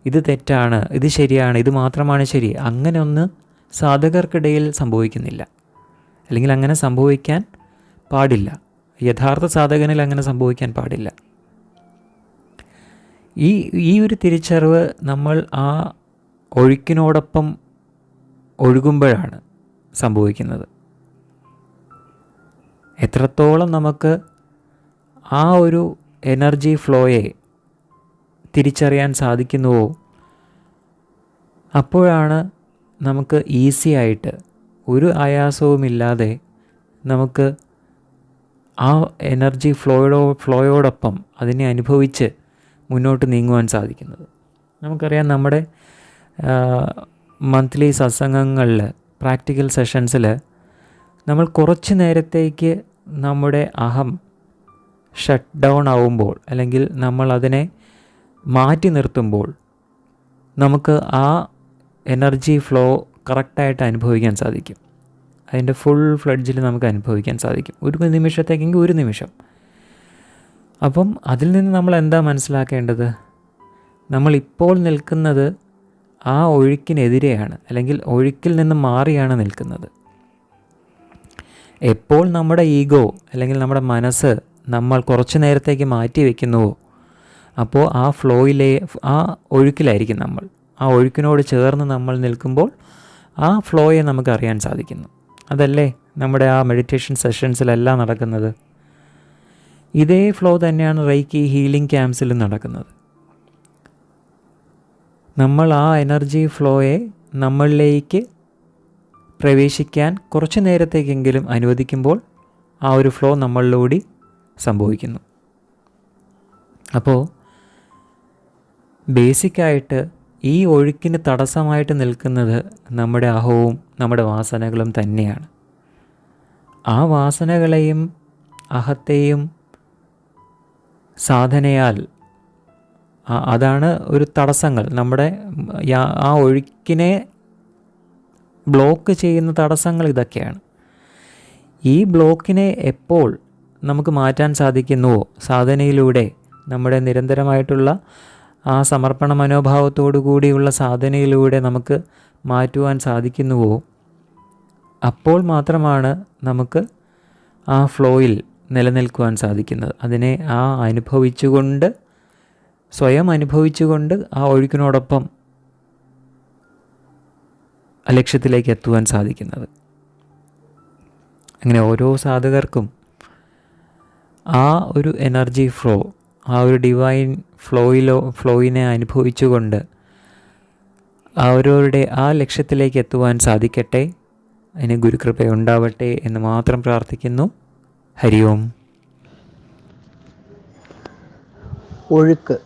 ഇത് തെറ്റാണ്, ഇത് ശരിയാണ്, ഇത് മാത്രമാണ് ശരി, അങ്ങനെ ഒന്ന് സാധകർക്കിടയിൽ സംഭവിക്കുന്നില്ല. അല്ലെങ്കിൽ അങ്ങനെ സംഭവിക്കാൻ പാടില്ല. യഥാർത്ഥ സാധകനിൽ അങ്ങനെ സംഭവിക്കാൻ പാടില്ല. ഈ ഒരു തിരിച്ചറിവ് നമ്മൾ ആ ഒഴുക്കിനോടൊപ്പം ഒഴുകുമ്പോഴാണ് സംഭവിക്കുന്നത്. എത്രത്തോളം നമുക്ക് ആ ഒരു എനർജി ഫ്ലോയെ തിരിച്ചറിയാൻ സാധിക്കുന്നുവോ അപ്പോഴാണ് നമുക്ക് ഈസി ആയിട്ട് ഒരു ആയാസവുമില്ലാതെ നമുക്ക് ആ എനർജി ഫ്ലോയോടൊപ്പം അതിനെ അനുഭവിച്ച് മുന്നോട്ട് നീങ്ങുവാൻ സാധിക്കുന്നത്. നമുക്കറിയാം, നമ്മുടെ മന്ത്ലി സത്സംഗങ്ങളിൽ, പ്രാക്ടിക്കൽ സെഷൻസിൽ നമ്മൾ കുറച്ച് നേരത്തേക്ക് നമ്മുടെ അഹം ഷട്ട് ഡൗൺ ആവുമ്പോൾ, അല്ലെങ്കിൽ നമ്മൾ അതിനെ മാറ്റി നിർത്തുമ്പോൾ നമുക്ക് ആ എനർജി ഫ്ലോ കറക്റ്റായിട്ട് അനുഭവിക്കാൻ സാധിക്കും. അതിൻ്റെ ഫുൾ ഫ്ലഡ്ജിൽ നമുക്ക് അനുഭവിക്കാൻ സാധിക്കും. ഒരു നിമിഷത്തേക്കെങ്കിൽ ഒരു നിമിഷം. അപ്പം അതിൽ നിന്ന് നമ്മൾ എന്താ മനസ്സിലാക്കേണ്ടത്? നമ്മളിപ്പോൾ നിൽക്കുന്നത് ആ ഒഴുക്കിനെതിരെയാണ്, അല്ലെങ്കിൽ ഒഴുക്കിൽ നിന്ന് മാറിയാണ് നിൽക്കുന്നത്. എപ്പോൾ നമ്മുടെ ഈഗോ അല്ലെങ്കിൽ നമ്മുടെ മനസ്സ് നമ്മൾ കുറച്ച് നേരത്തേക്ക് മാറ്റി വയ്ക്കുന്നുവോ അപ്പോൾ ആ ഒഴുക്കിലായിരിക്കും നമ്മൾ. ആ ഒഴുക്കിനോട് ചേർന്ന് നമ്മൾ നിൽക്കുമ്പോൾ ആ ഫ്ലോയെ നമുക്ക് അറിയാൻ സാധിക്കുന്നു. അതല്ലേ നമ്മുടെ ആ മെഡിറ്റേഷൻ സെഷൻസിലെല്ലാം നടക്കുന്നത്. ഇതേ ഫ്ലോ തന്നെയാണ് റൈക്കി ഹീലിംഗ് ക്യാമ്പ്സിലും നടക്കുന്നത്. നമ്മൾ ആ എനർജി ഫ്ലോയെ നമ്മളിലേക്ക് പ്രവേശിക്കാൻ കുറച്ച് നേരത്തേക്കെങ്കിലും അനുവദിക്കുമ്പോൾ ആ ഒരു ഫ്ലോ നമ്മളിലൂടെ സംഭവിക്കുന്നു. അപ്പോൾ ബേസിക്കായിട്ട് ഈ ഒഴുക്കിന് തടസ്സമായിട്ട് നിൽക്കുന്നത് നമ്മുടെ അഹവും നമ്മുടെ വാസനകളും തന്നെയാണ്. ആ വാസനകളെയും അഹത്തെയും സാധനയാൽ അതാണ് ഒരു തടസ്സങ്ങൾ. നമ്മുടെ ആ ഒഴുക്കിനെ ബ്ലോക്ക് ചെയ്യുന്ന തടസ്സങ്ങൾ ഇതൊക്കെയാണ്. ഈ ബ്ലോക്കിനെ എപ്പോൾ നമുക്ക് മാറ്റാൻ സാധിക്കുന്നുവോ, സാധനയിലൂടെ, നമ്മുടെ നിരന്തരമായിട്ടുള്ള ആ സമർപ്പണ മനോഭാവത്തോടു കൂടിയുള്ള സാധനയിലൂടെ നമുക്ക് മാറ്റുവാൻ സാധിക്കുന്നുവോ അപ്പോൾ മാത്രമാണ് നമുക്ക് ആ ഫ്ലോയിൽ നിലനിൽക്കുവാൻ സാധിക്കുന്നത്. അതിനെ സ്വയം അനുഭവിച്ചുകൊണ്ട് ആ ഒഴുക്കിനോടൊപ്പം ലക്ഷ്യത്തിലേക്ക് എത്തുവാൻ സാധിക്കുന്നത്. അങ്ങനെ ഓരോ സാധകർക്കും ആ ഒരു എനർജി ഫ്ലോ, ആ ഒരു ഡിവൈൻ ഫ്ലോയിനെ അനുഭവിച്ചുകൊണ്ട് അവരവരുടെ ആ ലക്ഷ്യത്തിലേക്ക് എത്തുവാൻ സാധിക്കട്ടെ. അതിന് ഗുരുകൃപയുണ്ടാവട്ടെ എന്ന് മാത്രം പ്രാർത്ഥിക്കുന്നു. ഹരി ഓം. ഒഴുക്ക്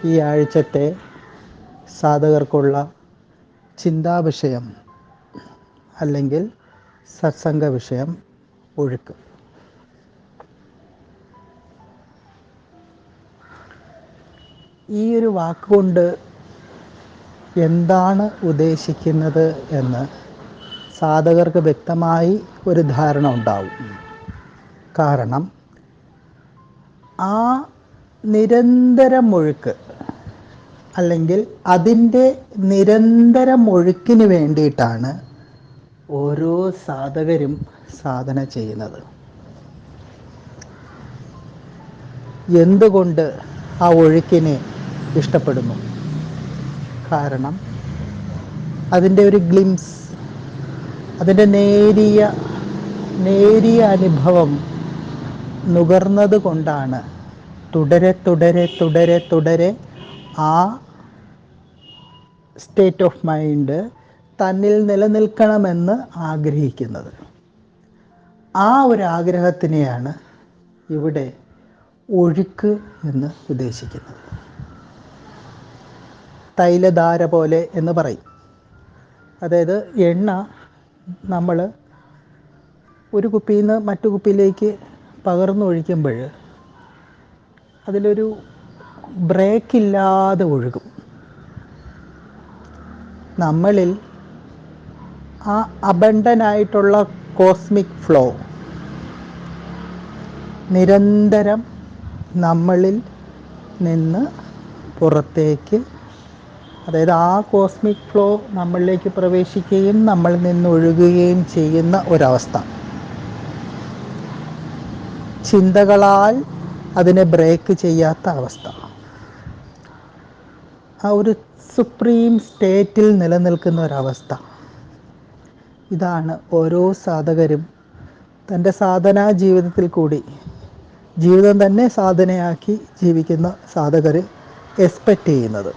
ഈ ആഴ്ചത്തെ സാധകർക്കുള്ള ചിന്താവിഷയം അല്ലെങ്കിൽ സത്സംഗ വിഷയം ഒഴുക്ക്. ഈ ഒരു വാക്കുകൊണ്ട് എന്താണ് ഉദ്ദേശിക്കുന്നത് എന്ന് സാധകർക്ക് വ്യക്തമായി ഒരു ധാരണ ഉണ്ടാവും. കാരണം ആ നിരന്തരം ഒഴുക്ക് അല്ലെങ്കിൽ അതിൻ്റെ നിരന്തരം ഒഴുക്കിന് വേണ്ടിയിട്ടാണ് ഓരോ സാധകരും സാധന ചെയ്യുന്നത്. എന്തുകൊണ്ട് ആ ഒഴുക്കിനെ ഇഷ്ടപ്പെടുന്നു? കാരണം അതിൻ്റെ ഒരു ഗ്ലിംസ്, അതിൻ്റെ നേരിയ അനുഭവം നുകർന്നത് കൊണ്ടാണ് തുടരെ ആ സ്റ്റേറ്റ് ഓഫ് മൈൻഡ് തന്നിൽ നിലനിൽക്കണമെന്ന് ആഗ്രഹിക്കുന്നത്. ആ ഒരു ആഗ്രഹത്തിനെയാണ് ഇവിടെ ഒഴുക്ക് എന്ന് ഉദ്ദേശിക്കുന്നത്. തൈലധാര പോലെ എന്ന് പറയും. അതായത് എണ്ണ നമ്മൾ ഒരു കുപ്പിയിൽ നിന്ന് മറ്റു കുപ്പിയിലേക്ക് പകർന്നൊഴിക്കുമ്പോൾ അതിലൊരു ബ്രേക്കില്ലാതെ ഒഴുകും. നമ്മളിൽ ആ അബണ്ടൻ്റായിട്ടുള്ള കോസ്മിക് ഫ്ലോ നിരന്തരം നമ്മളിൽ നിന്ന് പുറത്തേക്ക്, അതായത് ആ കോസ്മിക് ഫ്ലോ നമ്മളിലേക്ക് പ്രവേശിക്കുകയും നമ്മളിൽ നിന്ന് ഒഴുകുകയും ചെയ്യുന്ന ഒരവസ്ഥ. ചിന്തകളാൽ അതിനെ ബ്രേക്ക് ചെയ്യാത്ത അവസ്ഥ, ആ ഒരു സുപ്രീം സ്റ്റേറ്റിൽ നിലനിൽക്കുന്ന ഒരവസ്ഥ. ഇതാണ് ഓരോ സാധകരും തൻ്റെ സാധനാ ജീവിതത്തിൽ കൂടി, ജീവിതം തന്നെ സാധനയാക്കി ജീവിക്കുന്ന സാധകർ എക്സ്പെക്റ്റ് ചെയ്യുന്നത്.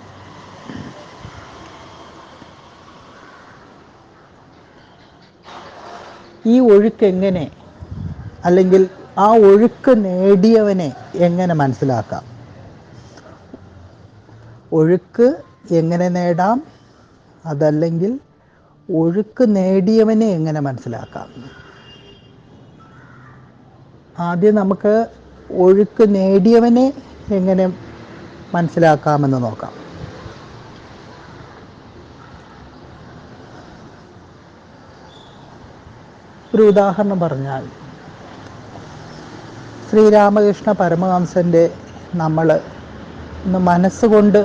ഈ ഒഴുക്ക് എങ്ങനെ, അല്ലെങ്കിൽ ആ ഒഴുക്ക് നേടിയവനെ എങ്ങനെ മനസ്സിലാക്കാം? ഒഴുക്ക് എങ്ങനെ നേടാം, അതല്ലെങ്കിൽ ഒഴുക്ക് നേടിയവനെ എങ്ങനെ മനസ്സിലാക്കാം? ആദ്യം നമുക്ക് ഒഴുക്ക് നേടിയവനെ എങ്ങനെ മനസ്സിലാക്കാമെന്ന് നോക്കാം. ഒരു ഉദാഹരണം പറഞ്ഞാൽ, ശ്രീരാമകൃഷ്ണ പരമഹംസൻ്റെ നമ്മൾ ഒന്ന് മനസ്സുകൊണ്ട്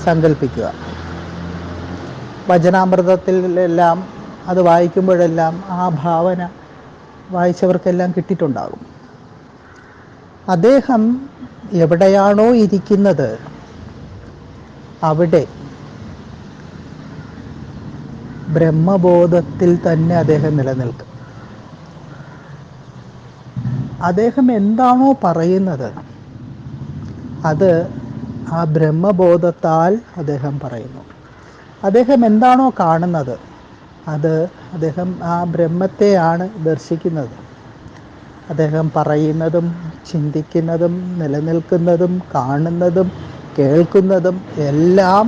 സങ്കല്പിക്കുക. വചനാമൃതത്തിലെല്ലാം അത് വായിക്കുമ്പോഴെല്ലാം ആ ഭാവന വായിച്ചവർക്കെല്ലാം കിട്ടിയിട്ടുണ്ടാകും. അദ്ദേഹം എവിടെയാണോ ഇരിക്കുന്നത് അവിടെ ബ്രഹ്മബോധത്തിൽ തന്നെ അദ്ദേഹം നിലനിൽക്കും. അദ്ദേഹം എന്താണോ പറയുന്നത് അത് ആ ബ്രഹ്മബോധത്താൽ അദ്ദേഹം പറയുന്നു. അദ്ദേഹം എന്താണോ കാണുന്നത് അത് അദ്ദേഹം ആ ബ്രഹ്മത്തെയാണ് ദർശിക്കുന്നത്. അദ്ദേഹം പറയുന്നതും ചിന്തിക്കുന്നതും നിലനിൽക്കുന്നതും കാണുന്നതും കേൾക്കുന്നതും എല്ലാം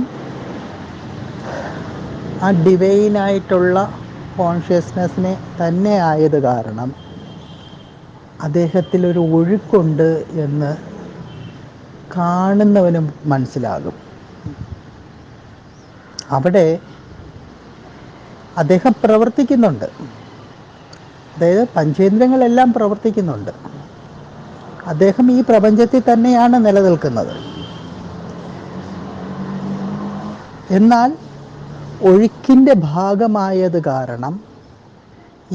ആ ഡിവൈനായിട്ടുള്ള കോൺഷ്യസ്നെസ്സിനെ തന്നെ ആയത് കാരണം അദ്ദേഹത്തിലൊരു ഒഴുക്കുണ്ട് എന്ന് കാണുന്നവനും മനസ്സിലാകും. അവിടെ അദ്ദേഹം പ്രവർത്തിക്കുന്നുണ്ട്, അതായത് പഞ്ചേന്ദ്രിയങ്ങളെല്ലാം പ്രവർത്തിക്കുന്നുണ്ട്. അദ്ദേഹം ഈ പ്രപഞ്ചത്തിൽ തന്നെയാണ് നിലനിൽക്കുന്നത്. എന്നാൽ ഒഴുക്കിൻ്റെ ഭാഗമായത് കാരണം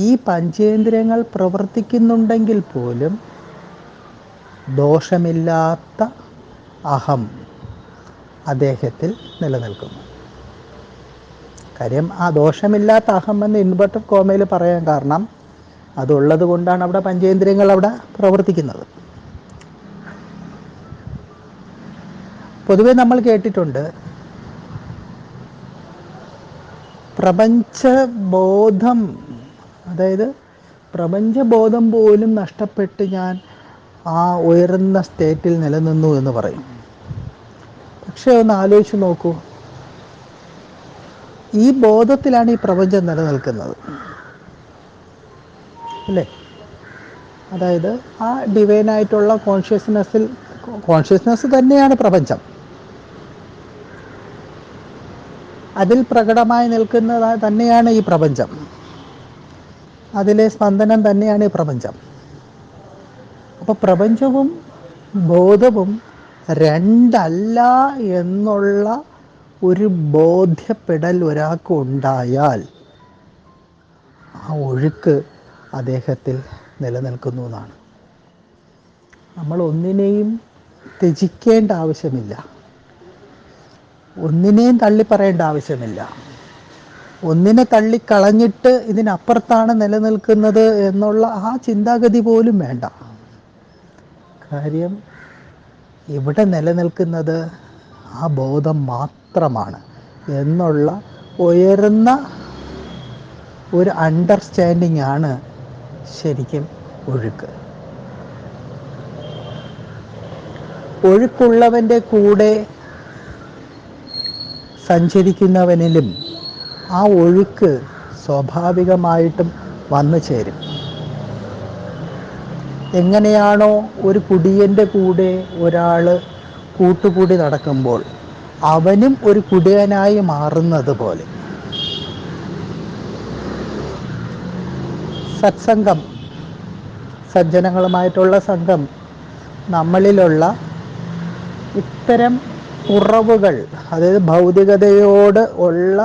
ഈ പഞ്ചേന്ദ്രിയങ്ങൾ പ്രവർത്തിക്കുന്നുണ്ടെങ്കിൽ പോലും ദോഷമില്ലാത്ത അഹം അദ്ദേഹത്തിൽ നിലനിൽക്കുന്നു. കാര്യം ആ ദോഷമില്ലാത്ത അഹം എന്ന് ഇൻവെർട്ടഡ് കോമയിൽ പറയാൻ കാരണം അതുള്ളത് കൊണ്ടാണ് അവിടെ പഞ്ചേന്ദ്രിയങ്ങൾ അവിടെ പ്രവർത്തിക്കുന്നത്. പൊതുവെ നമ്മൾ കേട്ടിട്ടുണ്ട്, പ്രപഞ്ചബോധം, അതായത് പ്രപഞ്ചബോധം പോലും നഷ്ടപ്പെട്ട് ഞാൻ ആ ഉയർന്ന സ്റ്റേറ്റിൽ നിലനിന്നു എന്ന് പറയും. പക്ഷേ ഒന്ന് ആലോചിച്ച് നോക്കൂ, ഈ ബോധത്തിലാണ് ഈ പ്രപഞ്ചം നിലനിൽക്കുന്നത് അല്ലേ? അതായത് ആ ഡിവൈനായിട്ടുള്ള കോൺഷ്യസ്നെസ് തന്നെയാണ് പ്രപഞ്ചം. അതിൽ പ്രകടമായി നിൽക്കുന്നത് തന്നെയാണ് ഈ പ്രപഞ്ചം. അതിലെ സ്പന്ദനം തന്നെയാണ് ഈ പ്രപഞ്ചം. അപ്പോൾ പ്രപഞ്ചവും ബോധവും രണ്ടല്ല എന്നുള്ള ഒരു ബോധ്യപ്പെടൽ ഒരാൾക്ക് ഉണ്ടായാൽ ആ ഒഴുക്ക് അദ്ദേഹത്തിൽ നിലനിൽക്കുന്നു എന്നാണ്. നമ്മൾ ഒന്നിനെയും ത്യജിക്കേണ്ട ആവശ്യമില്ല, ഒന്നിനെയും തള്ളിപ്പറയേണ്ട ആവശ്യമില്ല. ഒന്നിനെ തള്ളിക്കളഞ്ഞിട്ട് ഇതിനപ്പുറത്താണ് നിലനിൽക്കുന്നത് എന്നുള്ള ആ ചിന്താഗതി പോലും വേണ്ട. കാര്യം ഇവിടെ നിലനിൽക്കുന്നത് ആ ബോധം മാത്രമാണ് എന്നുള്ള ഉയർന്ന ഒരു അണ്ടർസ്റ്റാൻഡിംഗ് ആണ് ശരിക്കും ഒഴുക്ക്. ഒഴുക്കുള്ളവൻ്റെ കൂടെ സഞ്ചരിക്കുന്നവനിലും ആ ഒഴുക്ക് സ്വാഭാവികമായിട്ടും വന്നു ചേരും. എങ്ങനെയാണോ ഒരു കുടിയൻ്റെ കൂടെ ഒരാൾ കൂട്ടുകൂടി നടക്കുമ്പോൾ അവനും ഒരു കുടിയനായി മാറുന്നത് പോലെ സത്സംഗം, സജ്ജനങ്ങളുമായിട്ടുള്ള സംഘം നമ്മളിലുള്ള ഇത്തരം കുറവുകൾ, അതായത് ഭൗതികതയോട് ഉള്ള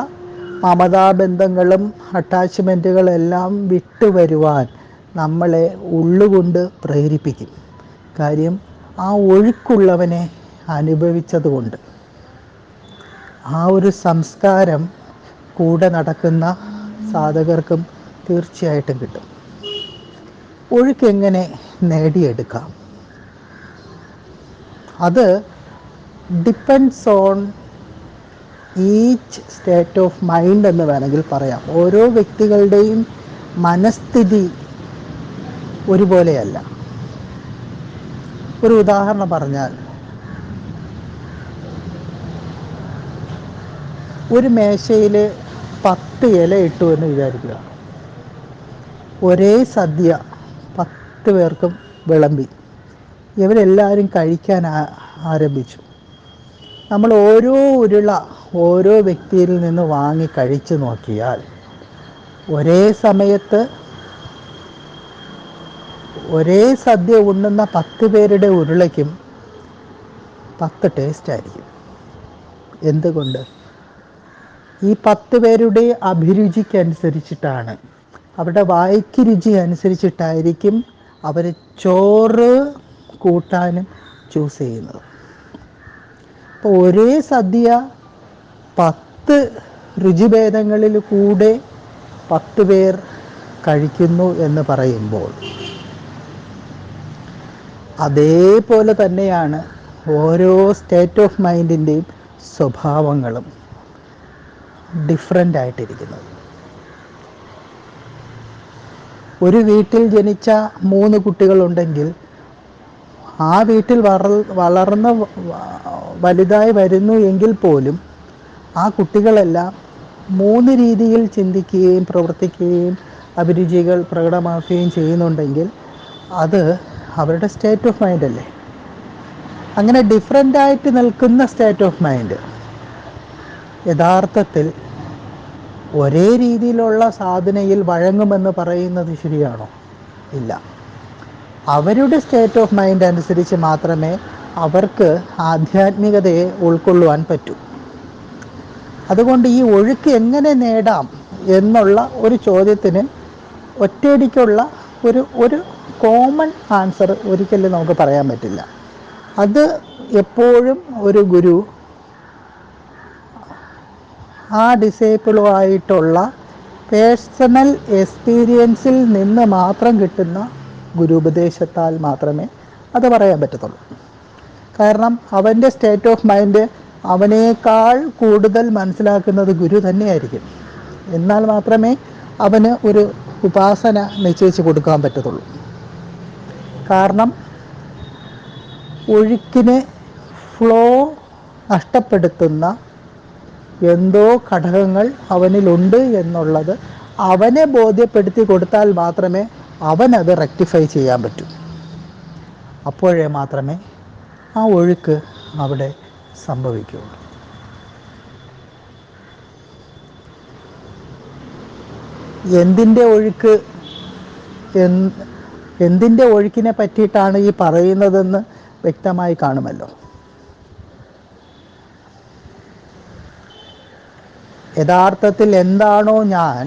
മമതാബന്ധങ്ങളും അറ്റാച്ച്മെൻറ്റുകളെല്ലാം വിട്ടുവരുവാൻ നമ്മളെ ഉള്ളുകൊണ്ട് പ്രേരിപ്പിക്കും. കാര്യം ആ ഒഴുക്കുള്ളവനെ അനുഭവിച്ചതുകൊണ്ട്. ആ ഒരു സംസ്കാരം കൂടെ നടക്കുന്ന സാധകർക്കും തീർച്ചയായിട്ടും കിട്ടും. ഒഴുക്കെങ്ങനെ നേടിയെടുക്കാം? അത് depends on each state of mind എന്ന് വേണമെങ്കിൽ പറയാം. ഓരോ വ്യക്തികളുടെയും മനസ്ഥിതി ഒരുപോലെയല്ല. ഒരു ഉദാഹരണം പറഞ്ഞാൽ, ഒരു മേശയിൽ 10 ഇല ഇട്ടു എന്ന് വിചാരിക്കുക. ഒരേ സദ്യ 10 പേർക്കും വിളമ്പി. ഇവരെല്ലാവരും കഴിക്കാൻ ആരംഭിച്ചു. നമ്മൾ ഓരോ ഉരുള ഓരോ വ്യക്തിയിൽ നിന്ന് വാങ്ങി കഴിച്ചു നോക്കിയാൽ ഒരേ സമയത്ത് ഒരേ സദ്യ ഉണ്ണുന്ന 10 പേരുടെ ഉരുളയ്ക്കും 10 ടേസ്റ്റ് ആയിരിക്കും. എന്തുകൊണ്ട്? ഈ 10 പേരുടെ അഭിരുചിക്കനുസരിച്ചിട്ടാണ്, അവരുടെ വായ്ക്ക് രുചി അനുസരിച്ചിട്ടായിരിക്കും അവർ ചോറ് കൂട്ടാനും ചൂസ് ചെയ്യുന്നത്. അപ്പോൾ ഒരേ സദ്യ 10 രുചിഭേദങ്ങളിൽ കൂടെ 10 പേർ കഴിക്കുന്നു എന്ന് പറയുമ്പോൾ അതേപോലെ തന്നെയാണ് ഓരോ സ്റ്റേറ്റ് ഓഫ് മൈൻഡിൻ്റെയും സ്വഭാവങ്ങളും ഡിഫറൻ്റ് ആയിട്ടിരിക്കുന്നത്. ഒരു വീട്ടിൽ ജനിച്ച 3 കുട്ടികളുണ്ടെങ്കിൽ ആ വീട്ടിൽ വളർന്ന് വലുതായി വരുന്നു എങ്കിൽ പോലും ആ കുട്ടികളെല്ലാം 3 രീതിയിൽ ചിന്തിക്കുകയും പ്രവർത്തിക്കുകയും അഭിരുചികൾ പ്രകടമാക്കുകയും ചെയ്യുന്നുണ്ടെങ്കിൽ അത് അവരുടെ സ്റ്റേറ്റ് ഓഫ് മൈൻഡ് അല്ലേ? അങ്ങനെ ഡിഫറൻ്റായിട്ട് നിൽക്കുന്ന സ്റ്റേറ്റ് ഓഫ് മൈൻഡ് യഥാർത്ഥത്തിൽ ഒരേ രീതിയിലുള്ള സാധനയിൽ വഴങ്ങുമെന്ന് പറയുന്നത് ശരിയാണോ? ഇല്ല. അവരുടെ സ്റ്റേറ്റ് ഓഫ് മൈൻഡ് അനുസരിച്ച് മാത്രമേ അവർക്ക് ആധ്യാത്മികതയെ ഉൾക്കൊള്ളുവാൻ പറ്റൂ. അതുകൊണ്ട് ഈ ഒഴുക്ക് എങ്ങനെ നേടാം എന്നുള്ള ഒരു ചോദ്യത്തിന് ഒറ്റയടിക്കുള്ള ഒരു കോമൺ ആൻസർ ഒരിക്കലും നമുക്ക് പറയാൻ പറ്റില്ല. അത് എപ്പോഴും ഒരു ഗുരു ആ ഡിസേബിളുമായിട്ടുള്ള പേഴ്സണൽ എക്സ്പീരിയൻസിൽ നിന്ന് മാത്രം കിട്ടുന്ന ഗുരുപദേശത്താൽ മാത്രമേ അത് പറയാൻ പറ്റത്തുള്ളൂ. കാരണം അവൻ്റെ സ്റ്റേറ്റ് ഓഫ് മൈൻഡ് അവനേക്കാൾ കൂടുതൽ മനസ്സിലാക്കുന്നത് ഗുരു തന്നെയായിരിക്കും. എന്നാൽ മാത്രമേ അവന് ഒരു ഉപാസന നിശ്ചയിച്ച് കൊടുക്കാൻ പറ്റത്തുള്ളൂ. കാരണം ഒഴുക്കിനെ ഫ്ലോ നഷ്ടപ്പെടുത്തുന്ന എന്തോ ഘടകങ്ങൾ അവനിലുണ്ട് എന്നുള്ളത് അവനെ ബോധ്യപ്പെടുത്തി കൊടുത്താൽ മാത്രമേ അവനത് റെക്ടിഫൈ ചെയ്യാൻ പറ്റൂ. അപ്പോഴേ മാത്രമേ ആ ഒഴുക്ക് അവിടെ സംഭവിക്കുകയുള്ളൂ. എന്തിൻ്റെ ഒഴുക്ക്, എന്തിൻ്റെ ഒഴുക്കിനെ പറ്റിയിട്ടാണ് ഈ പറയുന്നതെന്ന് വ്യക്തമായി കാണുമല്ലോ. യഥാർത്ഥത്തിൽ എന്താണോ ഞാൻ,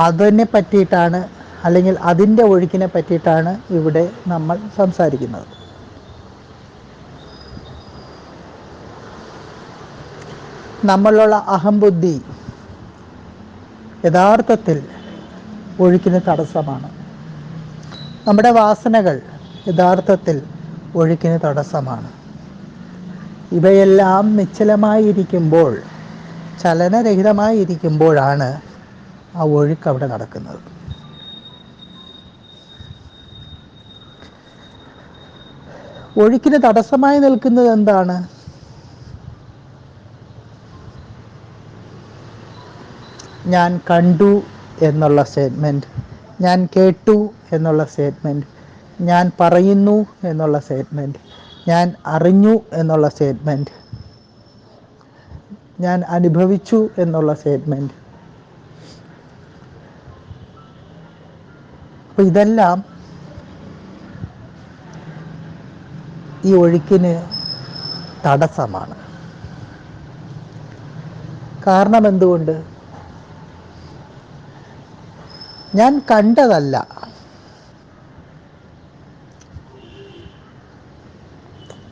അതിനെ പറ്റിയിട്ടാണ്, അല്ലെങ്കിൽ അതിൻ്റെ ഒഴുക്കിനെ പറ്റിയിട്ടാണ് ഇവിടെ നമ്മൾ സംസാരിക്കുന്നത്. നമ്മളുള്ള അഹംബുദ്ധി യഥാർത്ഥത്തിൽ ഒഴുക്കിന് തടസ്സമാണ്. നമ്മുടെ വാസനകൾ യഥാർത്ഥത്തിൽ ഒഴുക്കിന് തടസ്സമാണ്. ഇവയെല്ലാം നിശ്ചലമായിരിക്കുമ്പോൾ, ചലനരഹിതമായിരിക്കുമ്പോഴാണ് ആ ഒഴുക്ക് അവിടെ നടക്കുന്നത്. ഒഴുക്കിന് തടസ്സമായി നിൽക്കുന്നത് എന്താണ്? ഞാൻ കണ്ടു എന്നുള്ള സ്റ്റേറ്റ്മെൻറ്റ്, ഞാൻ കേട്ടു എന്നുള്ള സ്റ്റേറ്റ്മെൻറ്റ്, ഞാൻ പറയുന്നു എന്നുള്ള സ്റ്റേറ്റ്മെൻറ്റ്, ഞാൻ അറിഞ്ഞു എന്നുള്ള സ്റ്റേറ്റ്മെൻറ്റ്, ഞാൻ അനുഭവിച്ചു എന്നുള്ള സ്റ്റേറ്റ്മെൻറ്റ്. അപ്പോൾ ഇതെല്ലാം ഈ ഒഴുക്കിന് തടസ്സമാണ്. കാരണം എന്തുകൊണ്ട്? ഞാൻ കണ്ടതല്ല,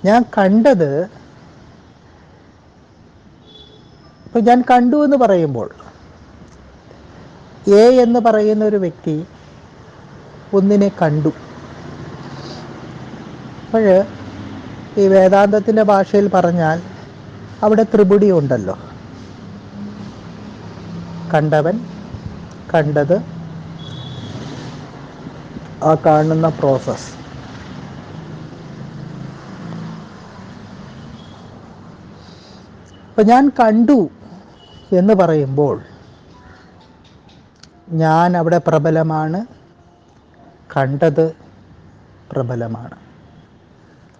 ഞാൻ കണ്ടത്. ഇപ്പം ഞാൻ കണ്ടു എന്ന് പറയുമ്പോൾ, എ എന്ന് പറയുന്ന ഒരു വ്യക്തി ഒന്നിനെ കണ്ടു. അപ്പോൾ ഈ വേദാന്തത്തിൻ്റെ ഭാഷയിൽ പറഞ്ഞാൽ അവിടെ ത്രിപുടി ഉണ്ടല്ലോ. കണ്ടവൻ, കണ്ടത്, ആ കാണുന്ന പ്രോസസ്സ്. അപ്പം ഞാൻ കണ്ടു എന്ന് പറയുമ്പോൾ ഞാൻ അവിടെ പ്രബലമാണ്, കണ്ടത് പ്രബലമാണ്.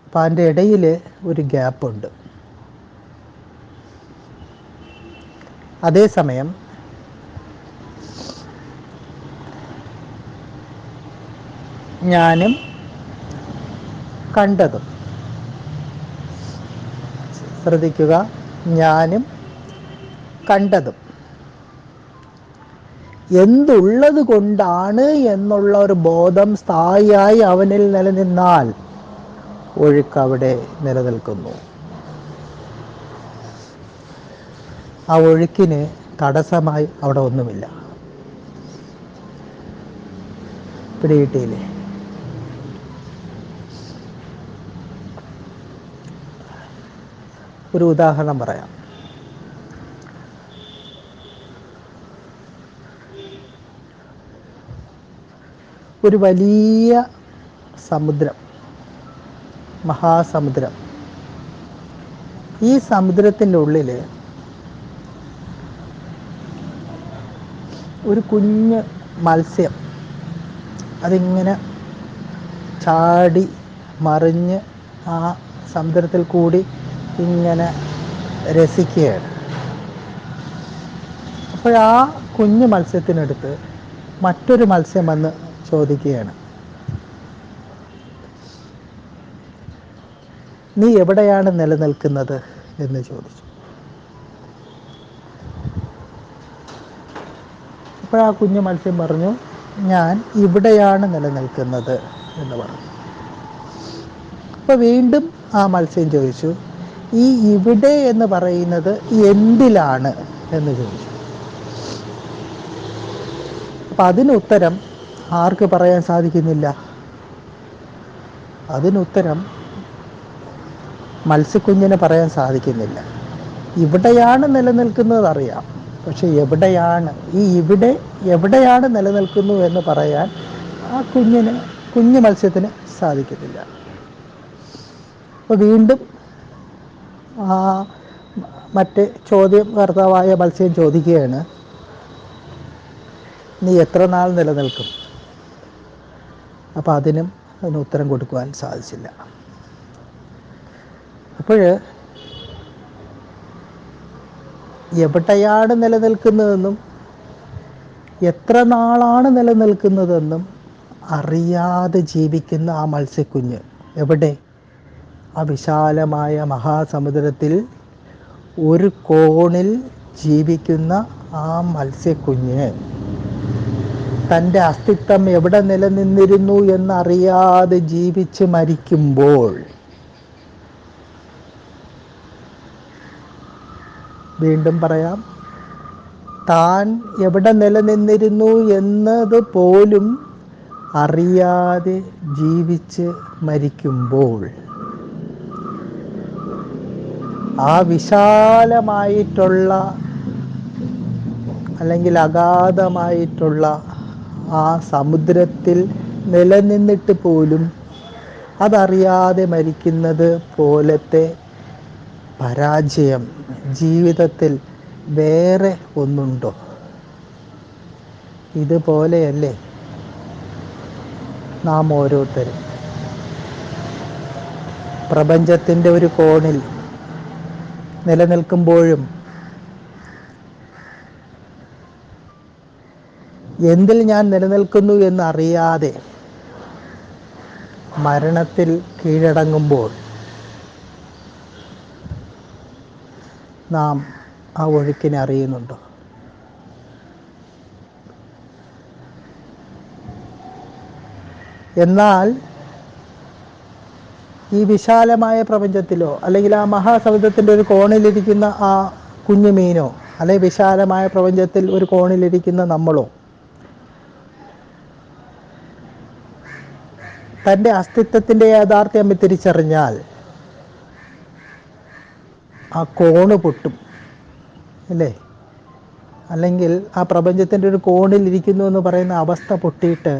അപ്പം അതിൻ്റെ ഇടയിൽ ഒരു ഗ്യാപ്പുണ്ട്. അതേസമയം ഞാനും കണ്ടതും, ശ്രദ്ധിക്കുക, ഞാനും കണ്ടതും എന്തുള്ളത് കൊണ്ടാണ് എന്നുള്ള ഒരു ബോധം സ്ഥായിയായി അവനിൽ നിലനിന്നാൽ ഒഴുക്ക് അവിടെ നിലനിൽക്കുന്നു. ആ ഒഴുക്കിന് തടസ്സമായി അവിടെ ഒന്നുമില്ല. പിടികിട്ടിയില്ലേ? ഒരു ഉദാഹരണം പറയാം. ഒരു വലിയ സമുദ്രം, മഹാസമുദ്രം. ഈ സമുദ്രത്തിൻ്റെ ഉള്ളിൽ ഒരു കുഞ്ഞ് മത്സ്യം അതിങ്ങനെ ചാടി മറിഞ്ഞ് ആ സമുദ്രത്തിൽ കൂടി ഇങ്ങനെ രസിക്കുകയാണ്. അപ്പോഴാ കുഞ്ഞു മത്സ്യത്തിനടുത്ത് മറ്റൊരു മത്സ്യം വന്ന് ചോദിക്കുകയാണ്, നീ എവിടെയാണ് നിലനിൽക്കുന്നത് എന്ന് ചോദിച്ചു. അപ്പോഴാ കുഞ്ഞു മത്സ്യം പറഞ്ഞു, ഞാൻ ഇവിടെയാണ് നിലനിൽക്കുന്നത് എന്ന് പറഞ്ഞു. അപ്പോൾ വീണ്ടും ആ മത്സ്യം ചോദിച്ചു, ഈ ഇവിടെ എന്ന് പറയുന്നത് എന്തിലാണ് എന്ന് ചോദിച്ചു. അപ്പം അതിനുത്തരം ആർക്ക് പറയാൻ സാധിക്കുന്നില്ല? അതിനുത്തരം മത്സ്യക്കുഞ്ഞിന് പറയാൻ സാധിക്കുന്നില്ല. ഇവിടെയാണ് നിലനിൽക്കുന്നത് അറിയാം, പക്ഷെ എവിടെയാണ്, ഈ ഇവിടെ എവിടെയാണ് നിലനിൽക്കുന്നു എന്ന് പറയാൻ ആ കുഞ്ഞു മത്സ്യത്തിന് സാധിക്കുന്നില്ല. അപ്പോൾ വീണ്ടും മറ്റേ ചോദ്യകർത്താവായ മത്സ്യം ചോദിക്കുകയാണ്, നീ എത്ര നാൾ നിലനിൽക്കും? അപ്പോൾ അതിന് ഉത്തരം കൊടുക്കുവാൻ സാധിച്ചില്ല. അപ്പോൾ എവിടെയാണ് നിലനിൽക്കുന്നതെന്നും എത്ര നാളാണ് നിലനിൽക്കുന്നതെന്നും അറിയാതെ ജീവിക്കുന്ന ആ മത്സ്യക്കുഞ്ഞ് എവിടെ? ആ വിശാലമായ മഹാസമുദ്രത്തിൽ ഒരു കോണിൽ ജീവിക്കുന്ന ആ മത്സ്യക്കുഞ്ഞ് തൻ്റെ അസ്തിത്വം എവിടെ നിലനിന്നിരുന്നു എന്നറിയാതെ ജീവിച്ച് മരിക്കുമ്പോൾ, വീണ്ടും പറയാം, താൻ എവിടെ നിലനിന്നിരുന്നു എന്നത് പോലും അറിയാതെ ജീവിച്ച് മരിക്കുമ്പോൾ, ആ വിശാലമായിട്ടുള്ള അല്ലെങ്കിൽ അഗാധമായിട്ടുള്ള ആ സമുദ്രത്തിൽ നിലനിന്നിട്ട് പോലും അതറിയാതെ മരിക്കുന്നത് പോലത്തെ പരാജയം ജീവിതത്തിൽ വേറെ ഒന്നുണ്ടോ? ഇതുപോലെയല്ലേ നാം ഓരോരുത്തരും പ്രപഞ്ചത്തിൻ്റെ ഒരു കോണിൽ നിലനിൽക്കുമ്പോഴും എന്തിൽ ഞാൻ നിലനിൽക്കുന്നു എന്നറിയാതെ മരണത്തിൽ കീഴടങ്ങുമ്പോൾ നാം ആ ഒഴുക്കിനെ അറിയുന്നുണ്ടോ? എന്നാൽ ഈ വിശാലമായ പ്രപഞ്ചത്തിലോ അല്ലെങ്കിൽ ആ മഹാസമുദ്രത്തിൻ്റെ ഒരു കോണിലിരിക്കുന്ന ആ കുഞ്ഞു മീനോ അല്ലെങ്കിൽ വിശാലമായ പ്രപഞ്ചത്തിൽ ഒരു കോണിലിരിക്കുന്ന നമ്മളോ തൻ്റെ അസ്തിത്വത്തിൻ്റെ യാഥാർത്ഥ്യം തിരിച്ചറിഞ്ഞാൽ ആ കോണ് പൊട്ടും, അല്ലേ? അല്ലെങ്കിൽ ആ പ്രപഞ്ചത്തിൻ്റെ ഒരു കോണിലിരിക്കുന്നു എന്ന് പറയുന്ന അവസ്ഥ പൊട്ടിയിട്ട്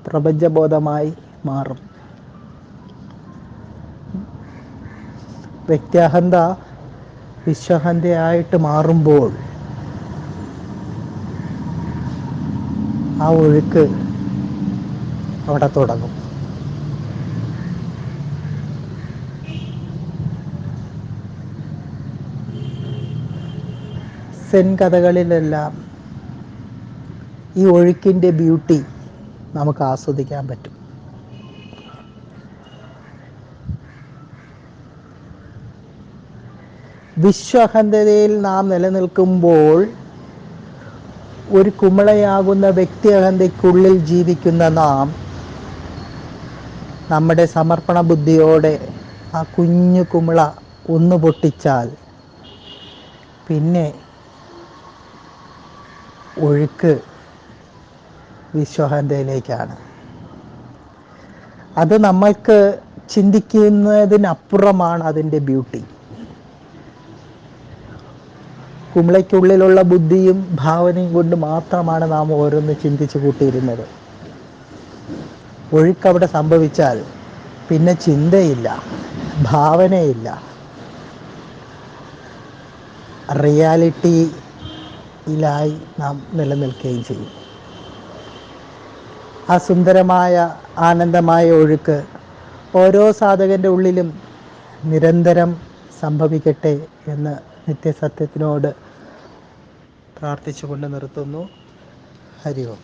പ്രപഞ്ചബോധമായി മാറും. വ്യക്തിയഹന്ത വിശ്വഹന്തയായിട്ട് മാറുമ്പോൾ ആ ഒഴുക്ക് അവിടെ തുടങ്ങും. സെൻ കഥകളിലെല്ലാം ഈ ഒഴുക്കിൻ്റെ ബ്യൂട്ടി നമുക്ക് ആസ്വദിക്കാൻ പറ്റും. വിശ്വഹന്തതയിൽ നാം നിലനിൽക്കുമ്പോൾ ഒരു കുമിളയാകുന്ന വ്യക്തിയഹന്തയ്ക്കുള്ളിൽ ജീവിക്കുന്ന നാം നമ്മുടെ സമർപ്പണ ബുദ്ധിയോടെ ആ കുഞ്ഞു കുമിള ഒന്ന് പൊട്ടിച്ചാൽ പിന്നെ ഒഴുക്ക് വിശ്വഹന്തയിലേക്കാണ്. അത് നമ്മൾക്ക് ചിന്തിക്കുന്നതിനപ്പുറമാണ് അതിൻ്റെ ബ്യൂട്ടി. കുമിളയ്ക്കുള്ളിലുള്ള ബുദ്ധിയും ഭാവനയും കൊണ്ട് മാത്രമാണ് നാം ഓരോന്ന് ചിന്തിച്ചു കൂട്ടിയിരുന്നത്. ഒഴുക്കവിടെ സംഭവിച്ചാൽ പിന്നെ ചിന്തയില്ല, ഭാവനയില്ല, റിയാലിറ്റിയിലായി നാം നിലനിൽക്കുകയും ചെയ്യും. ആ സുന്ദരമായ ആനന്ദമായ ഒഴുക്ക് ഓരോ സാധകൻ്റെ ഉള്ളിലും നിരന്തരം സംഭവിക്കട്ടെ എന്ന് നിത്യസത്യത്തിനോട് പ്രാർത്ഥിച്ചുകൊണ്ട് നിർത്തുന്നു. ഹരി ഓം.